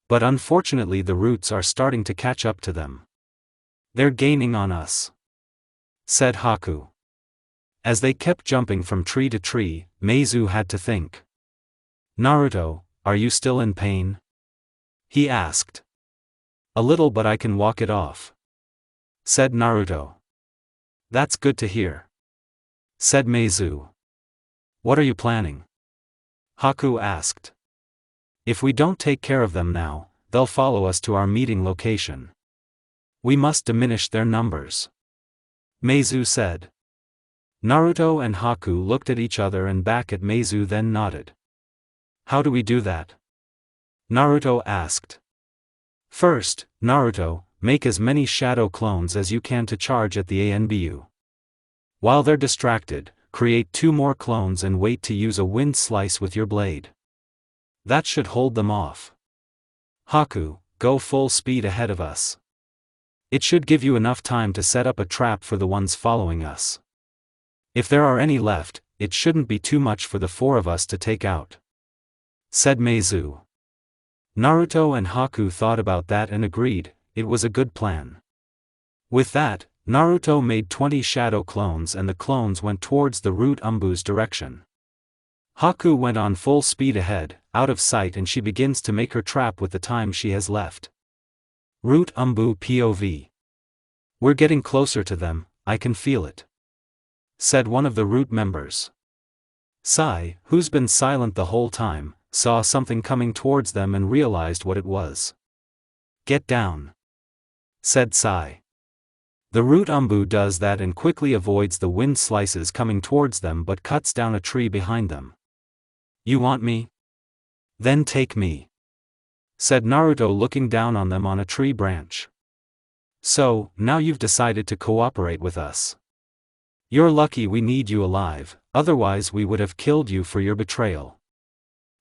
But unfortunately the roots are starting to catch up to them. "They're gaining on us," said Haku. As they kept jumping from tree to tree, Meizu had to think. "Naruto, are you still in pain?" he asked. "A little, but I can walk it off," said Naruto. "That's good to hear," said Meizu. "What are you planning?" Haku asked. "If we don't take care of them now, they'll follow us to our meeting location. We must diminish their numbers," Meizu said. Naruto and Haku looked at each other and back at Meizu, then nodded. "How do we do that?" Naruto asked. "First, Naruto, make as many shadow clones as you can to charge at the ANBU. While they're distracted, create 2 more clones and wait to use a wind slice with your blade. That should hold them off. Haku, go full speed ahead of us. It should give you enough time to set up a trap for the ones following us. If there are any left, it shouldn't be too much for the 4 of us to take out," said Meizu. Naruto and Haku thought about that and agreed, it was a good plan. With that, Naruto made 20 shadow clones and the clones went towards the root umbu's direction. Haku went on full speed ahead, out of sight, and she begins to make her trap with the time she has left. Root umbu POV. "We're getting closer to them, I can feel it," said one of the root members. Sai, who's been silent the whole time, saw something coming towards them and realized what it was. "Get down," said Sai. The root umbu does that and quickly avoids the wind slices coming towards them but cuts down a tree behind them. "You want me? Then take me," said Naruto, looking down on them on a tree branch. "So, now you've decided to cooperate with us. You're lucky we need you alive, otherwise we would have killed you for your betrayal,"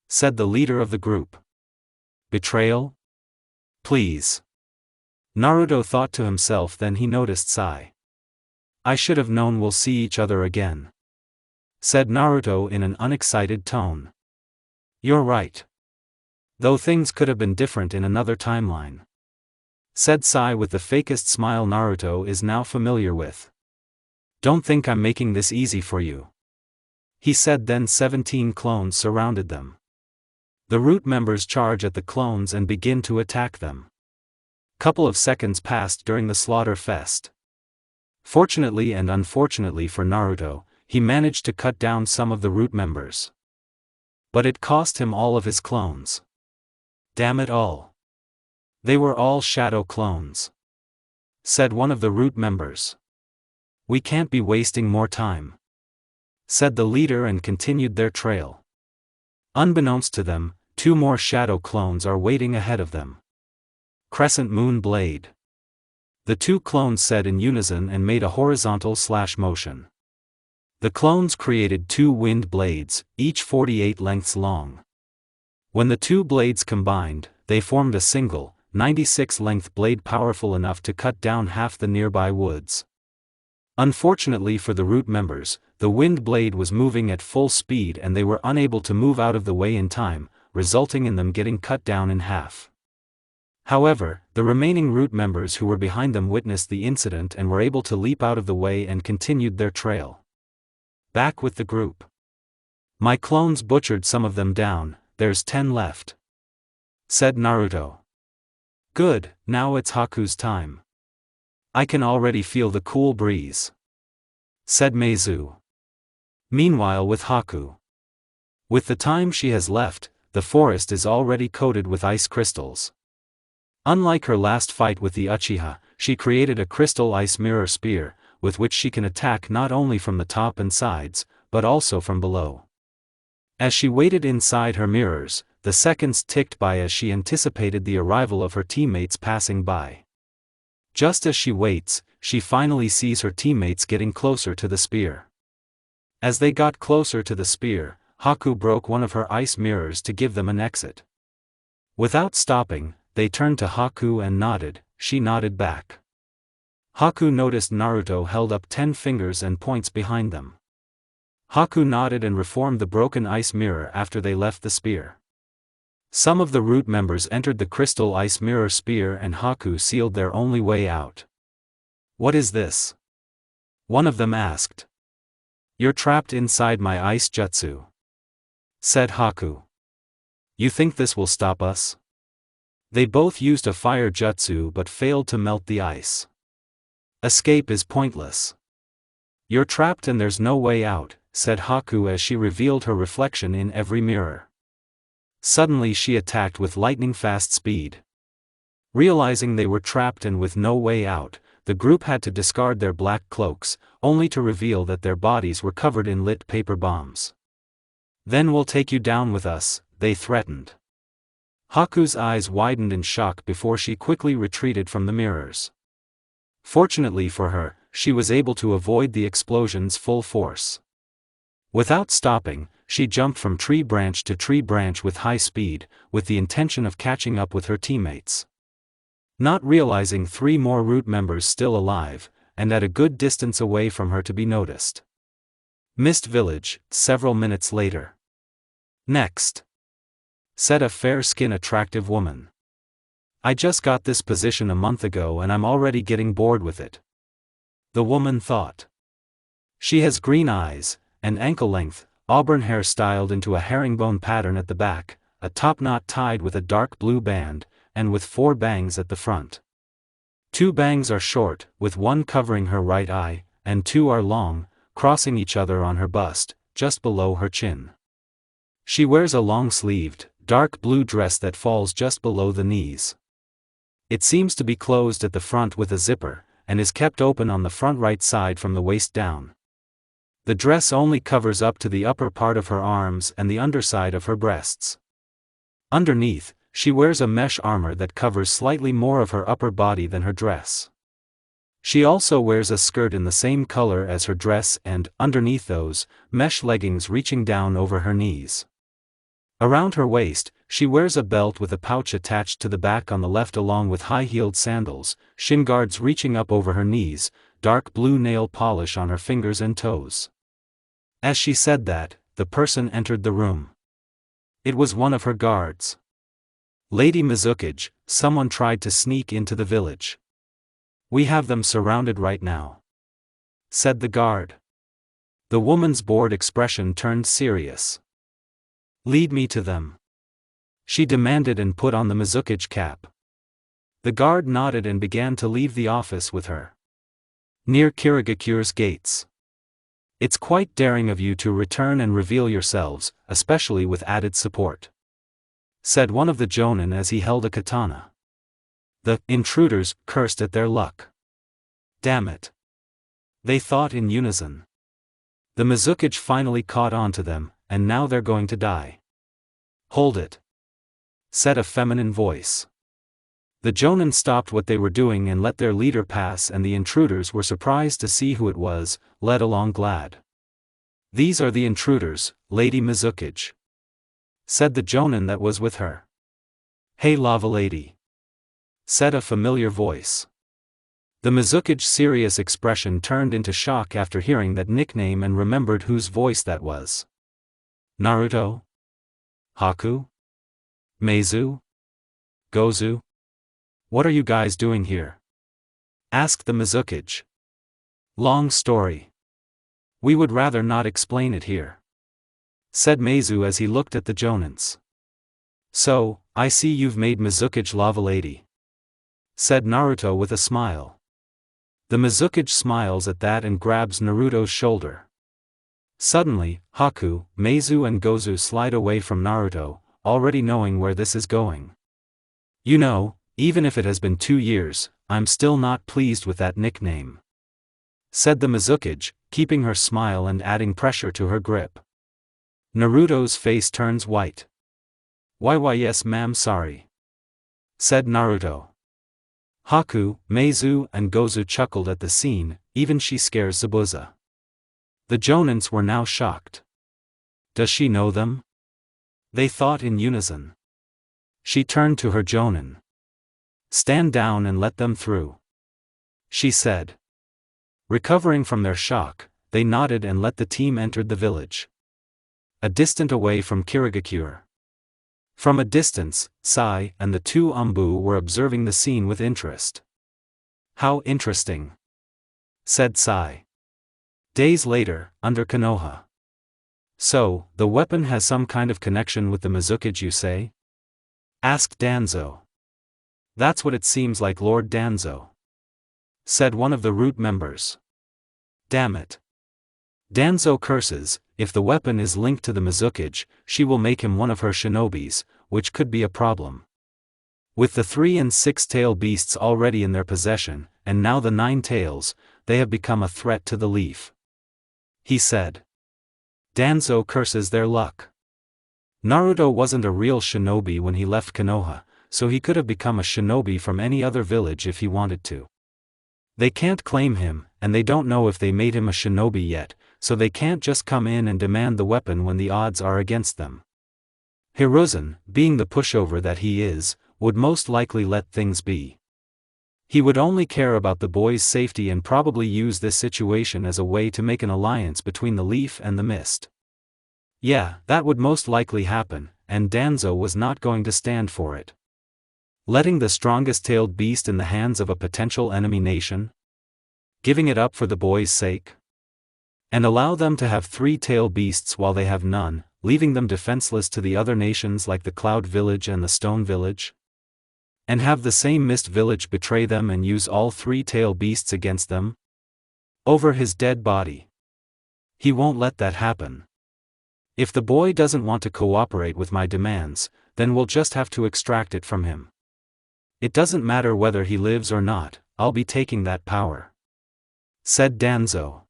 said the leader of the group. "Betrayal? Please." Naruto thought to himself, then he noticed Sai. "I should have known we'll see each other again," said Naruto in an unexcited tone. "You're right. Though things could have been different in another timeline," said Sai with the fakest smile Naruto is now familiar with. "Don't think I'm making this easy for you," he said. Then 17 clones surrounded them. The root members charge at the clones and begin to attack them. Couple of seconds passed during the slaughter fest. Fortunately and unfortunately for Naruto, he managed to cut down some of the root members. But it cost him all of his clones. "Damn it all. They were all shadow clones," said one of the root members. "We can't be wasting more time," said the leader, and continued their trail. Unbeknownst to them, 2 more shadow clones are waiting ahead of them. "Crescent Moon Blade," the 2 clones said in unison and made a horizontal slash motion. The clones created 2 wind blades, each 48 lengths long. When the 2 blades combined, they formed a single, 96-length blade powerful enough to cut down half the nearby woods. Unfortunately for the root members, the wind blade was moving at full speed and they were unable to move out of the way in time, resulting in them getting cut down in half. However, the remaining root members who were behind them witnessed the incident and were able to leap out of the way and continued their trail. Back with the group. My clones butchered some of them down, there's 10 left, said Naruto. Good, now it's Haku's time. I can already feel the cool breeze, said Meizu. Meanwhile with Haku. With the time she has left, the forest is already coated with ice crystals. Unlike her last fight with the Uchiha, she created a crystal ice mirror spear, with which she can attack not only from the top and sides, but also from below. As she waited inside her mirrors, the seconds ticked by as she anticipated the arrival of her teammates passing by. Just as she waits, she finally sees her teammates getting closer to the spear. As they got closer to the spear, Haku broke one of her ice mirrors to give them an exit. Without stopping, they turned to Haku and nodded, she nodded back. Haku noticed Naruto held up 10 fingers and points behind them. Haku nodded and reformed the broken ice mirror after they left the spear. Some of the root members entered the crystal ice mirror spear and Haku sealed their only way out. What is this? One of them asked. You're trapped inside my ice jutsu, said Haku. You think this will stop us? They both used a fire jutsu but failed to melt the ice. Escape is pointless. You're trapped and there's no way out, said Haku as she revealed her reflection in every mirror. Suddenly she attacked with lightning-fast speed. Realizing they were trapped and with no way out, the group had to discard their black cloaks, only to reveal that their bodies were covered in lit paper bombs. Then we'll take you down with us, they threatened. Haku's eyes widened in shock before she quickly retreated from the mirrors. Fortunately for her, she was able to avoid the explosion's full force. Without stopping, she jumped from tree branch to tree branch with high speed, with the intention of catching up with her teammates. Not realizing 3 more root members still alive, and at a good distance away from her to be noticed. Mist Village, several minutes later. Next, said a fair-skinned attractive woman. I just got this position a month ago and I'm already getting bored with it. The woman thought. She has green eyes, and ankle-length, auburn hair styled into a herringbone pattern at the back, a top knot tied with a dark blue band, and with 4 bangs at the front. 2 bangs are short, with one covering her right eye, and 2 are long, crossing each other on her bust, just below her chin. She wears a long-sleeved, dark blue dress that falls just below the knees. It seems to be closed at the front with a zipper, and is kept open on the front right side from the waist down. The dress only covers up to the upper part of her arms and the underside of her breasts. Underneath, she wears a mesh armor that covers slightly more of her upper body than her dress. She also wears a skirt in the same color as her dress and, underneath those, mesh leggings reaching down over her knees. Around her waist, she wears a belt with a pouch attached to the back on the left along with high-heeled sandals, shin guards reaching up over her knees, dark blue nail polish on her fingers and toes. As she said that, the person entered the room. It was one of her guards. Lady Mizukage, someone tried to sneak into the village. We have them surrounded right now, said the guard. The woman's bored expression turned serious. Lead me to them, she demanded and put on the Mizukage cap. The guard nodded and began to leave the office with her. Near Kirigakure's gates. It's quite daring of you to return and reveal yourselves, especially with added support, said one of the jonin as he held a katana. The intruders cursed at their luck. Damn it, they thought in unison. The Mizukage finally caught on to them, and now they're going to die. Hold it, said a feminine voice. The jonin stopped what they were doing and let their leader pass, and the intruders were surprised to see who it was, led along glad. "These are the intruders, Lady Mizukage," said the jonin that was with her. "Hey lava lady," said a familiar voice. The Mizukage's serious expression turned into shock after hearing that nickname and remembered whose voice that was. "Naruto? Haku? Meizu? Gozu? What are you guys doing here?" asked the Mizukage. "Long story. We would rather not explain it here," said Meizu as he looked at the jonins. "So, I see you've made Mizukage lava lady," said Naruto with a smile. The Mizukage smiles at that and grabs Naruto's shoulder. Suddenly, Haku, Meizu and Gozu slide away from Naruto, already knowing where this is going. "You know, even if it has been 2 years, I'm still not pleased with that nickname," said the Mizukage, keeping her smile and adding pressure to her grip. Naruto's face turns white. Why yes ma'am sorry," said Naruto. Haku, Meizu and Gozu chuckled at the scene, even she scares Zabuza. The jonins were now shocked. Does she know them? They thought in unison. She turned to her jonin. "Stand down and let them through," she said. Recovering from their shock, they nodded and let the team enter the village. A distant away from Kirigakure. From a distance, Sai and the 2 Umbu were observing the scene with interest. "How interesting," said Sai. Days later, under Konoha. "So, the weapon has some kind of connection with the Mizukage you say?" asked Danzo. "That's what it seems like Lord Danzo," said one of the root members. "Damn it." Danzo curses, if the weapon is linked to the Mizukage, she will make him one of her shinobis, which could be a problem. With the 3 and 6 tail beasts already in their possession, and now the 9 tails, they have become a threat to the leaf. He said. Danzo curses their luck. Naruto wasn't a real shinobi when he left Konoha, so he could have become a shinobi from any other village if he wanted to. They can't claim him, and they don't know if they made him a shinobi yet, so they can't just come in and demand the weapon when the odds are against them. Hiruzen, being the pushover that he is, would most likely let things be. He would only care about the boy's safety and probably use this situation as a way to make an alliance between the leaf and the mist. Yeah, that would most likely happen, and Danzo was not going to stand for it. Letting the strongest-tailed beast in the hands of a potential enemy nation? Giving it up for the boy's sake? And allow them to have 3 tail beasts while they have none, leaving them defenseless to the other nations like the Cloud Village and the Stone Village? And have the same Mist Village betray them and use all 3 tail beasts against them? Over his dead body. He won't let that happen. If the boy doesn't want to cooperate with my demands, then we'll just have to extract it from him. It doesn't matter whether he lives or not, I'll be taking that power," said Danzo.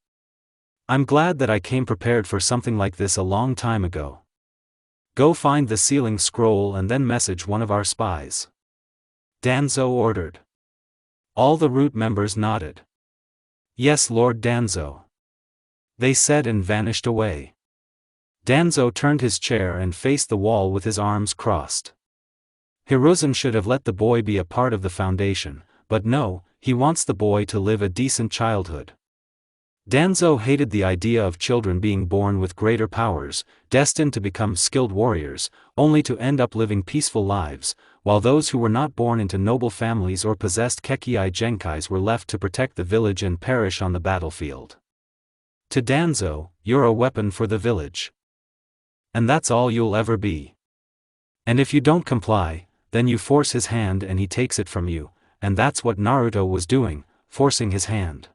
"I'm glad that I came prepared for something like this a long time ago. Go find the sealing scroll and then message one of our spies," Danzo ordered. All the root members nodded. "Yes, Lord Danzo," they said and vanished away. Danzo turned his chair and faced the wall with his arms crossed. Hiruzen should have let the boy be a part of the foundation, but no, he wants the boy to live a decent childhood. Danzo hated the idea of children being born with greater powers, destined to become skilled warriors, only to end up living peaceful lives, while those who were not born into noble families or possessed Kekii Genkais were left to protect the village and perish on the battlefield. To Danzo, you're a weapon for the village. And that's all you'll ever be. And if you don't comply, then you force his hand and he takes it from you, and that's what Naruto was doing, forcing his hand.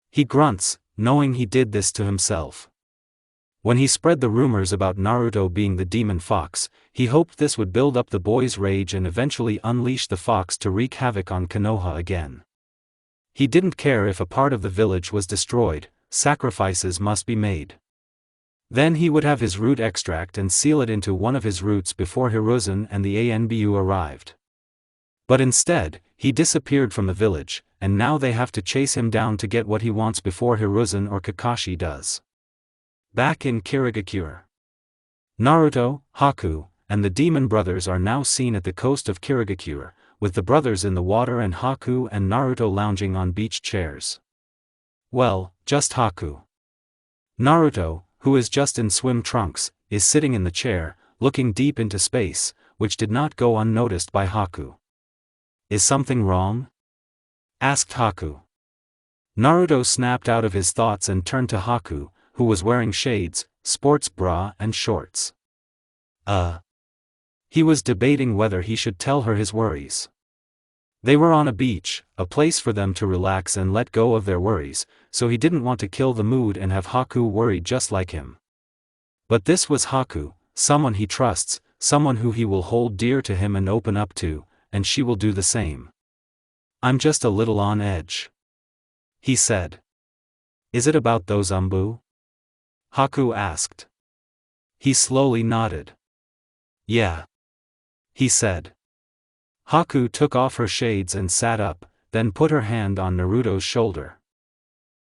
He grunts, knowing he did this to himself. When he spread the rumors about Naruto being the demon fox, he hoped this would build up the boy's rage and eventually unleash the fox to wreak havoc on Konoha again. He didn't care if a part of the village was destroyed, sacrifices must be made. Then he would have his root extract and seal it into one of his roots before Hiruzen and the Anbu arrived. But instead, he disappeared from the village, and now they have to chase him down to get what he wants before Hiruzen or Kakashi does. Back in Kirigakure. Naruto, Haku, and the demon brothers are now seen at the coast of Kirigakure, with the brothers in the water and Haku and Naruto lounging on beach chairs. Well, just Haku. Naruto, who is just in swim trunks, is sitting in the chair, looking deep into space, which did not go unnoticed by Haku. Is something wrong? Asked Haku. Naruto snapped out of his thoughts and turned to Haku, who was wearing shades, sports bra and shorts. He was debating whether he should tell her his worries. They were on a beach, a place for them to relax and let go of their worries, so he didn't want to kill the mood and have Haku worry just like him. But this was Haku, someone he trusts, someone who he will hold dear to him and open up to, and she will do the same. I'm just a little on edge, he said. Is it about those umbu? Haku asked. He slowly nodded. Yeah, he said. Haku took off her shades and sat up, then put her hand on Naruto's shoulder.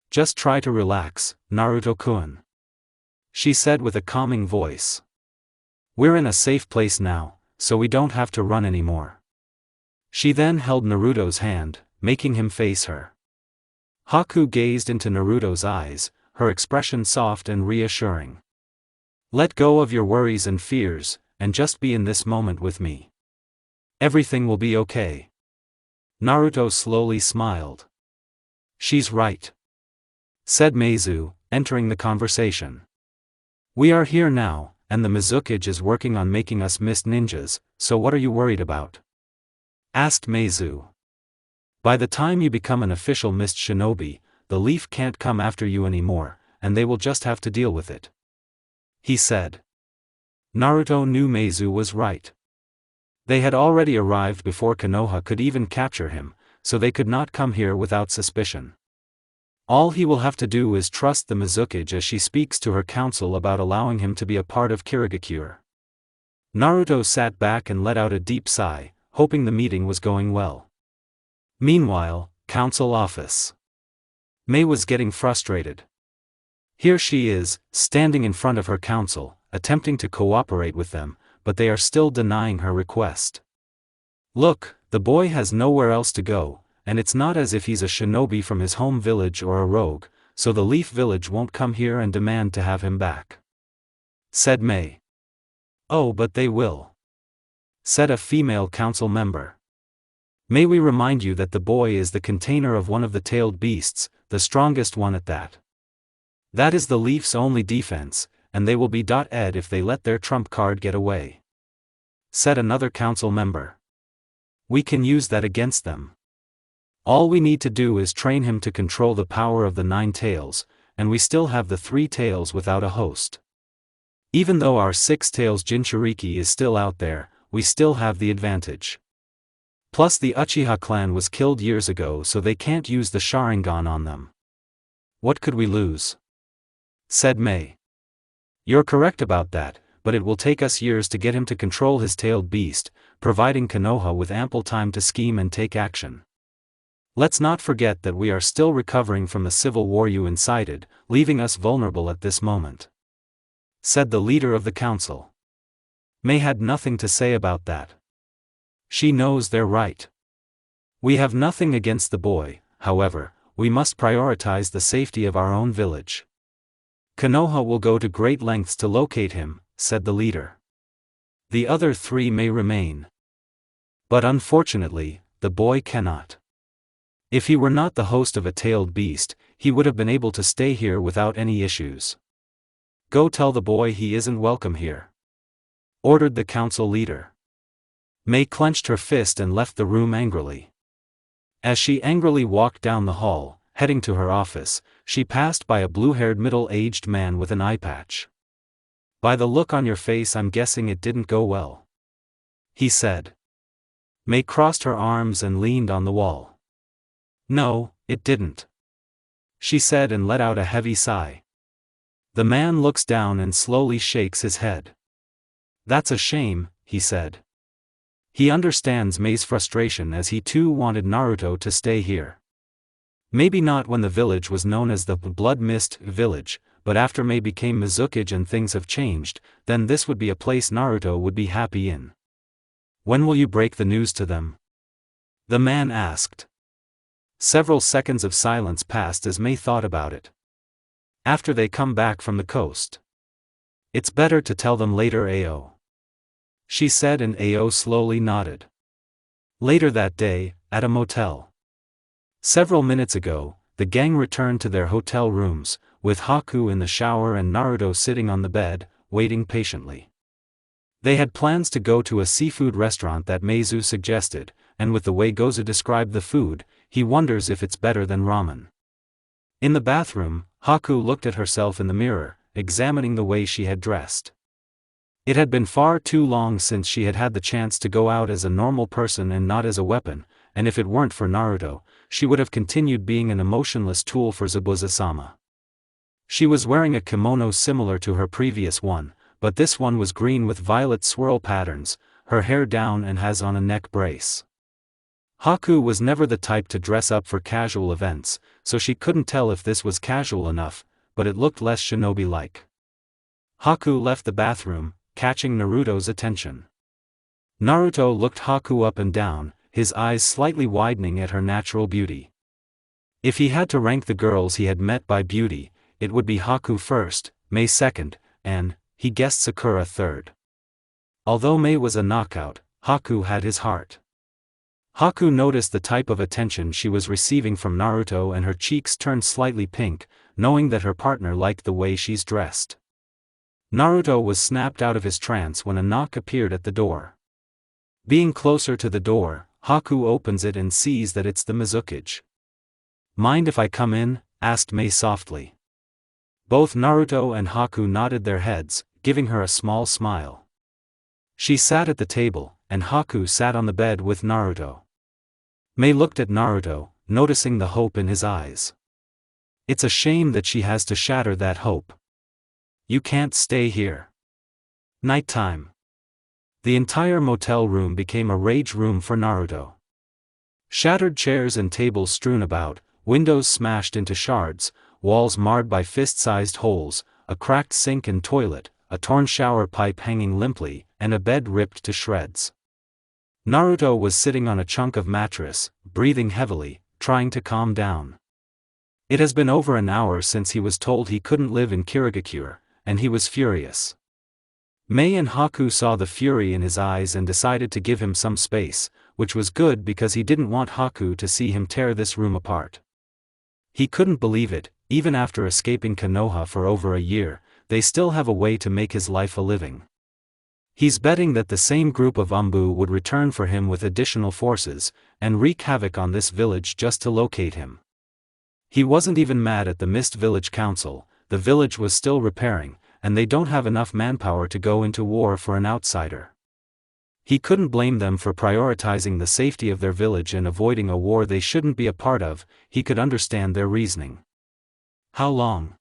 Just try to relax, Naruto-kun, she said with a calming voice. We're in a safe place now, so we don't have to run anymore. She then held Naruto's hand, making him face her. Haku gazed into Naruto's eyes, her expression soft and reassuring. Let go of your worries and fears, and just be in this moment with me. Everything will be okay. Naruto slowly smiled. She's right, said Meizu, entering the conversation. We are here now, and the Mizukage is working on making us mist ninjas, so what are you worried about? Asked Meizu. By the time you become an official mist shinobi, the leaf can't come after you anymore, and they will just have to deal with it, he said. Naruto knew Meizu was right. They had already arrived before Konoha could even capture him, so they could not come here without suspicion. All he will have to do is trust the Mizukage as she speaks to her council about allowing him to be a part of Kirigakure. Naruto sat back and let out a deep sigh, hoping the meeting was going well. Meanwhile, council office. Mei was getting frustrated. Here she is, standing in front of her council, attempting to cooperate with them, but they are still denying her request. Look, the boy has nowhere else to go, and it's not as if he's a shinobi from his home village or a rogue, so the Leaf Village won't come here and demand to have him back, said Mei. Oh, but they will, said a female council member. May we remind you that the boy is the container of one of the tailed beasts, the strongest one at that. That is the Leaf's only defense, and they will be .ed if they let their trump card get away, said another council member. We can use that against them. All we need to do is train him to control the power of the 9 tails, and we still have the 3 tails without a host. Even though our 6 tails Jinchuriki is still out there, we still have the advantage. Plus the Uchiha clan was killed years ago, so they can't use the Sharingan on them. What could we lose? Said Mei. You're correct about that, but it will take us years to get him to control his tailed beast, providing Konoha with ample time to scheme and take action. Let's not forget that we are still recovering from the civil war you incited, leaving us vulnerable at this moment, said the leader of the council. Mei had nothing to say about that. She knows they're right. We have nothing against the boy, however, we must prioritize the safety of our own village. Konoha will go to great lengths to locate him, said the leader. The other 3 may remain. But unfortunately, the boy cannot. If he were not the host of a tailed beast, he would have been able to stay here without any issues. Go tell the boy he isn't welcome here, ordered the council leader. Mei clenched her fist and left the room angrily. As she angrily walked down the hall, heading to her office, she passed by a blue-haired middle-aged man with an eye patch. By the look on your face, I'm guessing it didn't go well, he said. Mei crossed her arms and leaned on the wall. No, it didn't, she said and let out a heavy sigh. The man looks down and slowly shakes his head. That's a shame, he said. He understands Mei's frustration as he too wanted Naruto to stay here. Maybe not when the village was known as the Blood Mist Village, but after Mei became Mizukage and things have changed, then this would be a place Naruto would be happy in. When will you break the news to them? The man asked. Several seconds of silence passed as Mei thought about it. After they come back from the coast. It's better to tell them later, Ao. She said, and Ao slowly nodded. Later that day, at a motel. Several minutes ago, the gang returned to their hotel rooms, with Haku in the shower and Naruto sitting on the bed, waiting patiently. They had plans to go to a seafood restaurant that Meizu suggested, and with the way Gozu described the food, he wonders if it's better than ramen. In the bathroom, Haku looked at herself in the mirror, examining the way she had dressed. It had been far too long since she had had the chance to go out as a normal person and not as a weapon, and if it weren't for Naruto, she would have continued being an emotionless tool for Zabuza-sama. She was wearing a kimono similar to her previous one, but this one was green with violet swirl patterns, her hair down and has on a neck brace. Haku was never the type to dress up for casual events, so she couldn't tell if this was casual enough, but it looked less shinobi-like. Haku left the bathroom, catching Naruto's attention. Naruto looked Haku up and down, his eyes slightly widening at her natural beauty. If he had to rank the girls he had met by beauty, it would be Haku first, Mei second, and, he guessed, Sakura third. Although Mei was a knockout, Haku had his heart. Haku noticed the type of attention she was receiving from Naruto and her cheeks turned slightly pink, knowing that her partner liked the way she's dressed. Naruto was snapped out of his trance when a knock appeared at the door. Being closer to the door, Haku opens it and sees that it's the Mizukage. "Mind if I come in?" asked Mei softly. Both Naruto and Haku nodded their heads, giving her a small smile. She sat at the table, and Haku sat on the bed with Naruto. Mei looked at Naruto, noticing the hope in his eyes. It's a shame that she has to shatter that hope. "You can't stay here." Nighttime. The entire motel room became a rage room for Naruto. Shattered chairs and tables strewn about, windows smashed into shards, walls marred by fist-sized holes, a cracked sink and toilet, a torn shower pipe hanging limply, and a bed ripped to shreds. Naruto was sitting on a chunk of mattress, breathing heavily, trying to calm down. It has been over an hour since he was told he couldn't live in Kirigakure, and he was furious. Mei and Haku saw the fury in his eyes and decided to give him some space, which was good because he didn't want Haku to see him tear this room apart. He couldn't believe it, even after escaping Konoha for over a year, they still have a way to make his life a living. He's betting that the same group of Umbu would return for him with additional forces, and wreak havoc on this village just to locate him. He wasn't even mad at the Mist Village Council. The village was still repairing, and they don't have enough manpower to go into war for an outsider. He couldn't blame them for prioritizing the safety of their village and avoiding a war they shouldn't be a part of. He could understand their reasoning. How long?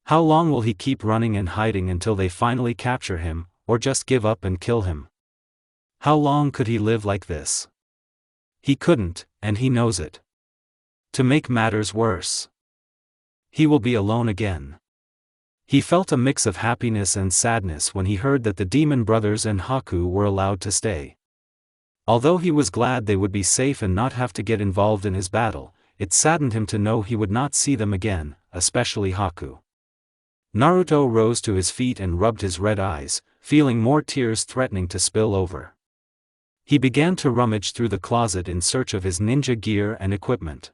How long will he keep running and hiding until they finally capture him, or just give up and kill him? How long could he live like this? He couldn't, and he knows it. To make matters worse, he will be alone again. He felt a mix of happiness and sadness when he heard that the Demon Brothers and Haku were allowed to stay. Although he was glad they would be safe and not have to get involved in his battle, it saddened him to know he would not see them again, especially Haku. Naruto rose to his feet and rubbed his red eyes, feeling more tears threatening to spill over. He began to rummage through the closet in search of his ninja gear and equipment.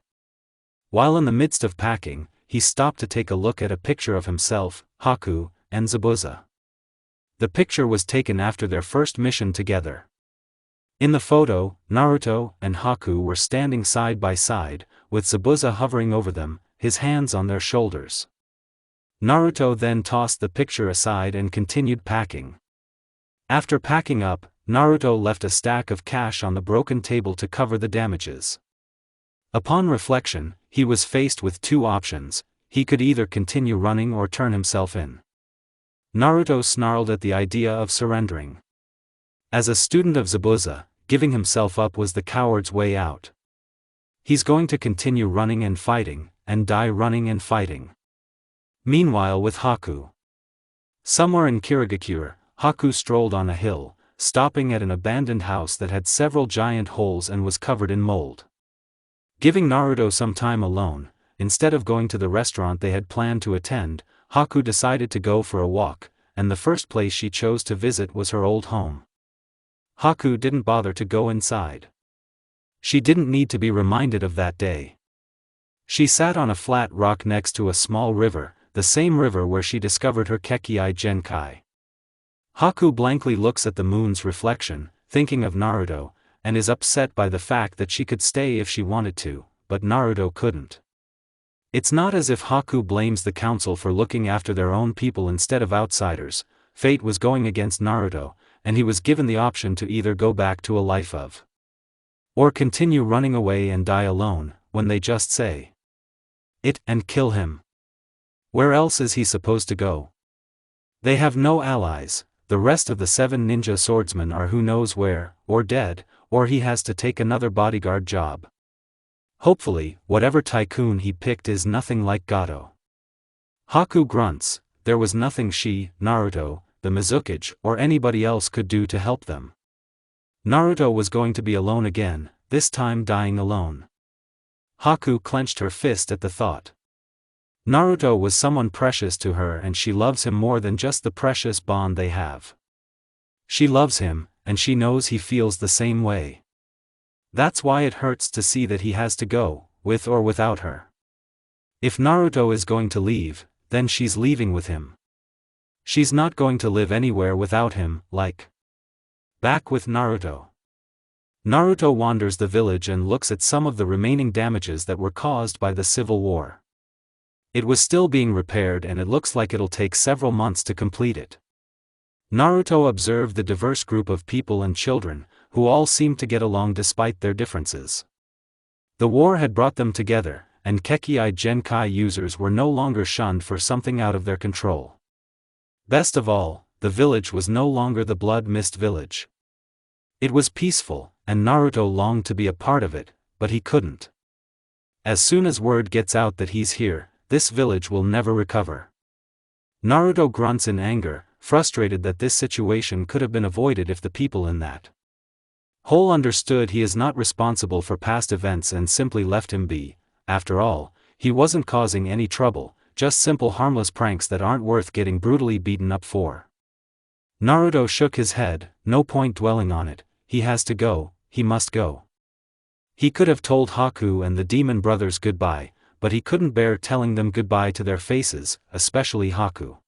While in the midst of packing, he stopped to take a look at a picture of himself, Haku, and Zabuza. The picture was taken after their first mission together. In the photo, Naruto and Haku were standing side by side, with Zabuza hovering over them, his hands on their shoulders. Naruto then tossed the picture aside and continued packing. After packing up, Naruto left a stack of cash on the broken table to cover the damages. Upon reflection, he was faced with two options: he could either continue running or turn himself in. Naruto snarled at the idea of surrendering. As a student of Zabuza, giving himself up was the coward's way out. He's going to continue running and fighting, and die running and fighting. Meanwhile with Haku. Somewhere in Kirigakure, Haku strolled on a hill, stopping at an abandoned house that had several giant holes and was covered in mold. Giving Naruto some time alone, instead of going to the restaurant they had planned to attend, Haku decided to go for a walk, and the first place she chose to visit was her old home. Haku didn't bother to go inside. She didn't need to be reminded of that day. She sat on a flat rock next to a small river, the same river where she discovered her Kekii Genkai. Haku blankly looks at the moon's reflection, thinking of Naruto, and is upset by the fact that she could stay if she wanted to, but Naruto couldn't. It's not as if Haku blames the council for looking after their own people instead of outsiders. Fate was going against Naruto, and he was given the option to either go back to a life of or continue running away and die alone, when they just say it and kill him. Where else is he supposed to go? They have no allies, the rest of the 7 ninja swordsmen are who knows where, or dead, or he has to take another bodyguard job. Hopefully, whatever tycoon he picked is nothing like Gato. Haku grunts. There was nothing she, Naruto, the Mizukage, or anybody else could do to help them. Naruto was going to be alone again, this time dying alone. Haku clenched her fist at the thought. Naruto was someone precious to her and she loves him more than just the precious bond they have. She loves him, and she knows he feels the same way. That's why it hurts to see that he has to go, with or without her. If Naruto is going to leave, then she's leaving with him. She's not going to live anywhere without him, like back with Naruto. Naruto wanders the village and looks at some of the remaining damages that were caused by the civil war. It was still being repaired and it looks like it'll take several months to complete it. Naruto observed the diverse group of people and children, who all seemed to get along despite their differences. The war had brought them together, and Kekii Genkai users were no longer shunned for something out of their control. Best of all, the village was no longer the blood mist village. It was peaceful, and Naruto longed to be a part of it, but he couldn't. As soon as word gets out that he's here, this village will never recover. Naruto grunts in anger, frustrated that this situation could have been avoided if the people in that whole understood he is not responsible for past events and simply left him be. After all, he wasn't causing any trouble, just simple harmless pranks that aren't worth getting brutally beaten up for. Naruto shook his head. No point dwelling on it, he has to go, he must go. He could have told Haku and the demon brothers goodbye, but he couldn't bear telling them goodbye to their faces, especially Haku.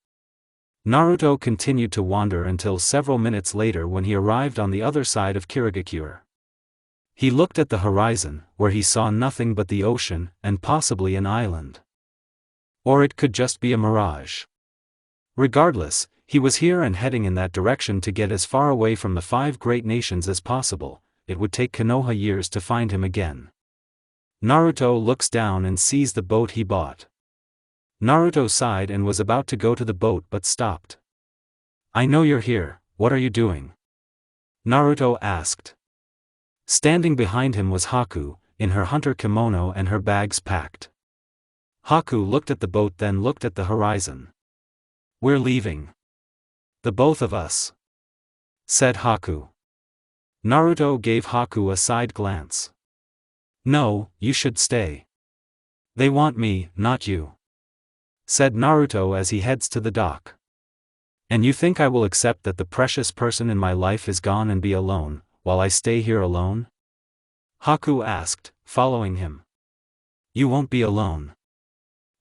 Naruto continued to wander until several minutes later when he arrived on the other side of Kirigakure. He looked at the horizon, where he saw nothing but the ocean, and possibly an island. Or it could just be a mirage. Regardless, he was here and heading in that direction to get as far away from the 5 great nations as possible. It would take Konoha years to find him again. Naruto looks down and sees the boat he bought. Naruto sighed and was about to go to the boat but stopped. "I know you're here, what are you doing?" Naruto asked. Standing behind him was Haku, in her hunter kimono and her bags packed. Haku looked at the boat then looked at the horizon. "We're leaving. The both of us," said Haku. Naruto gave Haku a side glance. "No, you should stay. They want me, not you," said Naruto as he heads to the dock. "And you think I will accept that the precious person in my life is gone and be alone, while I stay here alone?" Haku asked, following him. "You won't be alone.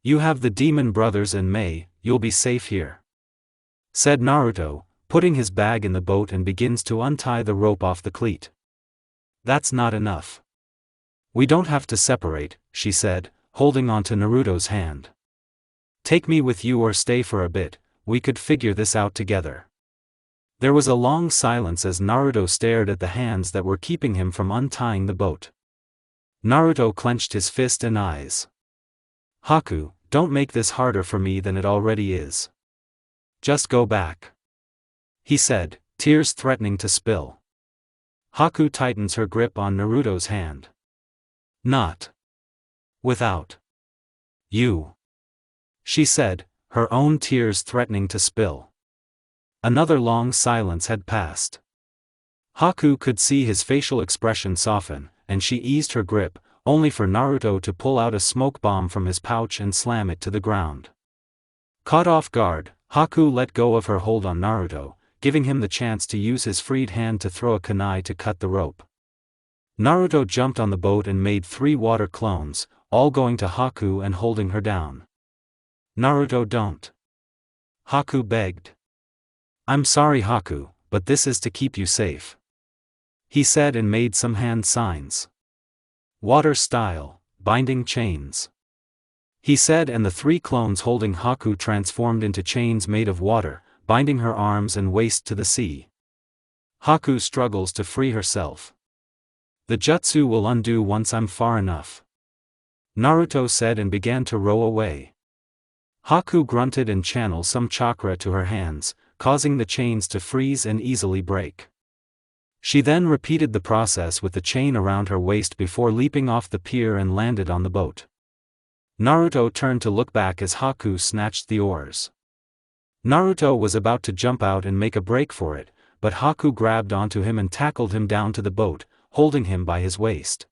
You have the demon brothers and Mei, you'll be safe here," said Naruto, putting his bag in the boat and begins to untie the rope off the cleat. "That's not enough. We don't have to separate," she said, holding onto Naruto's hand. "Take me with you or stay for a bit, we could figure this out together." There was a long silence as Naruto stared at the hands that were keeping him from untying the boat. Naruto clenched his fist and eyes. "Haku, don't make this harder for me than it already is. Just go back," he said, tears threatening to spill. Haku tightens her grip on Naruto's hand. "Not without you," she said, her own tears threatening to spill. Another long silence had passed. Haku could see his facial expression soften, and she eased her grip, only for Naruto to pull out a smoke bomb from his pouch and slam it to the ground. Caught off guard, Haku let go of her hold on Naruto, giving him the chance to use his freed hand to throw a kunai to cut the rope. Naruto jumped on the boat and made 3 water clones, all going to Haku and holding her down. "Naruto, don't!" Haku begged. "I'm sorry, Haku, but this is to keep you safe," he said and made some hand signs. "Water style, binding chains," he said, and the 3 clones holding Haku transformed into chains made of water, binding her arms and waist to the sea. Haku struggles to free herself. "The jutsu will undo once I'm far enough," Naruto said and began to row away. Haku grunted and channeled some chakra to her hands, causing the chains to freeze and easily break. She then repeated the process with the chain around her waist before leaping off the pier and landed on the boat. Naruto turned to look back as Haku snatched the oars. Naruto was about to jump out and make a break for it, but Haku grabbed onto him and tackled him down to the boat, holding him by his waist.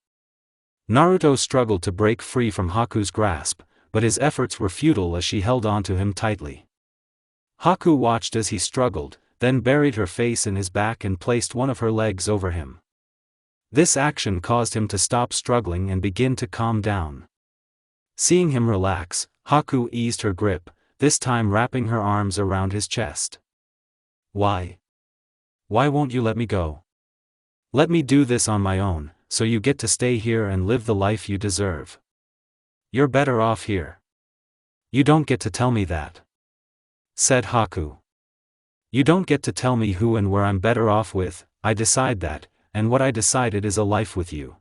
Naruto struggled to break free from Haku's grasp, but his efforts were futile as she held onto him tightly. Haku watched as he struggled, then buried her face in his back and placed one of her legs over him. This action caused him to stop struggling and begin to calm down. Seeing him relax, Haku eased her grip, this time wrapping her arms around his chest. Why won't you let me go? Let me do this on my own, so you get to stay here and live the life you deserve. You're better off here." "You don't get to tell me that," said Haku. "You don't get to tell me who and where I'm better off with. I decide that, and what I decided is a life with you.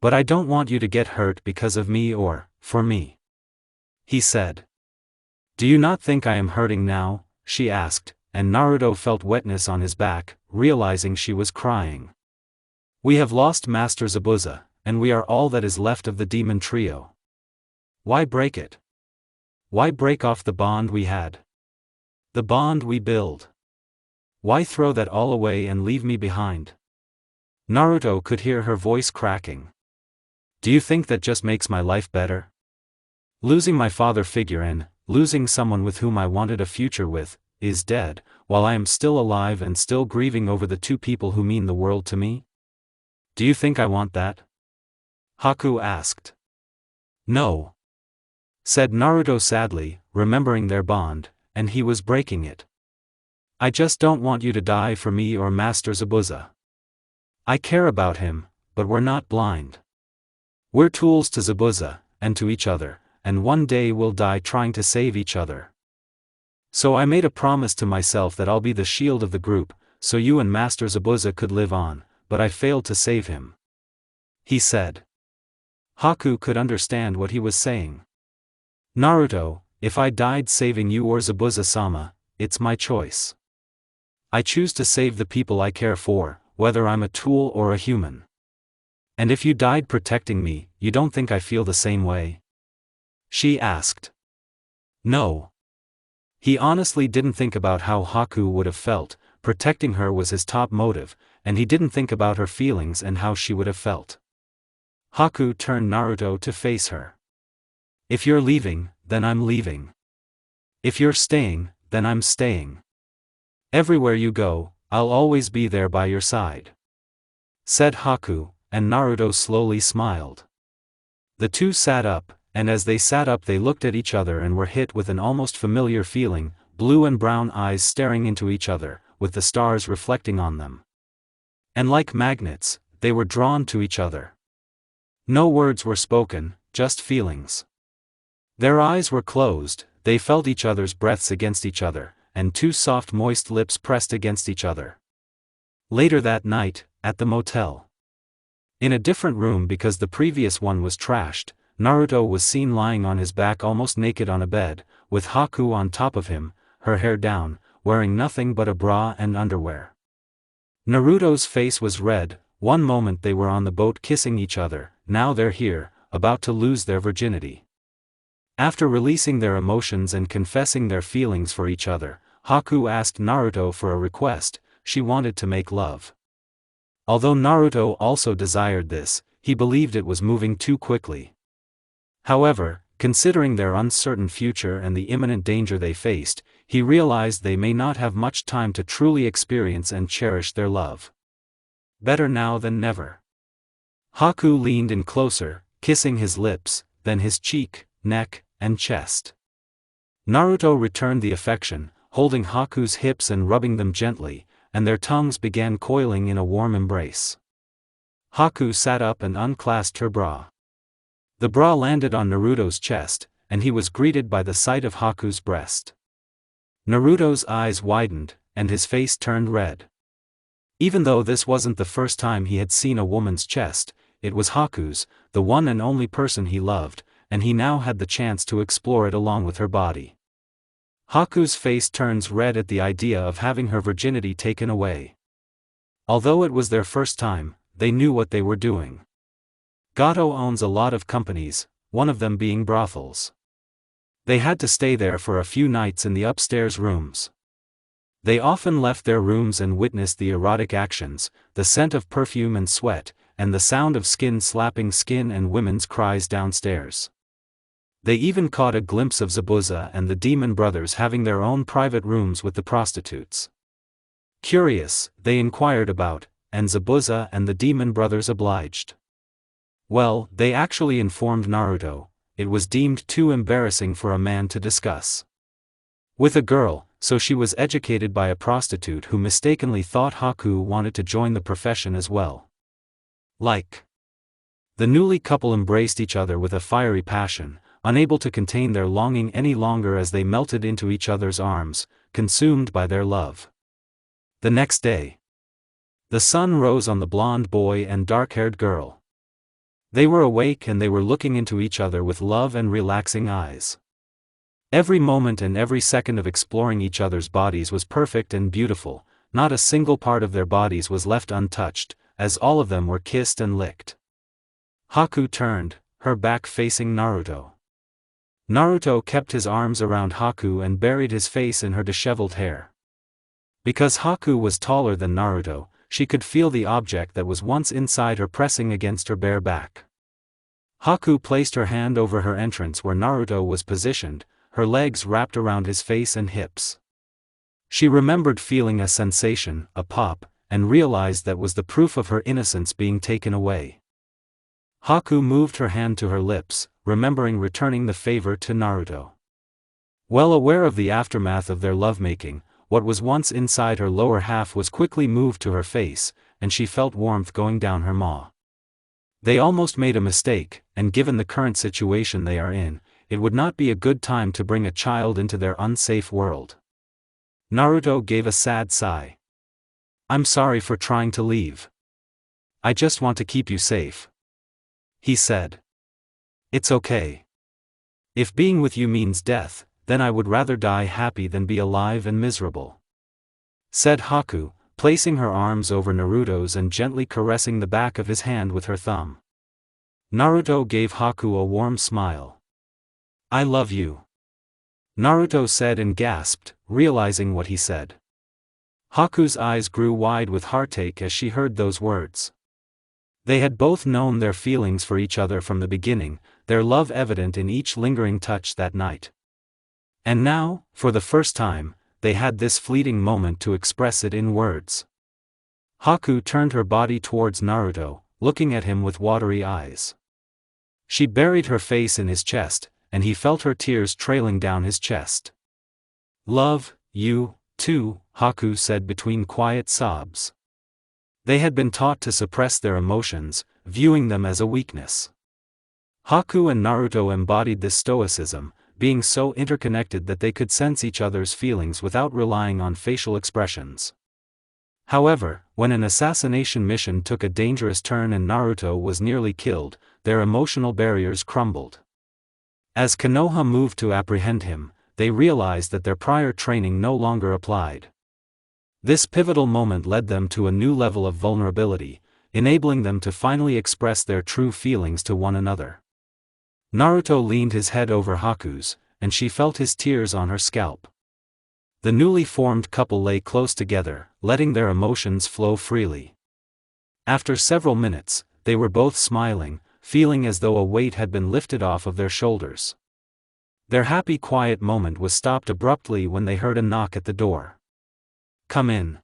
But I don't want you to get hurt because of me or for me," he said. "Do you not think I am hurting now?" she asked, and Naruto felt wetness on his back, realizing she was crying. "We have lost Master Zabuza, and we are all that is left of the demon trio. Why break it? Why break off the bond we had? The bond we build? Why throw that all away and leave me behind?" Naruto could hear her voice cracking. "Do you think that just makes my life better? Losing my father figure and losing someone with whom I wanted a future with, is dead, while I am still alive and still grieving over the 2 people who mean the world to me? Do you think I want that?" Haku asked. "No," said Naruto sadly, remembering their bond, and he was breaking it. "I just don't want you to die for me or Master Zabuza. I care about him, but we're not blind. We're tools to Zabuza, and to each other, and one day we'll die trying to save each other. So I made a promise to myself that I'll be the shield of the group, so you and Master Zabuza could live on, but I failed to save him," he said. Haku could understand what he was saying. "Naruto, if I died saving you or Zabuza-sama, it's my choice. I choose to save the people I care for, whether I'm a tool or a human. And if you died protecting me, you don't think I feel the same way?" she asked. No. He honestly didn't think about how Haku would have felt. Protecting her was his top motive, and he didn't think about her feelings and how she would have felt. Haku turned Naruto to face her. "If you're leaving, then I'm leaving. If you're staying, then I'm staying. Everywhere you go, I'll always be there by your side," said Haku, and Naruto slowly smiled. The 2 sat up, and as they sat up they looked at each other and were hit with an almost familiar feeling, blue and brown eyes staring into each other, with the stars reflecting on them. And like magnets, they were drawn to each other. No words were spoken, just feelings. Their eyes were closed, they felt each other's breaths against each other, and 2 soft moist lips pressed against each other. Later that night, at the motel. In a different room because the previous one was trashed, Naruto was seen lying on his back almost naked on a bed, with Haku on top of him, her hair down, wearing nothing but a bra and underwear. Naruto's face was red. One moment they were on the boat kissing each other, now they're here, about to lose their virginity. After releasing their emotions and confessing their feelings for each other, Haku asked Naruto for a request. She wanted to make love. Although Naruto also desired this, he believed it was moving too quickly. However, considering their uncertain future and the imminent danger they faced, he realized they may not have much time to truly experience and cherish their love. Better now than never. Haku leaned in closer, kissing his lips, then his cheek, neck, and chest. Naruto returned the affection, holding Haku's hips and rubbing them gently, and their tongues began coiling in a warm embrace. Haku sat up and unclasped her bra. The bra landed on Naruto's chest, and he was greeted by the sight of Haku's breast. Naruto's eyes widened, and his face turned red. Even though this wasn't the first time he had seen a woman's chest, it was Haku's, the one and only person he loved, and he now had the chance to explore it along with her body. Haku's face turns red at the idea of having her virginity taken away. Although it was their first time, they knew what they were doing. Gato owns a lot of companies, one of them being brothels. They had to stay there for a few nights in the upstairs rooms. They often left their rooms and witnessed the erotic actions, the scent of perfume and sweat, and the sound of skin slapping skin and women's cries downstairs. They even caught a glimpse of Zabuza and the Demon Brothers having their own private rooms with the prostitutes. Curious, they inquired about, and Zabuza and the Demon Brothers obliged. Well, they actually informed Naruto, it was deemed too embarrassing for a man to discuss with a girl, so she was educated by a prostitute who mistakenly thought Haku wanted to join the profession as well. The newly couple embraced each other with a fiery passion, unable to contain their longing any longer as they melted into each other's arms, consumed by their love. The next day, the sun rose on the blonde boy and dark-haired girl. They were awake and they were looking into each other with love and relaxing eyes. Every moment and every second of exploring each other's bodies was perfect and beautiful, not a single part of their bodies was left untouched, as all of them were kissed and licked. Haku turned, her back facing Naruto. Naruto kept his arms around Haku and buried his face in her disheveled hair. Because Haku was taller than Naruto, she could feel the object that was once inside her pressing against her bare back. Haku placed her hand over her entrance where Naruto was positioned, her legs wrapped around his face and hips. She remembered feeling a sensation, a pop, and realized that was the proof of her innocence being taken away. Haku moved her hand to her lips, remembering returning the favor to Naruto. Well aware of the aftermath of their lovemaking, what was once inside her lower half was quickly moved to her face, and she felt warmth going down her maw. They almost made a mistake, and given the current situation they are in, it would not be a good time to bring a child into their unsafe world. Naruto gave a sad sigh. I'm sorry for trying to leave. I just want to keep you safe, he said. It's okay. If being with you means death, then I would rather die happy than be alive and miserable, said Haku, placing her arms over Naruto's and gently caressing the back of his hand with her thumb. Naruto gave Haku a warm smile. I love you, Naruto said and gasped, realizing what he said. Haku's eyes grew wide with heartache as she heard those words. They had both known their feelings for each other from the beginning, their love evident in each lingering touch that night. And now, for the first time, they had this fleeting moment to express it in words. Haku turned her body towards Naruto, looking at him with watery eyes. She buried her face in his chest, and he felt her tears trailing down his chest. Love, you, too, Haku said between quiet sobs. They had been taught to suppress their emotions, viewing them as a weakness. Haku and Naruto embodied this stoicism, being so interconnected that they could sense each other's feelings without relying on facial expressions. However, when an assassination mission took a dangerous turn and Naruto was nearly killed, their emotional barriers crumbled. As Konoha moved to apprehend him, they realized that their prior training no longer applied. This pivotal moment led them to a new level of vulnerability, enabling them to finally express their true feelings to one another. Naruto leaned his head over Haku's, and she felt his tears on her scalp. The newly formed couple lay close together, letting their emotions flow freely. After several minutes, they were both smiling, feeling as though a weight had been lifted off of their shoulders. Their happy quiet moment was stopped abruptly when they heard a knock at the door. "Come in,"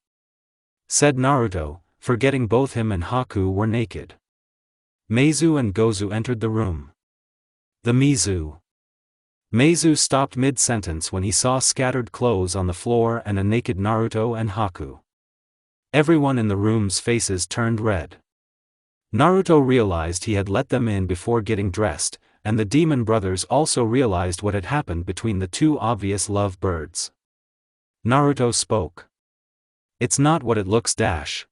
said Naruto, forgetting both him and Haku were naked. Meizu and Gozu entered the room. The Meizu stopped mid-sentence when he saw scattered clothes on the floor and a naked Naruto and Haku. Everyone in the room's faces turned red. Naruto realized he had let them in before getting dressed, and the demon brothers also realized what had happened between the two obvious love birds. Naruto spoke. "It's not what it looks dash.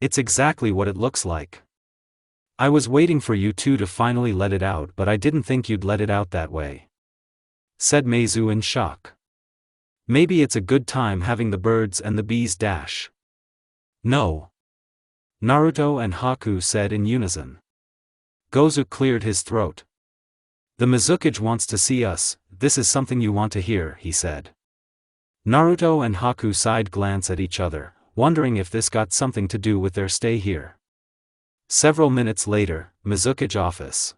It's exactly what it looks like. I was waiting for you two to finally let it out, but I didn't think you'd let it out that way," said Meizu in shock. "Maybe it's a good time having the birds and the bees dash." "No," Naruto and Haku said in unison. Gozu cleared his throat. "The Mizukage wants to see us, this is something you want to hear," he said. Naruto and Haku side glance at each other, wondering if this got something to do with their stay here. Several minutes later, Mizukage office.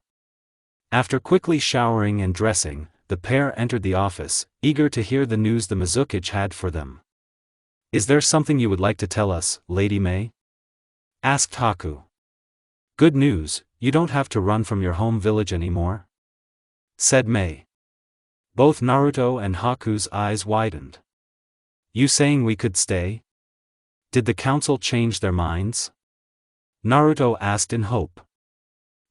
After quickly showering and dressing, the pair entered the office, eager to hear the news the Mizukage had for them. "Is there something you would like to tell us, Lady May?" asked Haku. "Good news, you don't have to run from your home village anymore," said May. Both Naruto and Haku's eyes widened. "You saying we could stay? Did the council change their minds?" Naruto asked in hope.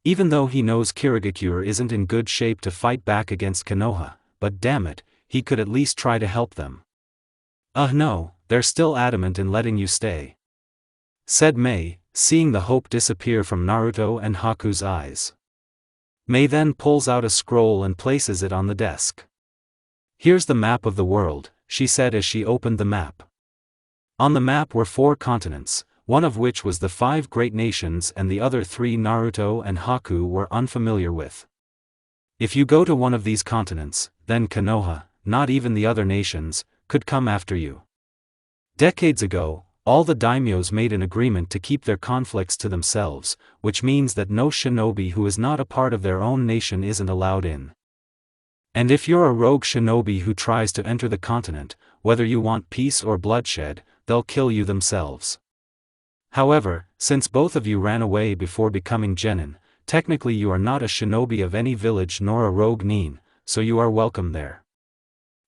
Even though he knows Kirigakure isn't in good shape to fight back against Konoha, but damn it, he could at least try to help them. No, they're still adamant in letting you stay," said May, seeing the hope disappear from Naruto and Haku's eyes. May then pulls out a scroll and places it on the desk. "Here's the map of the world," she said as she opened the map. On the map were 4 continents, one of which was the 5 great nations and the other 3 Naruto and Haku were unfamiliar with. If you go to one of these continents, then Konoha, not even the other nations, could come after you. Decades ago, all the daimyos made an agreement to keep their conflicts to themselves, which means that no shinobi who is not a part of their own nation isn't allowed in. And if you're a rogue shinobi who tries to enter the continent, whether you want peace or bloodshed, they'll kill you themselves. However, since both of you ran away before becoming genin, technically you are not a shinobi of any village nor a rogue nin, so you are welcome there,"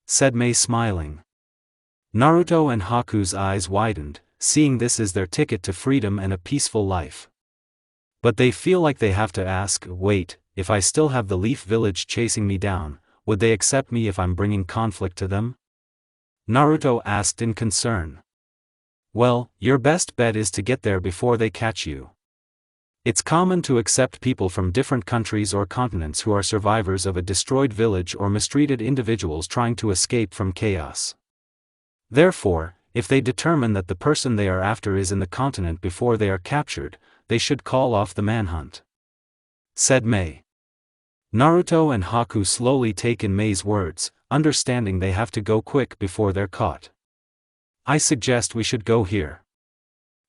said May smiling. Naruto and Haku's eyes widened, seeing this as their ticket to freedom and a peaceful life. But they feel like they have to ask, wait, if I still have the Leaf Village chasing me down, would they accept me if I'm bringing conflict to them? Naruto asked in concern. "Well, your best bet is to get there before they catch you. It's common to accept people from different countries or continents who are survivors of a destroyed village or mistreated individuals trying to escape from chaos. Therefore, if they determine that the person they are after is in the continent before they are captured, they should call off the manhunt," said May. Naruto and Haku slowly take in May's words, understanding they have to go quick before they're caught. "I suggest we should go here,"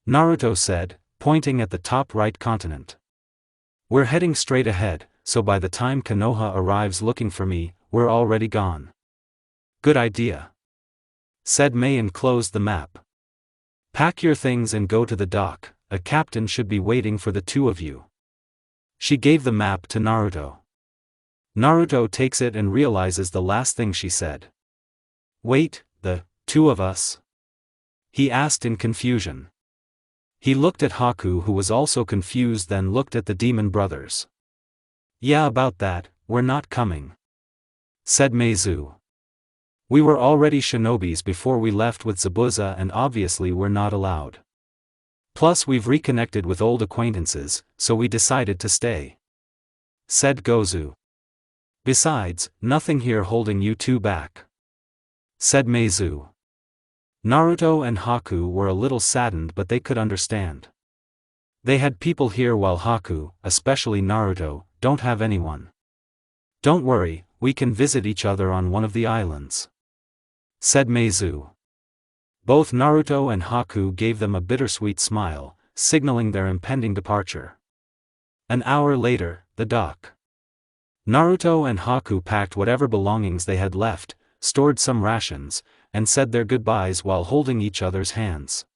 Naruto said, pointing at the top right continent. "We're heading straight ahead, so by the time Konoha arrives looking for me, we're already gone." "Good idea," said May and closed the map. "Pack your things and go to the dock, a captain should be waiting for the 2 of you." She gave the map to Naruto. Naruto takes it and realizes the last thing she said. "Wait, the 2 of us?" he asked in confusion. He looked at Haku, who was also confused, then looked at the demon brothers. "Yeah, about that, we're not coming," said Meizu. "We were already shinobis before we left with Zabuza and obviously we're not allowed. Plus we've reconnected with old acquaintances, so we decided to stay," said Gozu. "Besides, nothing here holding you 2 back," said Meizu. Naruto and Haku were a little saddened, but they could understand. They had people here while Haku, especially Naruto, don't have anyone. Don't worry, we can visit each other on one of the islands, said Meizu. Both Naruto and Haku gave them a bittersweet smile, signaling their impending departure. An hour later, the dock. Naruto and Haku packed whatever belongings they had left, stored some rations, and said their goodbyes while holding each other's hands.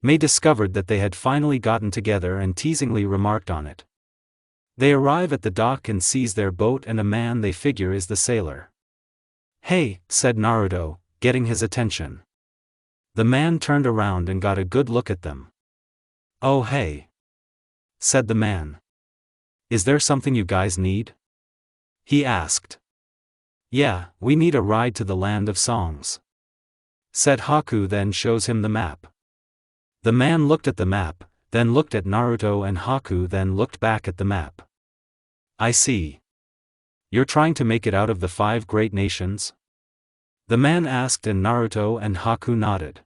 Mei discovered that they had finally gotten together and teasingly remarked on it. They arrive at the dock and seize their boat, and a man they figure is the sailor. "Hey," said Naruto, getting his attention. The man turned around and got a good look at them. "Oh hey," said the man. "Is there something you guys need?" he asked. "Yeah, we need a ride to the land of songs," said Haku, then shows him the map. The man looked at the map, then looked at Naruto and Haku, then looked back at the map. "I see. You're trying to make it out of the 5 great nations?" the man asked, and Naruto and Haku nodded.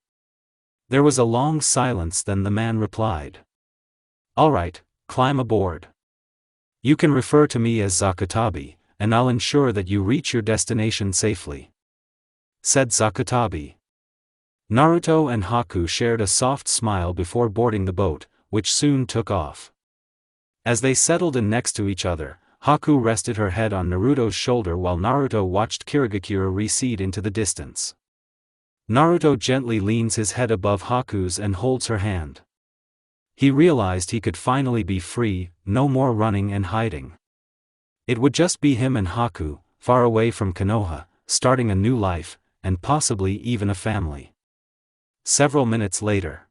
There was a long silence, then the man replied. "Alright, climb aboard. You can refer to me as Zakatabi, and I'll ensure that you reach your destination safely," said Zakatabi. Naruto and Haku shared a soft smile before boarding the boat, which soon took off. As they settled in next to each other, Haku rested her head on Naruto's shoulder while Naruto watched Kirigakura recede into the distance. Naruto gently leans his head above Haku's and holds her hand. He realized he could finally be free, no more running and hiding. It would just be him and Haku, far away from Konoha, starting a new life, and possibly even a family. Several minutes later,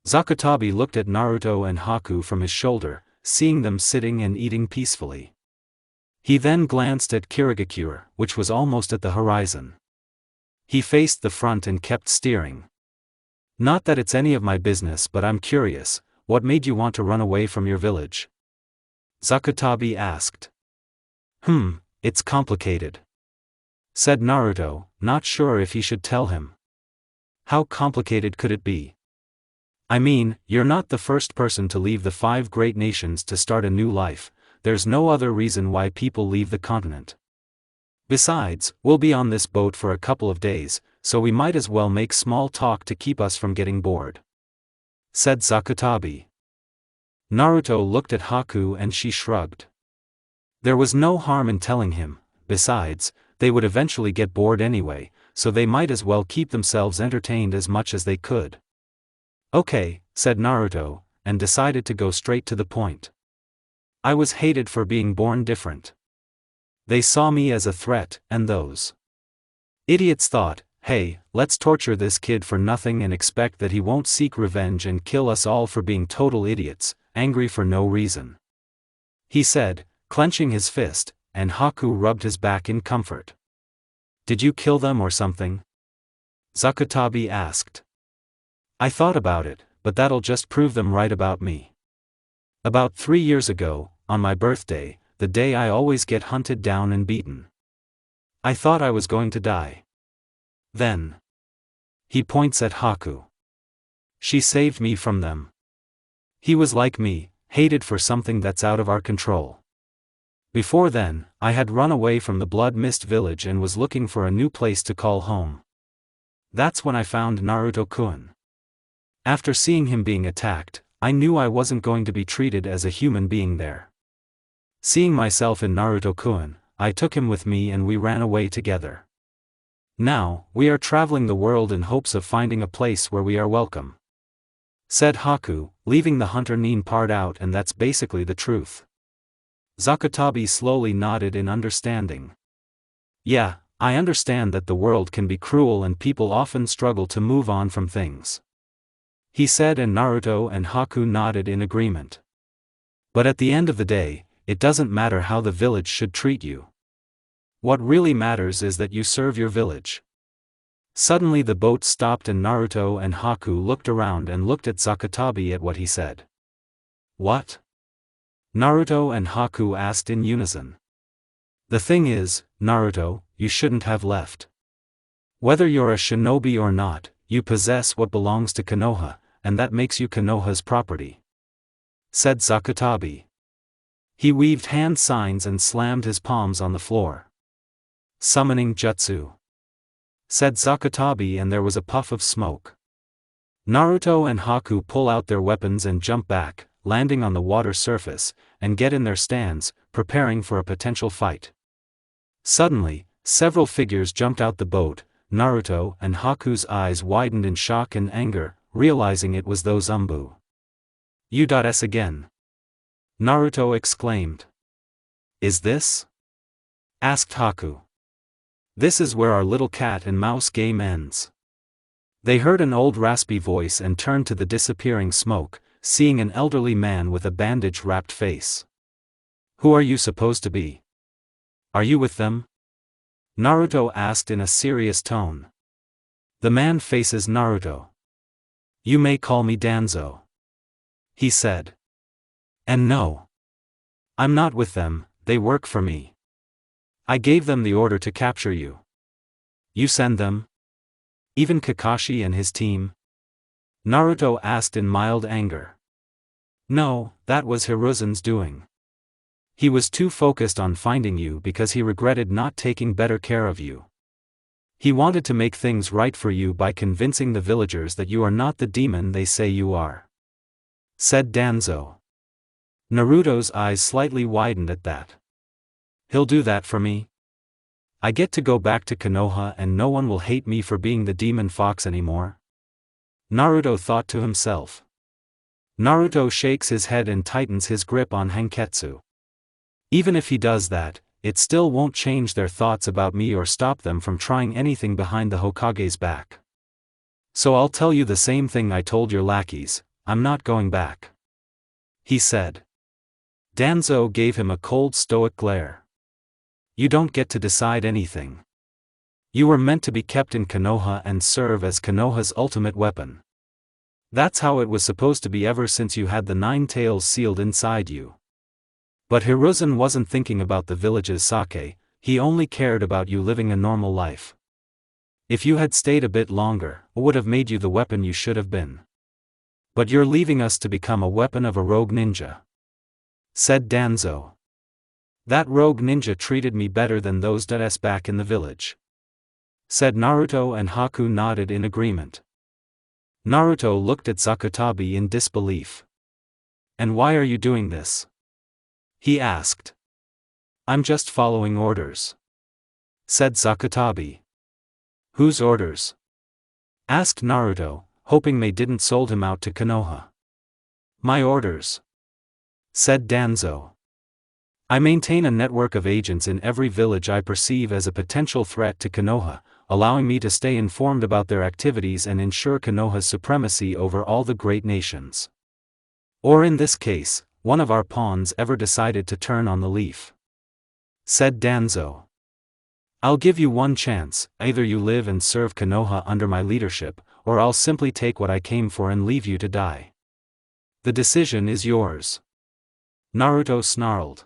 Zakatabi looked at Naruto and Haku from his shoulder, seeing them sitting and eating peacefully. He then glanced at Kirigakura, which was almost at the horizon. He faced the front and kept steering. "Not that it's any of my business, but I'm curious, what made you want to run away from your village?" Zakatabi asked. It's complicated," said Naruto, not sure if he should tell him. How complicated could it be? "I mean, you're not the first person to leave the 5 great nations to start a new life. There's no other reason why people leave the continent. Besides, we'll be on this boat for a couple of days, so we might as well make small talk to keep us from getting bored," said Zakatabi. Naruto looked at Haku and she shrugged. There was no harm in telling him. Besides, they would eventually get bored anyway, so they might as well keep themselves entertained as much as they could. "Okay," said Naruto, and decided to go straight to the point. "I was hated for being born different. They saw me as a threat, and those idiots thought, hey, let's torture this kid for nothing and expect that he won't seek revenge and kill us all for being total idiots, angry for no reason," he said, clenching his fist, and Haku rubbed his back in comfort. "Did you kill them or something?" Zakatabi asked. "I thought about it, but that'll just prove them right about me. About 3 years ago, on my birthday, the day I always get hunted down and beaten, I thought I was going to die. Then," he points at Haku, "she saved me from them. He was like me, hated for something that's out of our control. Before then, I had run away from the Blood Mist village and was looking for a new place to call home. That's when I found Naruto-kun. After seeing him being attacked, I knew I wasn't going to be treated as a human being there. Seeing myself in Naruto-kun, I took him with me and we ran away together. Now, we are traveling the world in hopes of finding a place where we are welcome," said Haku, leaving the hunter nin part out, and that's basically the truth. Zakatabi slowly nodded in understanding. "Yeah, I understand that the world can be cruel and people often struggle to move on from things," he said, and Naruto and Haku nodded in agreement. "But at the end of the day, it doesn't matter how the village should treat you. What really matters is that you serve your village." Suddenly the boat stopped and Naruto and Haku looked around and looked at Zakatabi at what he said. "What?" Naruto and Haku asked in unison. "The thing is, Naruto, you shouldn't have left. Whether you're a shinobi or not, you possess what belongs to Konoha, and that makes you Konoha's property," said Zakatabi. He weaved hand signs and slammed his palms on the floor. Summoning jutsu, said Zakatabi, and there was a puff of smoke. Naruto and Haku pull out their weapons and jump back, landing on the water surface, and get in their stands, preparing for a potential fight. Suddenly, several figures jumped out the boat. Naruto and Haku's eyes widened in shock and anger, realizing it was those Umbu. "U.S again!" Naruto exclaimed. "Is this?" asked Haku. "This is where our little cat and mouse game ends." They heard an old raspy voice and turned to the disappearing smoke, seeing an elderly man with a bandage-wrapped face. "Who are you supposed to be? Are you with them?" Naruto asked in a serious tone. The man faces Naruto. "You may call me Danzo," he said. "And no, I'm not with them, they work for me. I gave them the order to capture you." "You send them? Even Kakashi and his team?" Naruto asked in mild anger. "No, that was Hiruzen's doing. He was too focused on finding you because he regretted not taking better care of you. He wanted to make things right for you by convincing the villagers that you are not the demon they say you are," said Danzo. Naruto's eyes slightly widened at that. "He'll do that for me? I get to go back to Konoha and no one will hate me for being the demon fox anymore?" Naruto thought to himself. Naruto shakes his head and tightens his grip on Hanketsu. "Even if he does that, it still won't change their thoughts about me or stop them from trying anything behind the Hokage's back. So I'll tell you the same thing I told your lackeys, I'm not going back," he said. Danzo gave him a cold stoic glare. "You don't get to decide anything. You were meant to be kept in Konoha and serve as Konoha's ultimate weapon. That's how it was supposed to be ever since you had the 9 tails sealed inside you. But Hiruzen wasn't thinking about the village's sake, he only cared about you living a normal life. If you had stayed a bit longer, it would have made you the weapon you should have been. But you're leaving us to become a weapon of a rogue ninja," said Danzo. "That rogue ninja treated me better than those that's back in the village," said Naruto, and Haku nodded in agreement. Naruto looked at Zakatabi in disbelief. "And why are you doing this?" he asked. "I'm just following orders," said Zakatabi. "Whose orders?" asked Naruto, hoping they didn't sold him out to Konoha. "My orders," said Danzo. "I maintain a network of agents in every village I perceive as a potential threat to Konoha, allowing me to stay informed about their activities and ensure Konoha's supremacy over all the great nations. Or in this case, one of our pawns ever decided to turn on the leaf," said Danzo. "I'll give you one chance, either you live and serve Konoha under my leadership, or I'll simply take what I came for and leave you to die. The decision is yours." Naruto snarled.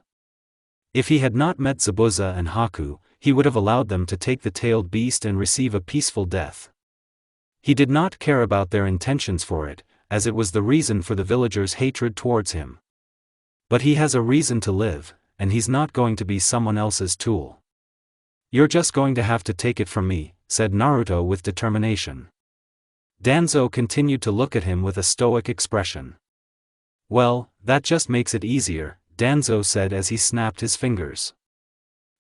If he had not met Zabuza and Haku, he would have allowed them to take the tailed beast and receive a peaceful death. He did not care about their intentions for it, as it was the reason for the villagers' hatred towards him. But he has a reason to live, and he's not going to be someone else's tool. "You're just going to have to take it from me," said Naruto with determination. Danzo continued to look at him with a stoic expression. "Well, that just makes it easier," Danzo said as he snapped his fingers.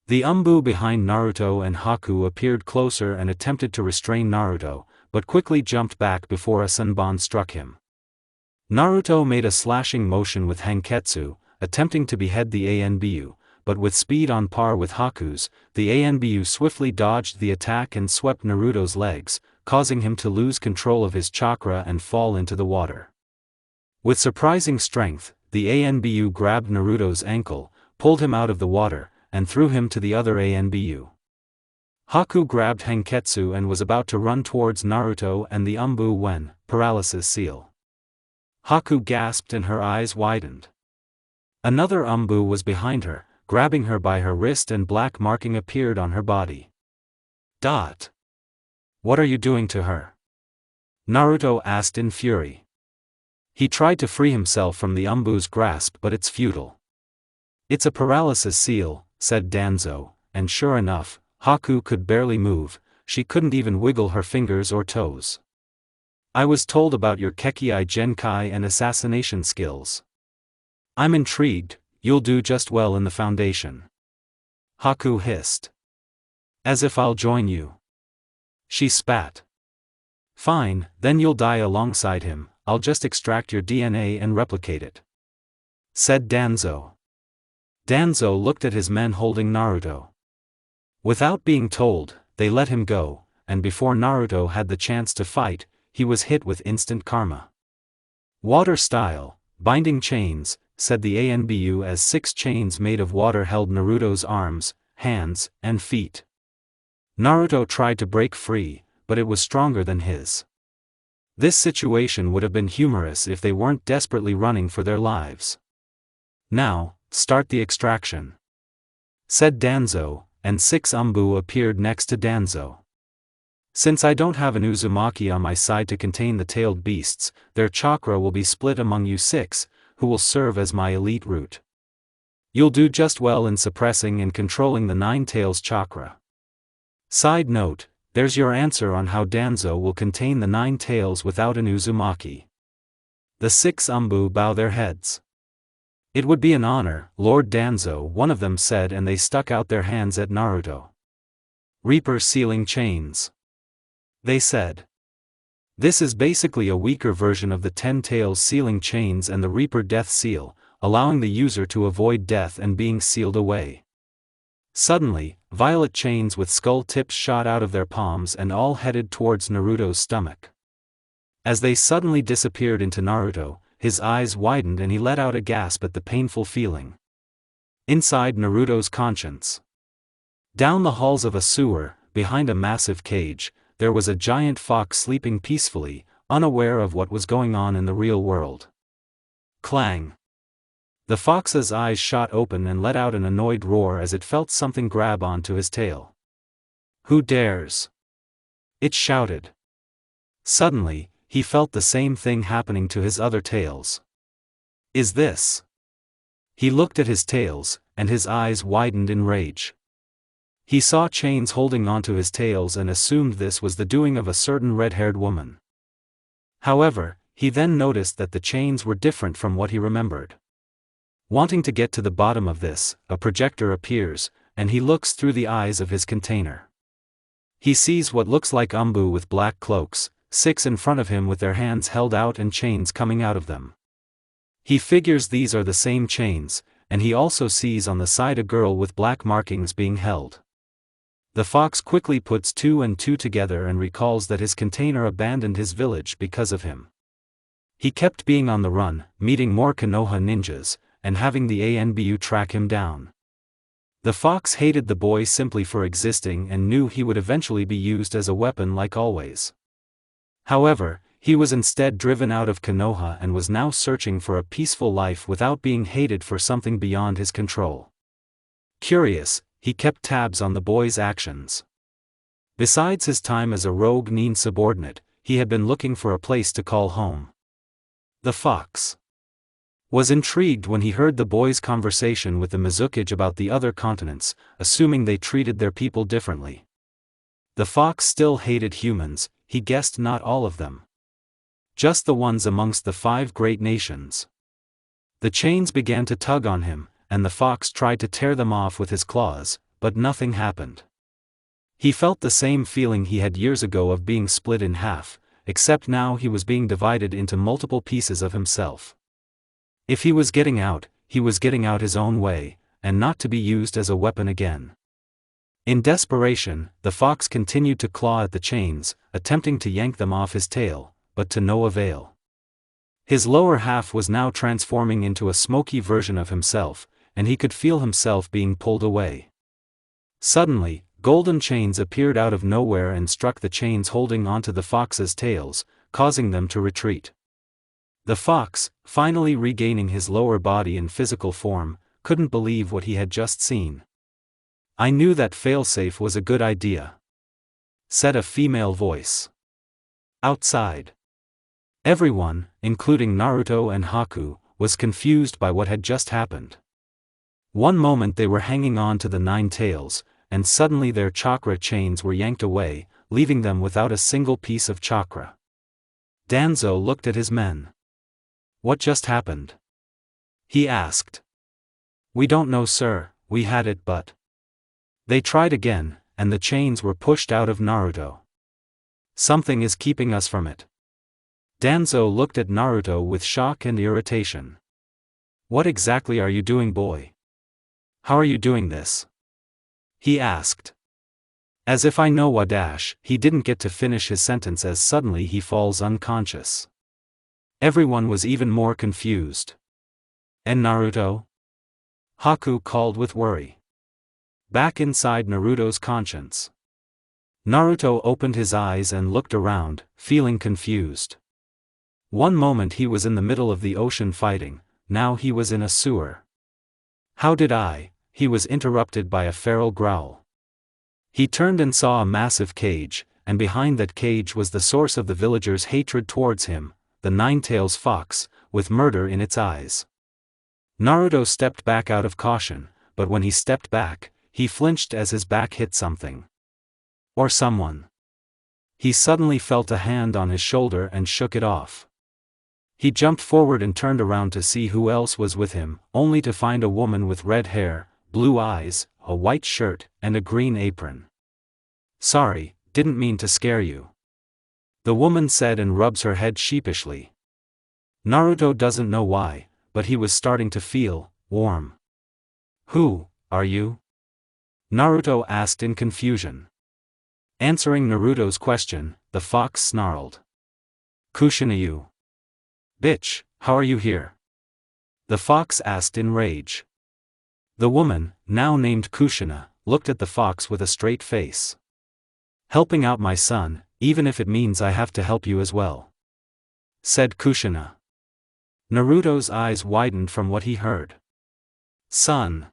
The Umbu behind Naruto and Haku appeared closer and attempted to restrain Naruto, but quickly jumped back before a Senbon struck him. Naruto made a slashing motion with Hanketsu, attempting to behead the Anbu, but with speed on par with Haku's, the Anbu swiftly dodged the attack and swept Naruto's legs, causing him to lose control of his chakra and fall into the water. With surprising strength, the Anbu grabbed Naruto's ankle, pulled him out of the water, and threw him to the other Anbu. Haku grabbed Hanketsu and was about to run towards Naruto and the Umbu when, paralysis seal. Haku gasped and her eyes widened. Another Umbu was behind her, grabbing her by her wrist, and black marking appeared on her body. "Dot! What are you doing to her?" Naruto asked in fury. He tried to free himself from the Umbu's grasp, but it's futile. It's a paralysis seal, said Danzo, and sure enough, Haku could barely move, she couldn't even wiggle her fingers or toes. I was told about your Kekkei Genkai and assassination skills. I'm intrigued, you'll do just well in the Foundation. Haku hissed. As if I'll join you. She spat. Fine, then you'll die alongside him, I'll just extract your DNA and replicate it. Said Danzo. Danzo looked at his men holding Naruto. Without being told, they let him go, and before Naruto had the chance to fight, he was hit with instant karma. Water style, binding chains, said the ANBU as 6 chains made of water held Naruto's arms, hands, and feet. Naruto tried to break free, but it was stronger than his. This situation would have been humorous if they weren't desperately running for their lives. Now, start the extraction. Said Danzo, and 6 Umbu appeared next to Danzo. Since I don't have an Uzumaki on my side to contain the tailed beasts, their chakra will be split among you 6, who will serve as my elite root. You'll do just well in suppressing and controlling the 9 tails chakra. Side note, there's your answer on how Danzo will contain the 9 tails without an Uzumaki. The 6 Umbu bow their heads. It would be an honor, Lord Danzo, one of them said, and they stuck out their hands at Naruto. Reaper sealing chains. They said. This is basically a weaker version of the 10 tails sealing chains and the Reaper death seal, allowing the user to avoid death and being sealed away. Suddenly, violet chains with skull tips shot out of their palms and all headed towards Naruto's stomach. As they suddenly disappeared into Naruto, his eyes widened and he let out a gasp at the painful feeling. Inside Naruto's conscience. Down the halls of a sewer, behind a massive cage, there was a giant fox sleeping peacefully, unaware of what was going on in the real world. Clang! The fox's eyes shot open and let out an annoyed roar as it felt something grab onto his tail. Who dares? It shouted. Suddenly, he felt the same thing happening to his other tails. Is this? He looked at his tails, and his eyes widened in rage. He saw chains holding onto his tails and assumed this was the doing of a certain red-haired woman. However, he then noticed that the chains were different from what he remembered. Wanting to get to the bottom of this, a projector appears, and he looks through the eyes of his container. He sees what looks like Umbu with black cloaks, 6 in front of him with their hands held out and chains coming out of them. He figures these are the same chains, and he also sees on the side a girl with black markings being held. The fox quickly puts 2 and 2 together and recalls that his container abandoned his village because of him. He kept being on the run, meeting more Konoha ninjas, and having the ANBU track him down. The fox hated the boy simply for existing and knew he would eventually be used as a weapon like always. However, he was instead driven out of Konoha and was now searching for a peaceful life without being hated for something beyond his control. Curious, he kept tabs on the boy's actions. Besides his time as a rogue nin subordinate, he had been looking for a place to call home. The fox was intrigued when he heard the boy's conversation with the Mizukage about the other continents, assuming they treated their people differently. The fox still hated humans, he guessed not all of them. Just the ones amongst the 5 great nations. The chains began to tug on him, and the fox tried to tear them off with his claws, but nothing happened. He felt the same feeling he had years ago of being split in half, except now he was being divided into multiple pieces of himself. If he was getting out his own way, and not to be used as a weapon again. In desperation, the fox continued to claw at the chains, attempting to yank them off his tail, but to no avail. His lower half was now transforming into a smoky version of himself, and he could feel himself being pulled away. Suddenly, golden chains appeared out of nowhere and struck the chains holding onto the fox's tails, causing them to retreat. The fox, finally regaining his lower body in physical form, couldn't believe what he had just seen. I knew that failsafe was a good idea, said a female voice. Outside. Everyone, including Naruto and Haku, was confused by what had just happened. One moment they were hanging on to the nine tails, and suddenly their chakra chains were yanked away, leaving them without a single piece of chakra. Danzo looked at his men. "What just happened?" he asked. "We don't know, sir, we had it but..." They tried again, and the chains were pushed out of Naruto. "Something is keeping us from it." Danzo looked at Naruto with shock and irritation. "What exactly are you doing, boy? How are you doing this?" he asked. "As if I know what dash." He didn't get to finish his sentence as suddenly he falls unconscious. Everyone was even more confused. "And Naruto?" Haku called with worry. Back inside Naruto's conscience. Naruto opened his eyes and looked around, feeling confused. One moment he was in the middle of the ocean fighting, now he was in a sewer. "How did I?" He was interrupted by a feral growl. He turned and saw a massive cage, and behind that cage was the source of the villagers' hatred towards him, the nine-tails fox, with murder in its eyes. Naruto stepped back out of caution, but when he stepped back, he flinched as his back hit something. Or someone. He suddenly felt a hand on his shoulder and shook it off. He jumped forward and turned around to see who else was with him, only to find a woman with red hair, blue eyes, a white shirt, and a green apron. "Sorry, didn't mean to scare you," the woman said and rubs her head sheepishly. Naruto doesn't know why, but he was starting to feel warm. "Who are you?" Naruto asked in confusion. Answering Naruto's question, the fox snarled. "Kushina, you bitch, how are you here?" the fox asked in rage. The woman, now named Kushina, looked at the fox with a straight face. "Helping out my son, even if it means I have to help you as well," said Kushina. Naruto's eyes widened from what he heard. "Son,"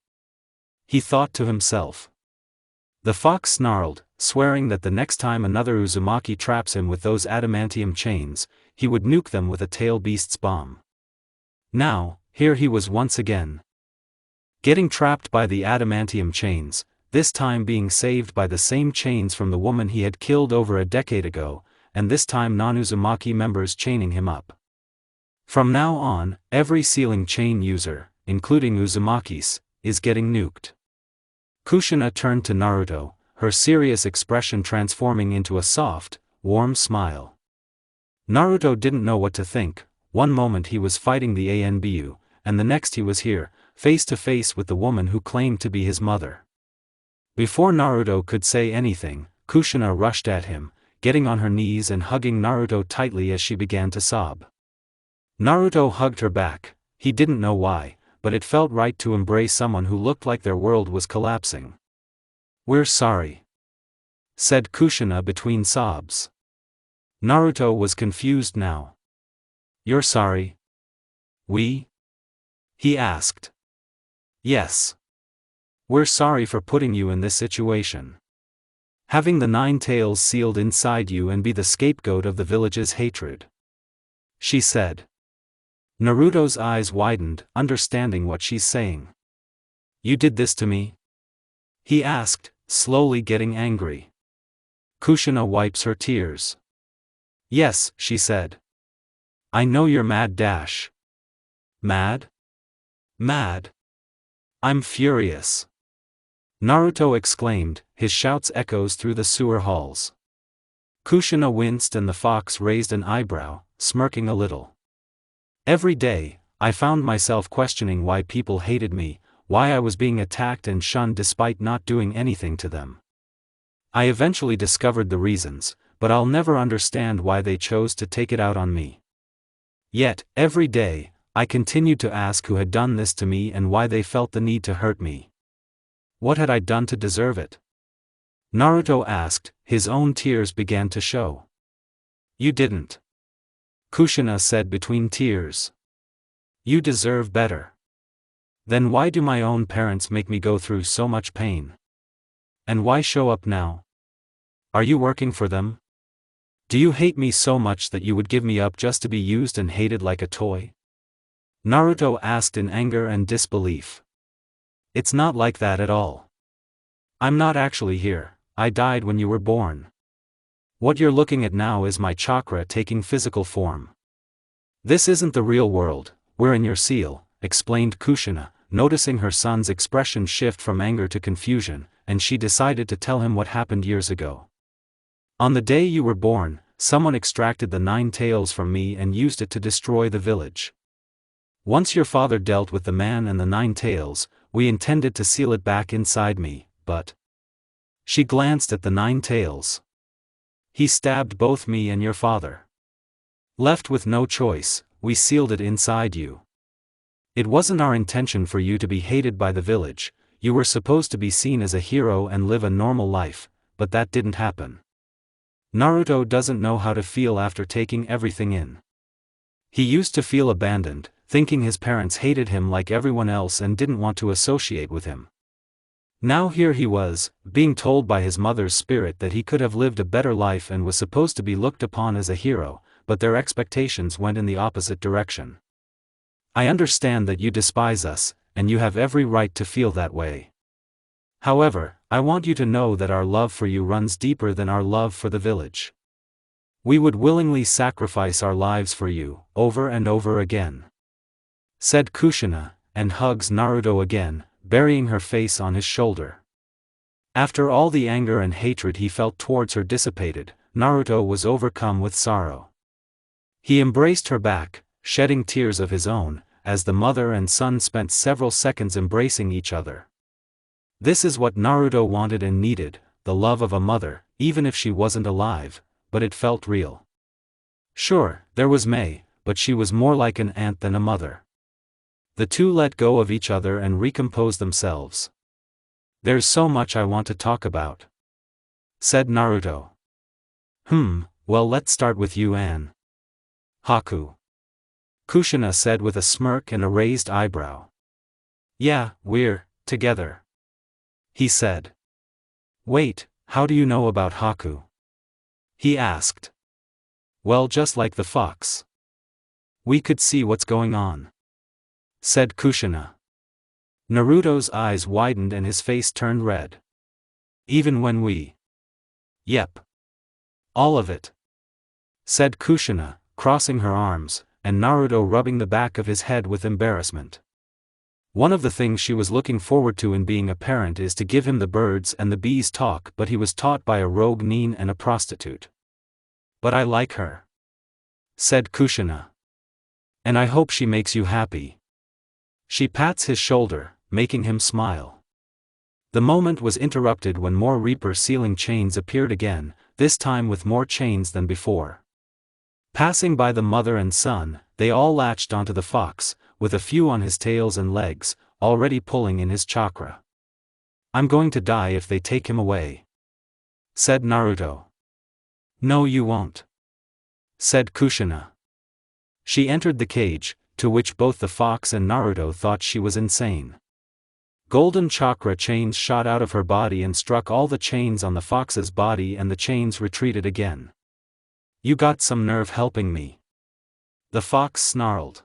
he thought to himself. The fox snarled, swearing that the next time another Uzumaki traps him with those adamantium chains, he would nuke them with a tail beast's bomb. Now, here he was once again. Getting trapped by the adamantium chains, this time being saved by the same chains from the woman he had killed over a decade ago, and this time non-Uzumaki members chaining him up. From now on, every sealing chain user, including Uzumakis, is getting nuked. Kushina turned to Naruto, her serious expression transforming into a soft, warm smile. Naruto didn't know what to think. One moment he was fighting the ANBU, and the next he was here, face to face with the woman who claimed to be his mother. Before Naruto could say anything, Kushina rushed at him, getting on her knees and hugging Naruto tightly as she began to sob. Naruto hugged her back. He didn't know why, but it felt right to embrace someone who looked like their world was collapsing. "We're sorry," said Kushina between sobs. Naruto was confused now. "You're sorry? We?" he asked. "Yes. We're sorry for putting you in this situation. Having the nine tails sealed inside you and be the scapegoat of the village's hatred," she said. Naruto's eyes widened, understanding what she's saying. "You did this to me?" he asked, slowly getting angry. Kushina wipes her tears. "Yes," she said. "I know you're mad dash." "Mad? Mad? I'm furious," Naruto exclaimed, his shouts echoes through the sewer halls. Kushina winced and the fox raised an eyebrow, smirking a little. "Every day, I found myself questioning why people hated me, why I was being attacked and shunned despite not doing anything to them. I eventually discovered the reasons, but I'll never understand why they chose to take it out on me. Yet, every day, I continued to ask who had done this to me and why they felt the need to hurt me. What had I done to deserve it?" Naruto asked, his own tears began to show. "You didn't," Kushina said between tears. "You deserve better. Then why do my own parents make me go through so much pain? And why show up now? Are you working for them? Do you hate me so much that you would give me up just to be used and hated like a toy?" Naruto asked in anger and disbelief. It's not like that at all. I'm not actually here, I died when you were born. What you're looking at now is my chakra taking physical form. This isn't the real world, we're in your seal, explained Kushina, noticing her son's expression shift from anger to confusion, and she decided to tell him what happened years ago. On the day you were born, someone extracted the 9 tails from me and used it to destroy the village. Once your father dealt with the man and the 9 tails, we intended to seal it back inside me, but... She glanced at the 9 tails. He stabbed both me and your father. Left with no choice, we sealed it inside you. It wasn't our intention for you to be hated by the village, you were supposed to be seen as a hero and live a normal life, but that didn't happen. Naruto doesn't know how to feel after taking everything in. He used to feel abandoned, thinking his parents hated him like everyone else and didn't want to associate with him. Now here he was, being told by his mother's spirit that he could have lived a better life and was supposed to be looked upon as a hero, but their expectations went in the opposite direction. I understand that you despise us, and you have every right to feel that way. However, I want you to know that our love for you runs deeper than our love for the village. We would willingly sacrifice our lives for you, over and over again," said Kushina, and hugs Naruto again, burying her face on his shoulder. After all the anger and hatred he felt towards her dissipated, Naruto was overcome with sorrow. He embraced her back, shedding tears of his own, as the mother and son spent several seconds embracing each other. This is what Naruto wanted and needed, the love of a mother, even if she wasn't alive, but it felt real. Sure, there was Mei, but she was more like an aunt than a mother. The two let go of each other and recomposed themselves. "There's so much I want to talk about," said Naruto. Well, let's start with you, Anne Haku," Kushina said with a smirk and a raised eyebrow. "Yeah, we're together," he said. "Wait, how do you know about Haku?" he asked. "Well, just like the fox. We could see what's going on," said Kushina. Naruto's eyes widened and his face turned red. "Even when we..." "Yep. All of it," said Kushina, crossing her arms, and Naruto rubbing the back of his head with embarrassment. One of the things she was looking forward to in being a parent is to give him the birds and the bees talk, but he was taught by a rogue nin and a prostitute. "But I like her," said Kushina. "And I hope she makes you happy." She pats his shoulder, making him smile. The moment was interrupted when more Reaper sealing chains appeared again, this time with more chains than before. Passing by the mother and son, they all latched onto the fox, with a few on his tails and legs, already pulling in his chakra. "I'm going to die if they take him away," said Naruto. "No, you won't," said Kushina. She entered the cage, to which both the fox and Naruto thought she was insane. Golden chakra chains shot out of her body and struck all the chains on the fox's body, and the chains retreated again. "You got some nerve helping me," the fox snarled.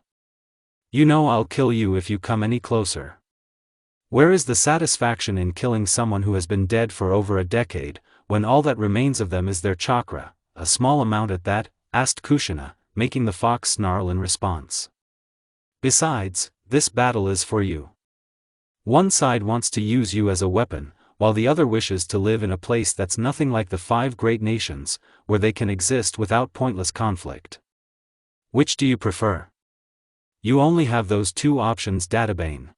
"You know I'll kill you if you come any closer." Where is the satisfaction in killing someone who has been dead for over a decade, when all that remains of them is their chakra, a small amount at that, asked Kushina, making the fox snarl in response. "Besides, this battle is for you. One side wants to use you as a weapon, while the other wishes to live in a place that's nothing like the 5 great nations, where they can exist without pointless conflict. Which do you prefer? You only have those 2 options, Databane,"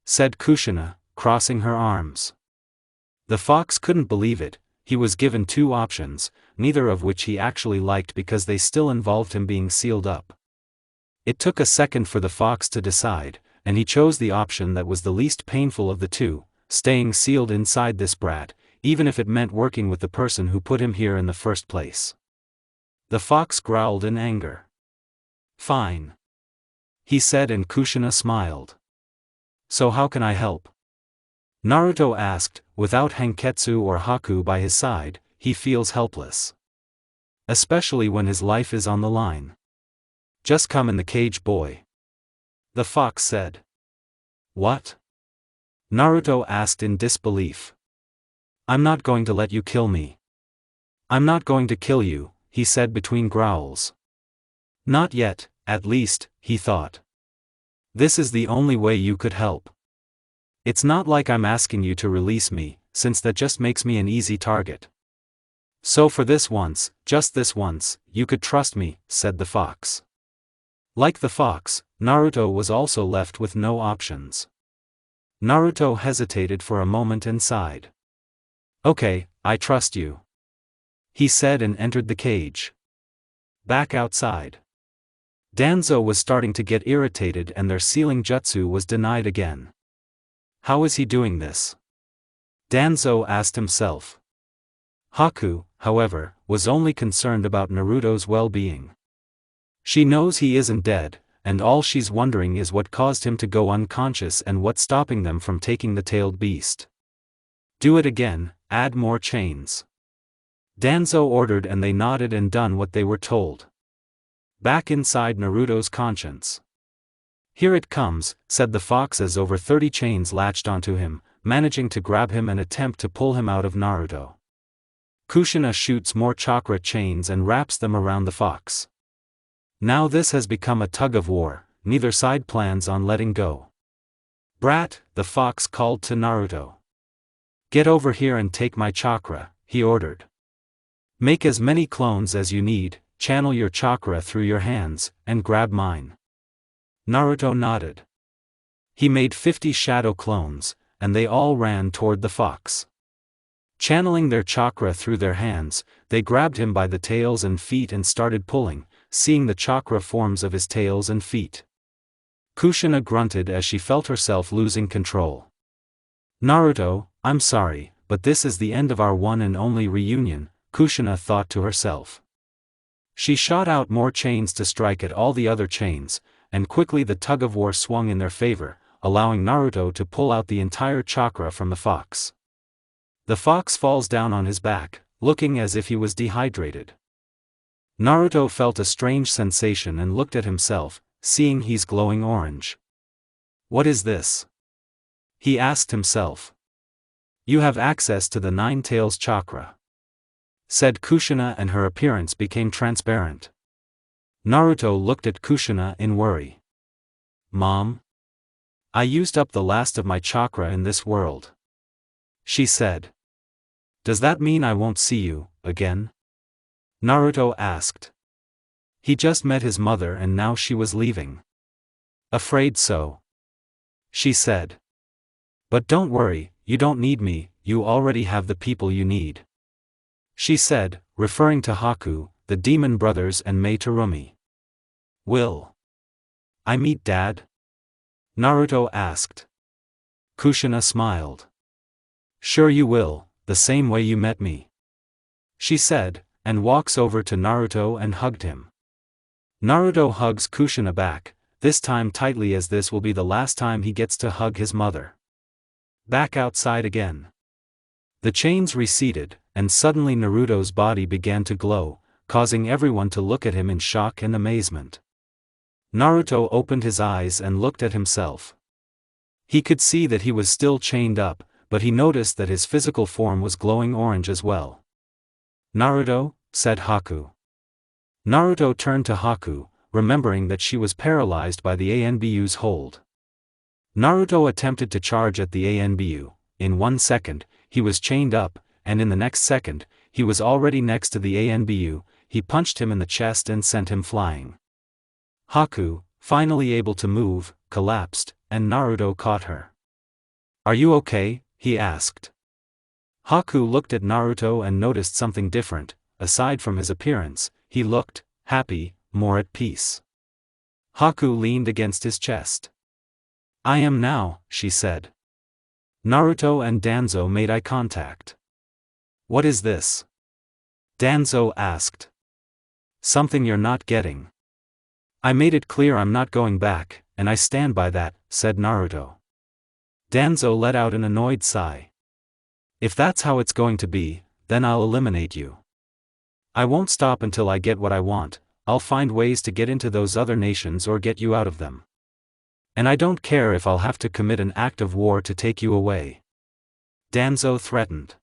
said Kushina, crossing her arms. The fox couldn't believe it. He was given 2 options, neither of which he actually liked because they still involved him being sealed up. It took a second for the fox to decide, and he chose the option that was the least painful of the 2, staying sealed inside this brat, even if it meant working with the person who put him here in the first place. The fox growled in anger. "Fine," he said, and Kushina smiled. "So how can I help?" Naruto asked. Without Hanketsu or Haku by his side, he feels helpless. Especially when his life is on the line. "Just come in the cage, boy," the fox said. "What?" Naruto asked in disbelief. I'm not going to let you kill me. I'm not going to kill you, he said between growls. Not yet, at least, he thought. This is the only way you could help. It's not like I'm asking you to release me, since that just makes me an easy target. So for this once, just this once, you could trust me, said the fox. Like the fox, Naruto was also left with no options. Naruto hesitated for a moment and sighed. Okay, I trust you, he said and entered the cage. Back outside. Danzo was starting to get irritated and their sealing jutsu was denied again. How is he doing this? Danzo asked himself. Haku, however, was only concerned about Naruto's well-being. She knows he isn't dead, and all she's wondering is what caused him to go unconscious and what's stopping them from taking the tailed beast. Do it again, add more chains. Danzo ordered and they nodded and done what they were told. Back inside Naruto's conscience. Here it comes, said the fox as over 30 chains latched onto him, managing to grab him and attempt to pull him out of Naruto. Kushina shoots more chakra chains and wraps them around the fox. Now this has become a tug of war, neither side plans on letting go. Brat, the fox called to Naruto. Get over here and take my chakra, he ordered. Make as many clones as you need, channel your chakra through your hands, and grab mine. Naruto nodded. He made 50 shadow clones, and they all ran toward the fox. Channeling their chakra through their hands, they grabbed him by the tails and feet and started pulling, seeing the chakra forms of his tails and feet. Kushina grunted as she felt herself losing control. Naruto, I'm sorry, but this is the end of our one and only reunion, Kushina thought to herself. She shot out more chains to strike at all the other chains, and quickly the tug-of-war swung in their favor, allowing Naruto to pull out the entire chakra from the fox. The fox falls down on his back, looking as if he was dehydrated. Naruto felt a strange sensation and looked at himself, seeing he's glowing orange. What is this? He asked himself. You have access to the Nine Tails chakra, said Kushina, and her appearance became transparent. Naruto looked at Kushina in worry. Mom? I used up the last of my chakra in this world, she said. Does that mean I won't see you again? Naruto asked. He just met his mother and now she was leaving. Afraid so, she said. But don't worry, you don't need me, you already have the people you need, she said, referring to Haku, the demon brothers and Mei Terumi. Will I meet Dad? Naruto asked. Kushina smiled. Sure you will, the same way you met me, she said, and walks over to Naruto and hugged him. Naruto hugs Kushina back, this time tightly as this will be the last time he gets to hug his mother. Back outside again. The chains receded, and suddenly Naruto's body began to glow, causing everyone to look at him in shock and amazement. Naruto opened his eyes and looked at himself. He could see that he was still chained up, but he noticed that his physical form was glowing orange as well. Naruto, said Haku. Naruto turned to Haku, remembering that she was paralyzed by the ANBU's hold. Naruto attempted to charge at the ANBU. In 1 second, he was chained up, and in the next second, he was already next to the ANBU. He punched him in the chest and sent him flying. Haku, finally able to move, collapsed, and Naruto caught her. Are you okay? He asked. Haku looked at Naruto and noticed something different. Aside from his appearance, he looked happy, more at peace. Haku leaned against his chest. I am now, she said. Naruto and Danzo made eye contact. What is this? Danzo asked. Something you're not getting. I made it clear I'm not going back, and I stand by that, said Naruto. Danzo let out an annoyed sigh. If that's how it's going to be, then I'll eliminate you. I won't stop until I get what I want. I'll find ways to get into those other nations or get you out of them. And I don't care if I'll have to commit an act of war to take you away. Danzo threatened.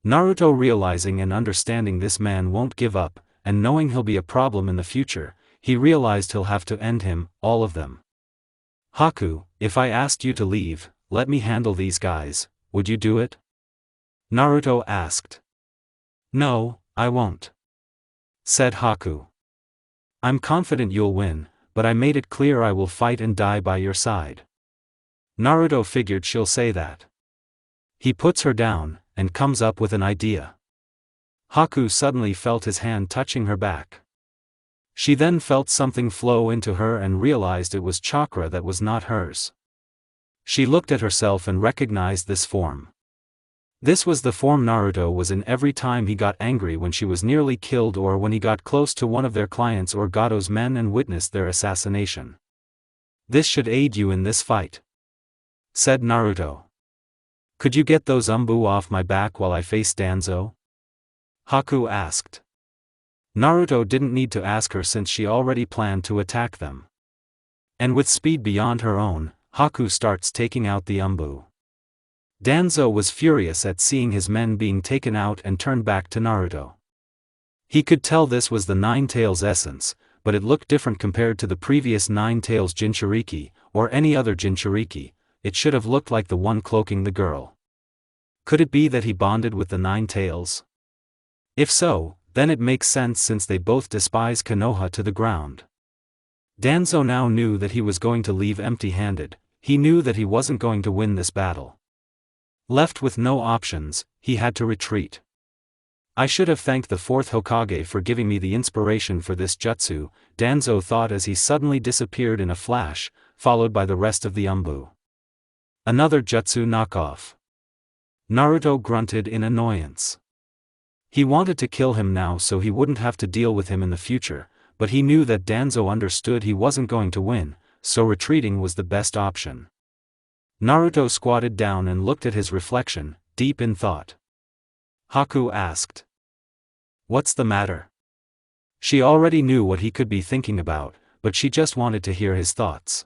Naruto, realizing and understanding this man won't give up, and knowing he'll be a problem in the future, he realized he'll have to end him, all of them. Haku, if I asked you to leave, let me handle these guys, would you do it? Naruto asked. No, I won't, said Haku. I'm confident you'll win, but I made it clear I will fight and die by your side. Naruto figured she'll say that. He puts her down, and comes up with an idea. Haku suddenly felt his hand touching her back. She then felt something flow into her and realized it was chakra that was not hers. She looked at herself and recognized this form. This was the form Naruto was in every time he got angry when she was nearly killed or when he got close to one of their clients or Gato's men and witnessed their assassination. This should aid you in this fight, said Naruto. Could you get those umbu off my back while I face Danzo? Haku asked. Naruto didn't need to ask her since she already planned to attack them. And with speed beyond her own, Haku starts taking out the umbu. Danzo was furious at seeing his men being taken out and turned back to Naruto. He could tell this was the Nine Tails essence, but it looked different compared to the previous Nine Tails Jinchuriki, or any other Jinchuriki. It should have looked like the one cloaking the girl. Could it be that he bonded with the Nine Tails? If so, then it makes sense since they both despise Konoha to the ground. Danzo now knew that he was going to leave empty-handed. He knew that he wasn't going to win this battle. Left with no options, he had to retreat. I should have thanked the fourth Hokage for giving me the inspiration for this jutsu, Danzo thought as he suddenly disappeared in a flash, followed by the rest of the umbu. Another jutsu knockoff. Naruto grunted in annoyance. He wanted to kill him now so he wouldn't have to deal with him in the future, but he knew that Danzo understood he wasn't going to win, so retreating was the best option. Naruto squatted down and looked at his reflection, deep in thought. Haku asked. What's the matter? She already knew what he could be thinking about, but she just wanted to hear his thoughts.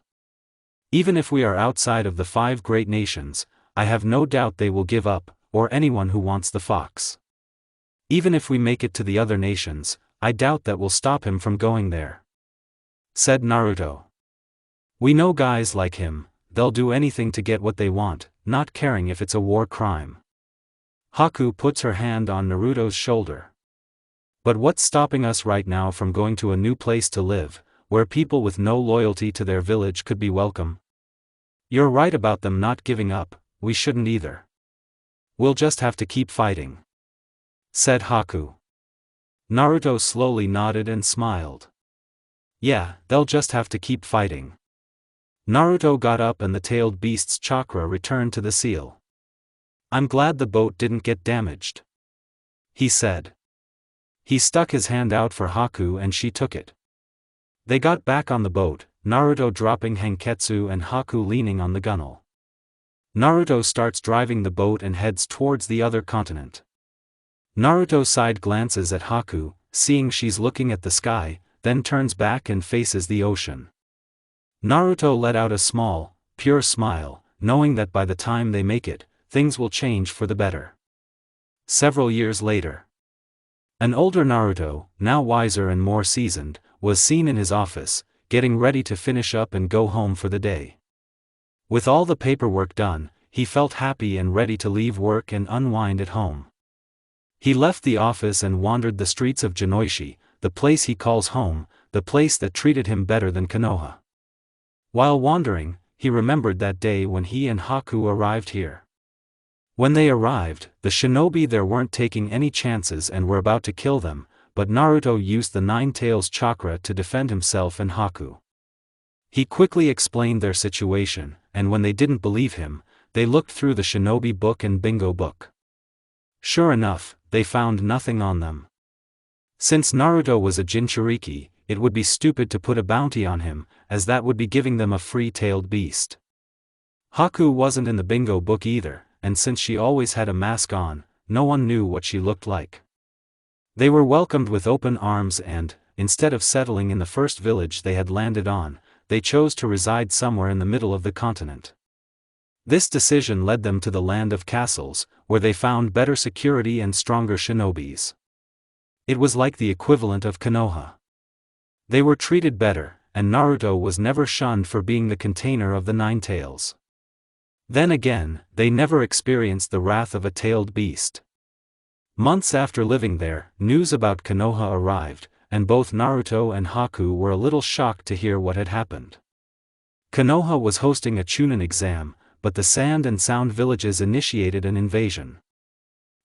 Even if we are outside of the 5 great nations, I have no doubt they will give up, or anyone who wants the fox. Even if we make it to the other nations, I doubt that will stop him from going there, said Naruto. We know guys like him, they'll do anything to get what they want, not caring if it's a war crime. Haku puts her hand on Naruto's shoulder. But what's stopping us right now from going to a new place to live, where people with no loyalty to their village could be welcome? You're right about them not giving up, we shouldn't either. We'll just have to keep fighting, said Haku. Naruto slowly nodded and smiled. Yeah, they'll just have to keep fighting. Naruto got up and the tailed beast's chakra returned to the seal. I'm glad the boat didn't get damaged, he said. He stuck his hand out for Haku and she took it. They got back on the boat, Naruto dropping Hanketsu and Haku leaning on the gunwale. Naruto starts driving the boat and heads towards the other continent. Naruto side glances at Haku, seeing she's looking at the sky, then turns back and faces the ocean. Naruto let out a small, pure smile, knowing that by the time they make it, things will change for the better. Several years later, an older Naruto, now wiser and more seasoned, was seen in his office, getting ready to finish up and go home for the day. With all the paperwork done, he felt happy and ready to leave work and unwind at home. He left the office and wandered the streets of Jinoishi, the place he calls home, the place that treated him better than Konoha. While wandering, he remembered that day when he and Haku arrived here. When they arrived, the shinobi there weren't taking any chances and were about to kill them, but Naruto used the Nine Tails chakra to defend himself and Haku. He quickly explained their situation, and when they didn't believe him, they looked through the shinobi book and bingo book. Sure enough, they found nothing on them. Since Naruto was a Jinchuriki, it would be stupid to put a bounty on him, as that would be giving them a free-tailed beast. Haku wasn't in the bingo book either, and since she always had a mask on, no one knew what she looked like. They were welcomed with open arms and, instead of settling in the first village they had landed on, they chose to reside somewhere in the middle of the continent. This decision led them to the land of castles, where they found better security and stronger shinobis. It was like the equivalent of Konoha. They were treated better, and Naruto was never shunned for being the container of the nine tails. Then again, they never experienced the wrath of a tailed beast. Months after living there, news about Konoha arrived, and both Naruto and Haku were a little shocked to hear what had happened. Konoha was hosting a Chunin exam, but the Sand and Sound villages initiated an invasion.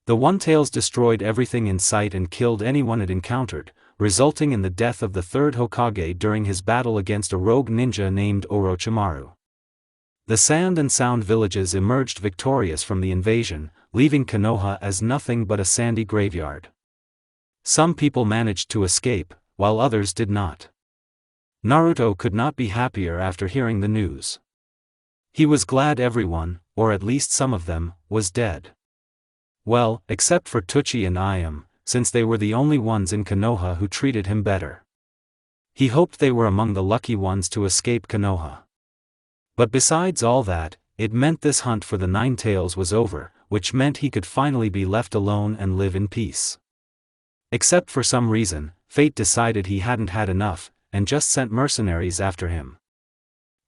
The One-Tails destroyed everything in sight and killed anyone it encountered, resulting in the death of the third Hokage during his battle against a rogue ninja named Orochimaru. The Sand and Sound villages emerged victorious from the invasion, leaving Konoha as nothing but a sandy graveyard. Some people managed to escape, while others did not. Naruto could not be happier after hearing the news. He was glad everyone, or at least some of them, was dead. Well, except for Tsuchi and Ayam, since they were the only ones in Konoha who treated him better. He hoped they were among the lucky ones to escape Konoha. But besides all that, it meant this hunt for the Nine Tails was over, which meant he could finally be left alone and live in peace. Except for some reason, fate decided he hadn't had enough, and just sent mercenaries after him.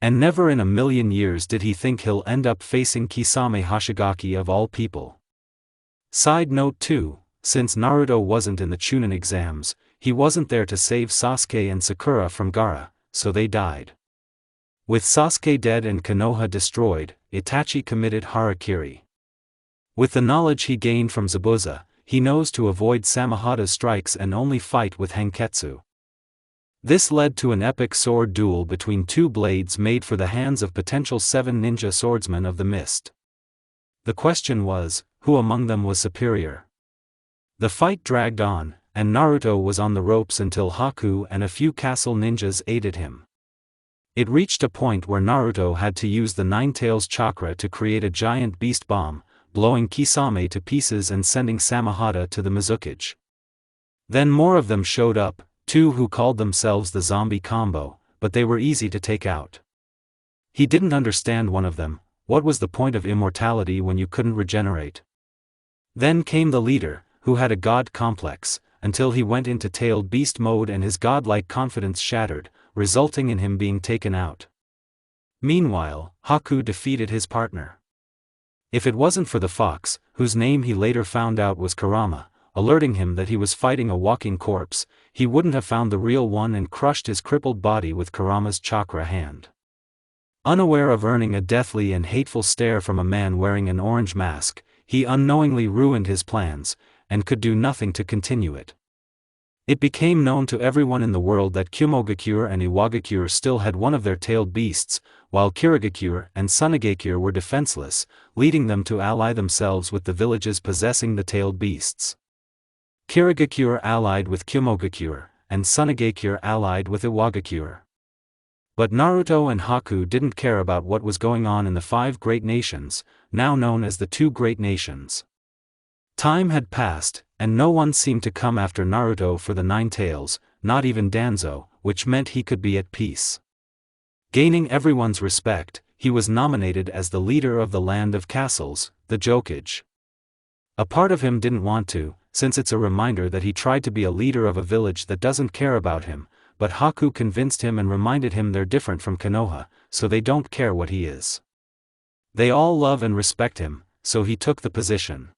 And never in a million years did he think he'll end up facing Kisame Hoshigaki of all people. Side note 2, since Naruto wasn't in the Chunin exams, he wasn't there to save Sasuke and Sakura from Gaara, so they died. With Sasuke dead and Konoha destroyed, Itachi committed harakiri. With the knowledge he gained from Zabuza, he knows to avoid Samehada's strikes and only fight with Hanketsu. This led to an epic sword duel between two blades made for the hands of potential 7 ninja swordsmen of the mist. The question was, who among them was superior? The fight dragged on, and Naruto was on the ropes until Haku and a few castle ninjas aided him. It reached a point where Naruto had to use the Nine Tails chakra to create a giant beast bomb, blowing Kisame to pieces and sending Samehada to the Mizukage. Then more of them showed up, 2 who called themselves the zombie combo, but they were easy to take out. He didn't understand one of them: what was the point of immortality when you couldn't regenerate? Then came the leader, who had a god complex, until he went into tailed beast mode and his godlike confidence shattered, resulting in him being taken out. Meanwhile, Haku defeated his partner. If it wasn't for the fox, whose name he later found out was Kurama, alerting him that he was fighting a walking corpse, he wouldn't have found the real one and crushed his crippled body with Kurama's chakra hand. Unaware of earning a deathly and hateful stare from a man wearing an orange mask, he unknowingly ruined his plans, and could do nothing to continue it. It became known to everyone in the world that Kumogakure and Iwagakure still had one of their tailed beasts, while Kirigakure and Sunagakure were defenseless, leading them to ally themselves with the villages possessing the tailed beasts. Kirigakure allied with Kumogakure, and Sunagakure allied with Iwagakure. But Naruto and Haku didn't care about what was going on in the 5 great nations, now known as the 2 great nations. Time had passed, and no one seemed to come after Naruto for the Nine Tails, not even Danzo, which meant he could be at peace. Gaining everyone's respect, he was nominated as the leader of the land of castles, the Jokage. A part of him didn't want to, since it's a reminder that he tried to be a leader of a village that doesn't care about him, but Haku convinced him and reminded him they're different from Konoha, so they don't care what he is. They all love and respect him, so he took the position.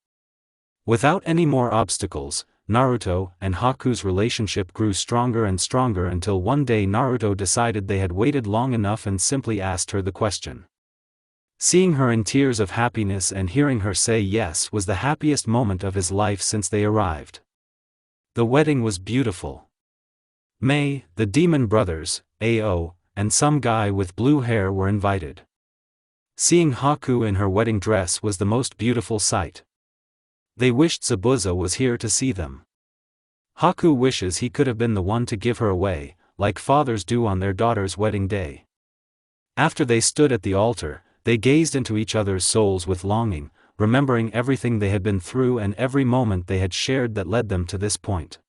Without any more obstacles, Naruto and Haku's relationship grew stronger and stronger until one day Naruto decided they had waited long enough and simply asked her the question. Seeing her in tears of happiness and hearing her say yes was the happiest moment of his life since they arrived. The wedding was beautiful. Mei, the demon brothers, Ao, and some guy with blue hair were invited. Seeing Haku in her wedding dress was the most beautiful sight. They wished Zabuza was here to see them. Haku wishes he could have been the one to give her away, like fathers do on their daughter's wedding day. After they stood at the altar, they gazed into each other's souls with longing, remembering everything they had been through and every moment they had shared that led them to this point.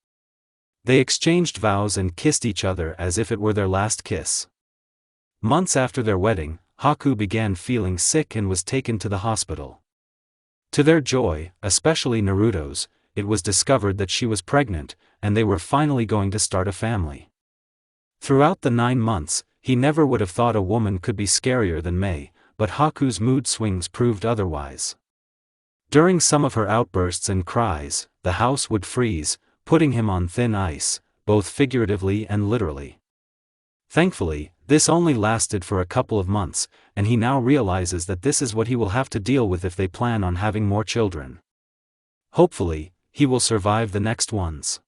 They exchanged vows and kissed each other as if it were their last kiss. Months after their wedding, Haku began feeling sick and was taken to the hospital. To their joy, especially Naruto's, it was discovered that she was pregnant, and they were finally going to start a family. Throughout the 9 months, he never would have thought a woman could be scarier than Mei, but Haku's mood swings proved otherwise. During some of her outbursts and cries, the house would freeze, putting him on thin ice, both figuratively and literally. Thankfully, this only lasted for a couple of months, and he now realizes that this is what he will have to deal with if they plan on having more children. Hopefully, he will survive the next ones.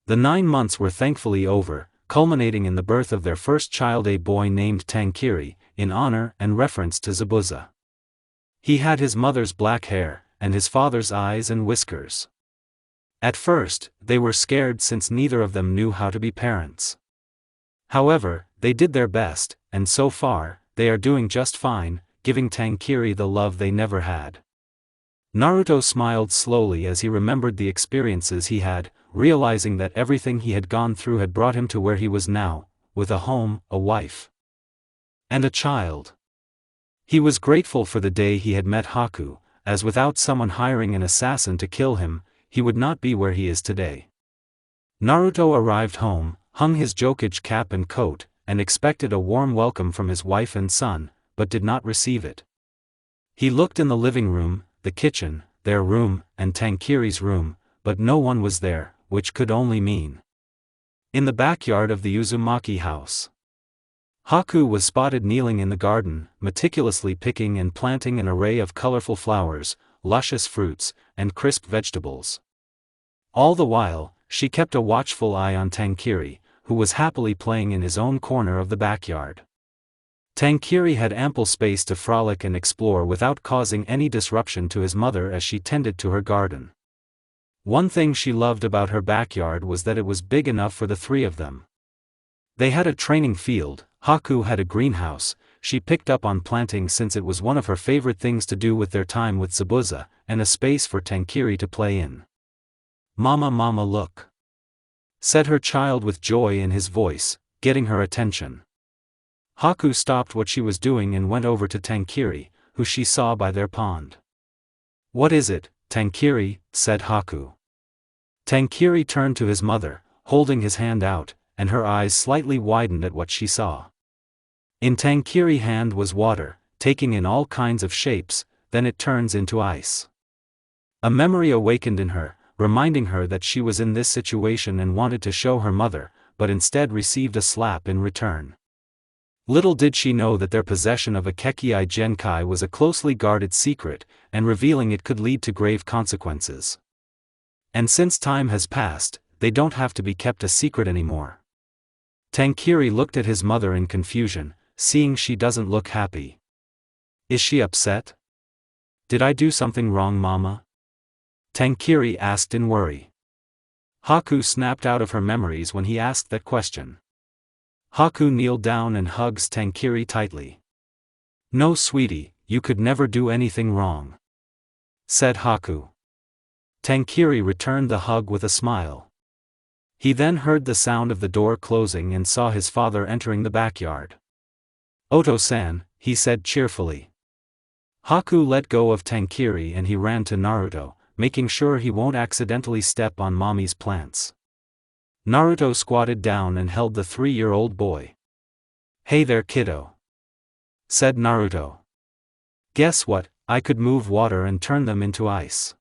The 9 months were thankfully over, culminating in the birth of their first child, a boy named Tankiri, in honor and reference to Zabuza. He had his mother's black hair, and his father's eyes and whiskers. At first, they were scared since neither of them knew how to be parents. However, they did their best, and so far, they are doing just fine, giving Tankiri the love they never had. Naruto smiled slowly as he remembered the experiences he had, realizing that everything he had gone through had brought him to where he was now, with a home, a wife, and a child. He was grateful for the day he had met Haku, as without someone hiring an assassin to kill him, he would not be where he is today. Naruto arrived home, hung his Jokage cap and coat, and expected a warm welcome from his wife and son, but did not receive it. He looked in the living room, the kitchen, their room, and Tankiri's room, but no one was there, which could only mean in the backyard of the Uzumaki house. Haku was spotted kneeling in the garden, meticulously picking and planting an array of colorful flowers, luscious fruits, and crisp vegetables. All the while, she kept a watchful eye on Tankiri, who was happily playing in his own corner of the backyard. Tankiri had ample space to frolic and explore without causing any disruption to his mother as she tended to her garden. One thing she loved about her backyard was that it was big enough for the 3 of them. They had a training field, Haku had a greenhouse, she picked up on planting since it was one of her favorite things to do with their time with Zabuza, and a space for Tankiri to play in. Mama look," said her child with joy in his voice, getting her attention. Haku stopped what she was doing and went over to Tankiri, who she saw by their pond. "What is it, Tankiri?" said Haku. Tankiri turned to his mother, holding his hand out, and her eyes slightly widened at what she saw. In Tankiri's hand was water, taking in all kinds of shapes, then it turns into ice. A memory awakened in her, reminding her that she was in this situation and wanted to show her mother, but instead received a slap in return. Little did she know that their possession of a Kekii Genkai was a closely guarded secret, and revealing it could lead to grave consequences. And since time has passed, they don't have to be kept a secret anymore. Tankiri looked at his mother in confusion, seeing she doesn't look happy. "Is she upset? Did I do something wrong, Mama?" Tankiri asked in worry. Haku snapped out of her memories when he asked that question. Haku kneeled down and hugs Tankiri tightly. "No, sweetie, you could never do anything wrong," said Haku. Tankiri returned the hug with a smile. He then heard the sound of the door closing and saw his father entering the backyard. "Oto-san," he said cheerfully. Haku let go of Tankiri and he ran to Naruto, making sure he won't accidentally step on mommy's plants. Naruto squatted down and held the 3-year-old boy. "Hey there, kiddo," said Naruto. "Guess what, I could move water and turn them into ice,"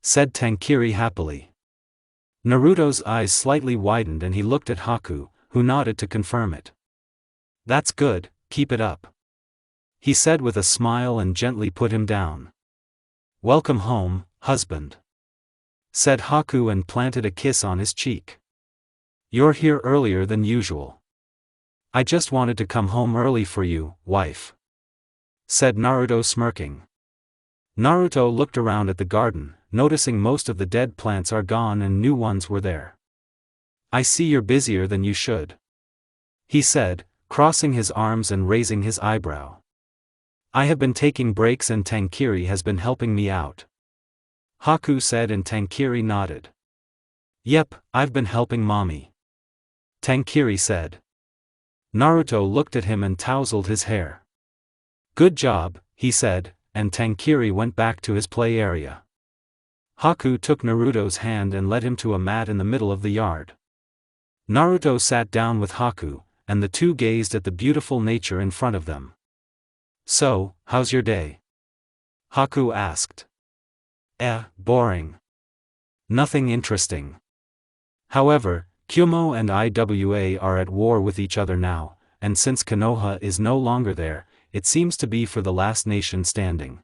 said Tankiri happily. Naruto's eyes slightly widened and he looked at Haku, who nodded to confirm it. "That's good, keep it up," he said with a smile and gently put him down. "Welcome home, husband," said Haku and planted a kiss on his cheek. "You're here earlier than usual." "I just wanted to come home early for you, wife," said Naruto smirking. Naruto looked around at the garden, noticing most of the dead plants are gone and new ones were there. "I see you're busier than you should," he said, crossing his arms and raising his eyebrow. "I have been taking breaks and Tankiri has been helping me out," Haku said and Tankiri nodded. "Yep, I've been helping mommy," Tankiri said. Naruto looked at him and tousled his hair. Good job, he said, and Tankiri went back to his play area. Haku took Naruto's hand and led him to a mat in the middle of the yard. Naruto sat down with Haku, and the two gazed at the beautiful nature in front of them. So, how's your day? Haku asked. Boring. Nothing interesting. However, Kyumo and Iwa are at war with each other now, and since Konoha is no longer there, it seems to be for the last nation standing.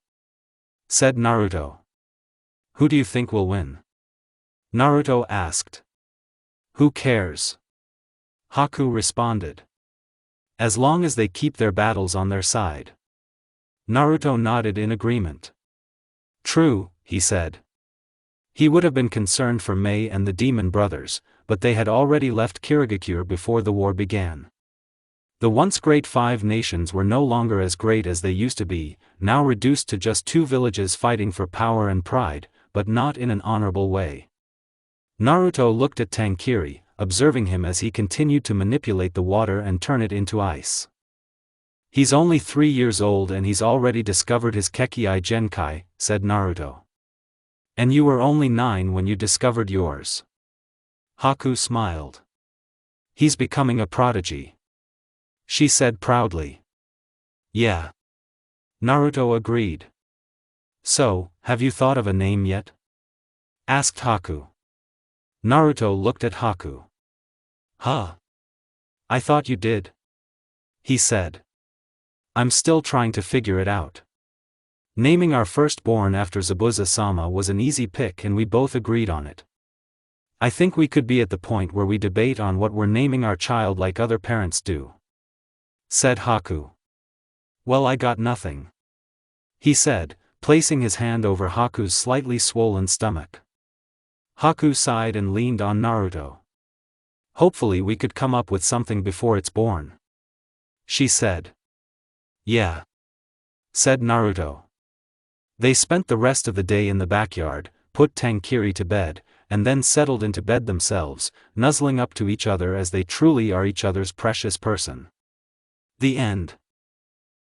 Said Naruto. Who do you think will win? Naruto asked. Who cares? Haku responded. As long as they keep their battles on their side. Naruto nodded in agreement. True, he said. He would have been concerned for Mei and the demon brothers, but they had already left Kirigakure before the war began. The once great 5 nations were no longer as great as they used to be, now reduced to just 2 villages fighting for power and pride, but not in an honorable way. Naruto looked at Tankiri, observing him as he continued to manipulate the water and turn it into ice. He's only 3 years old and he's already discovered his Kekii Genkai, said Naruto. And you were only 9 when you discovered yours. Haku smiled. He's becoming a prodigy. She said proudly. Yeah. Naruto agreed. So, have you thought of a name yet? Asked Haku. Naruto looked at Haku. Huh? I thought you did. He said. I'm still trying to figure it out. Naming our firstborn after Zabuza-sama was an easy pick and we both agreed on it. I think we could be at the point where we debate on what we're naming our child like other parents do. Said Haku. Well, I got nothing. He said, placing his hand over Haku's slightly swollen stomach. Haku sighed and leaned on Naruto. Hopefully we could come up with something before it's born. She said. Yeah. Said Naruto. They spent the rest of the day in the backyard, put Tankiri to bed, and then settled into bed themselves, nuzzling up to each other as they truly are each other's precious person. The end.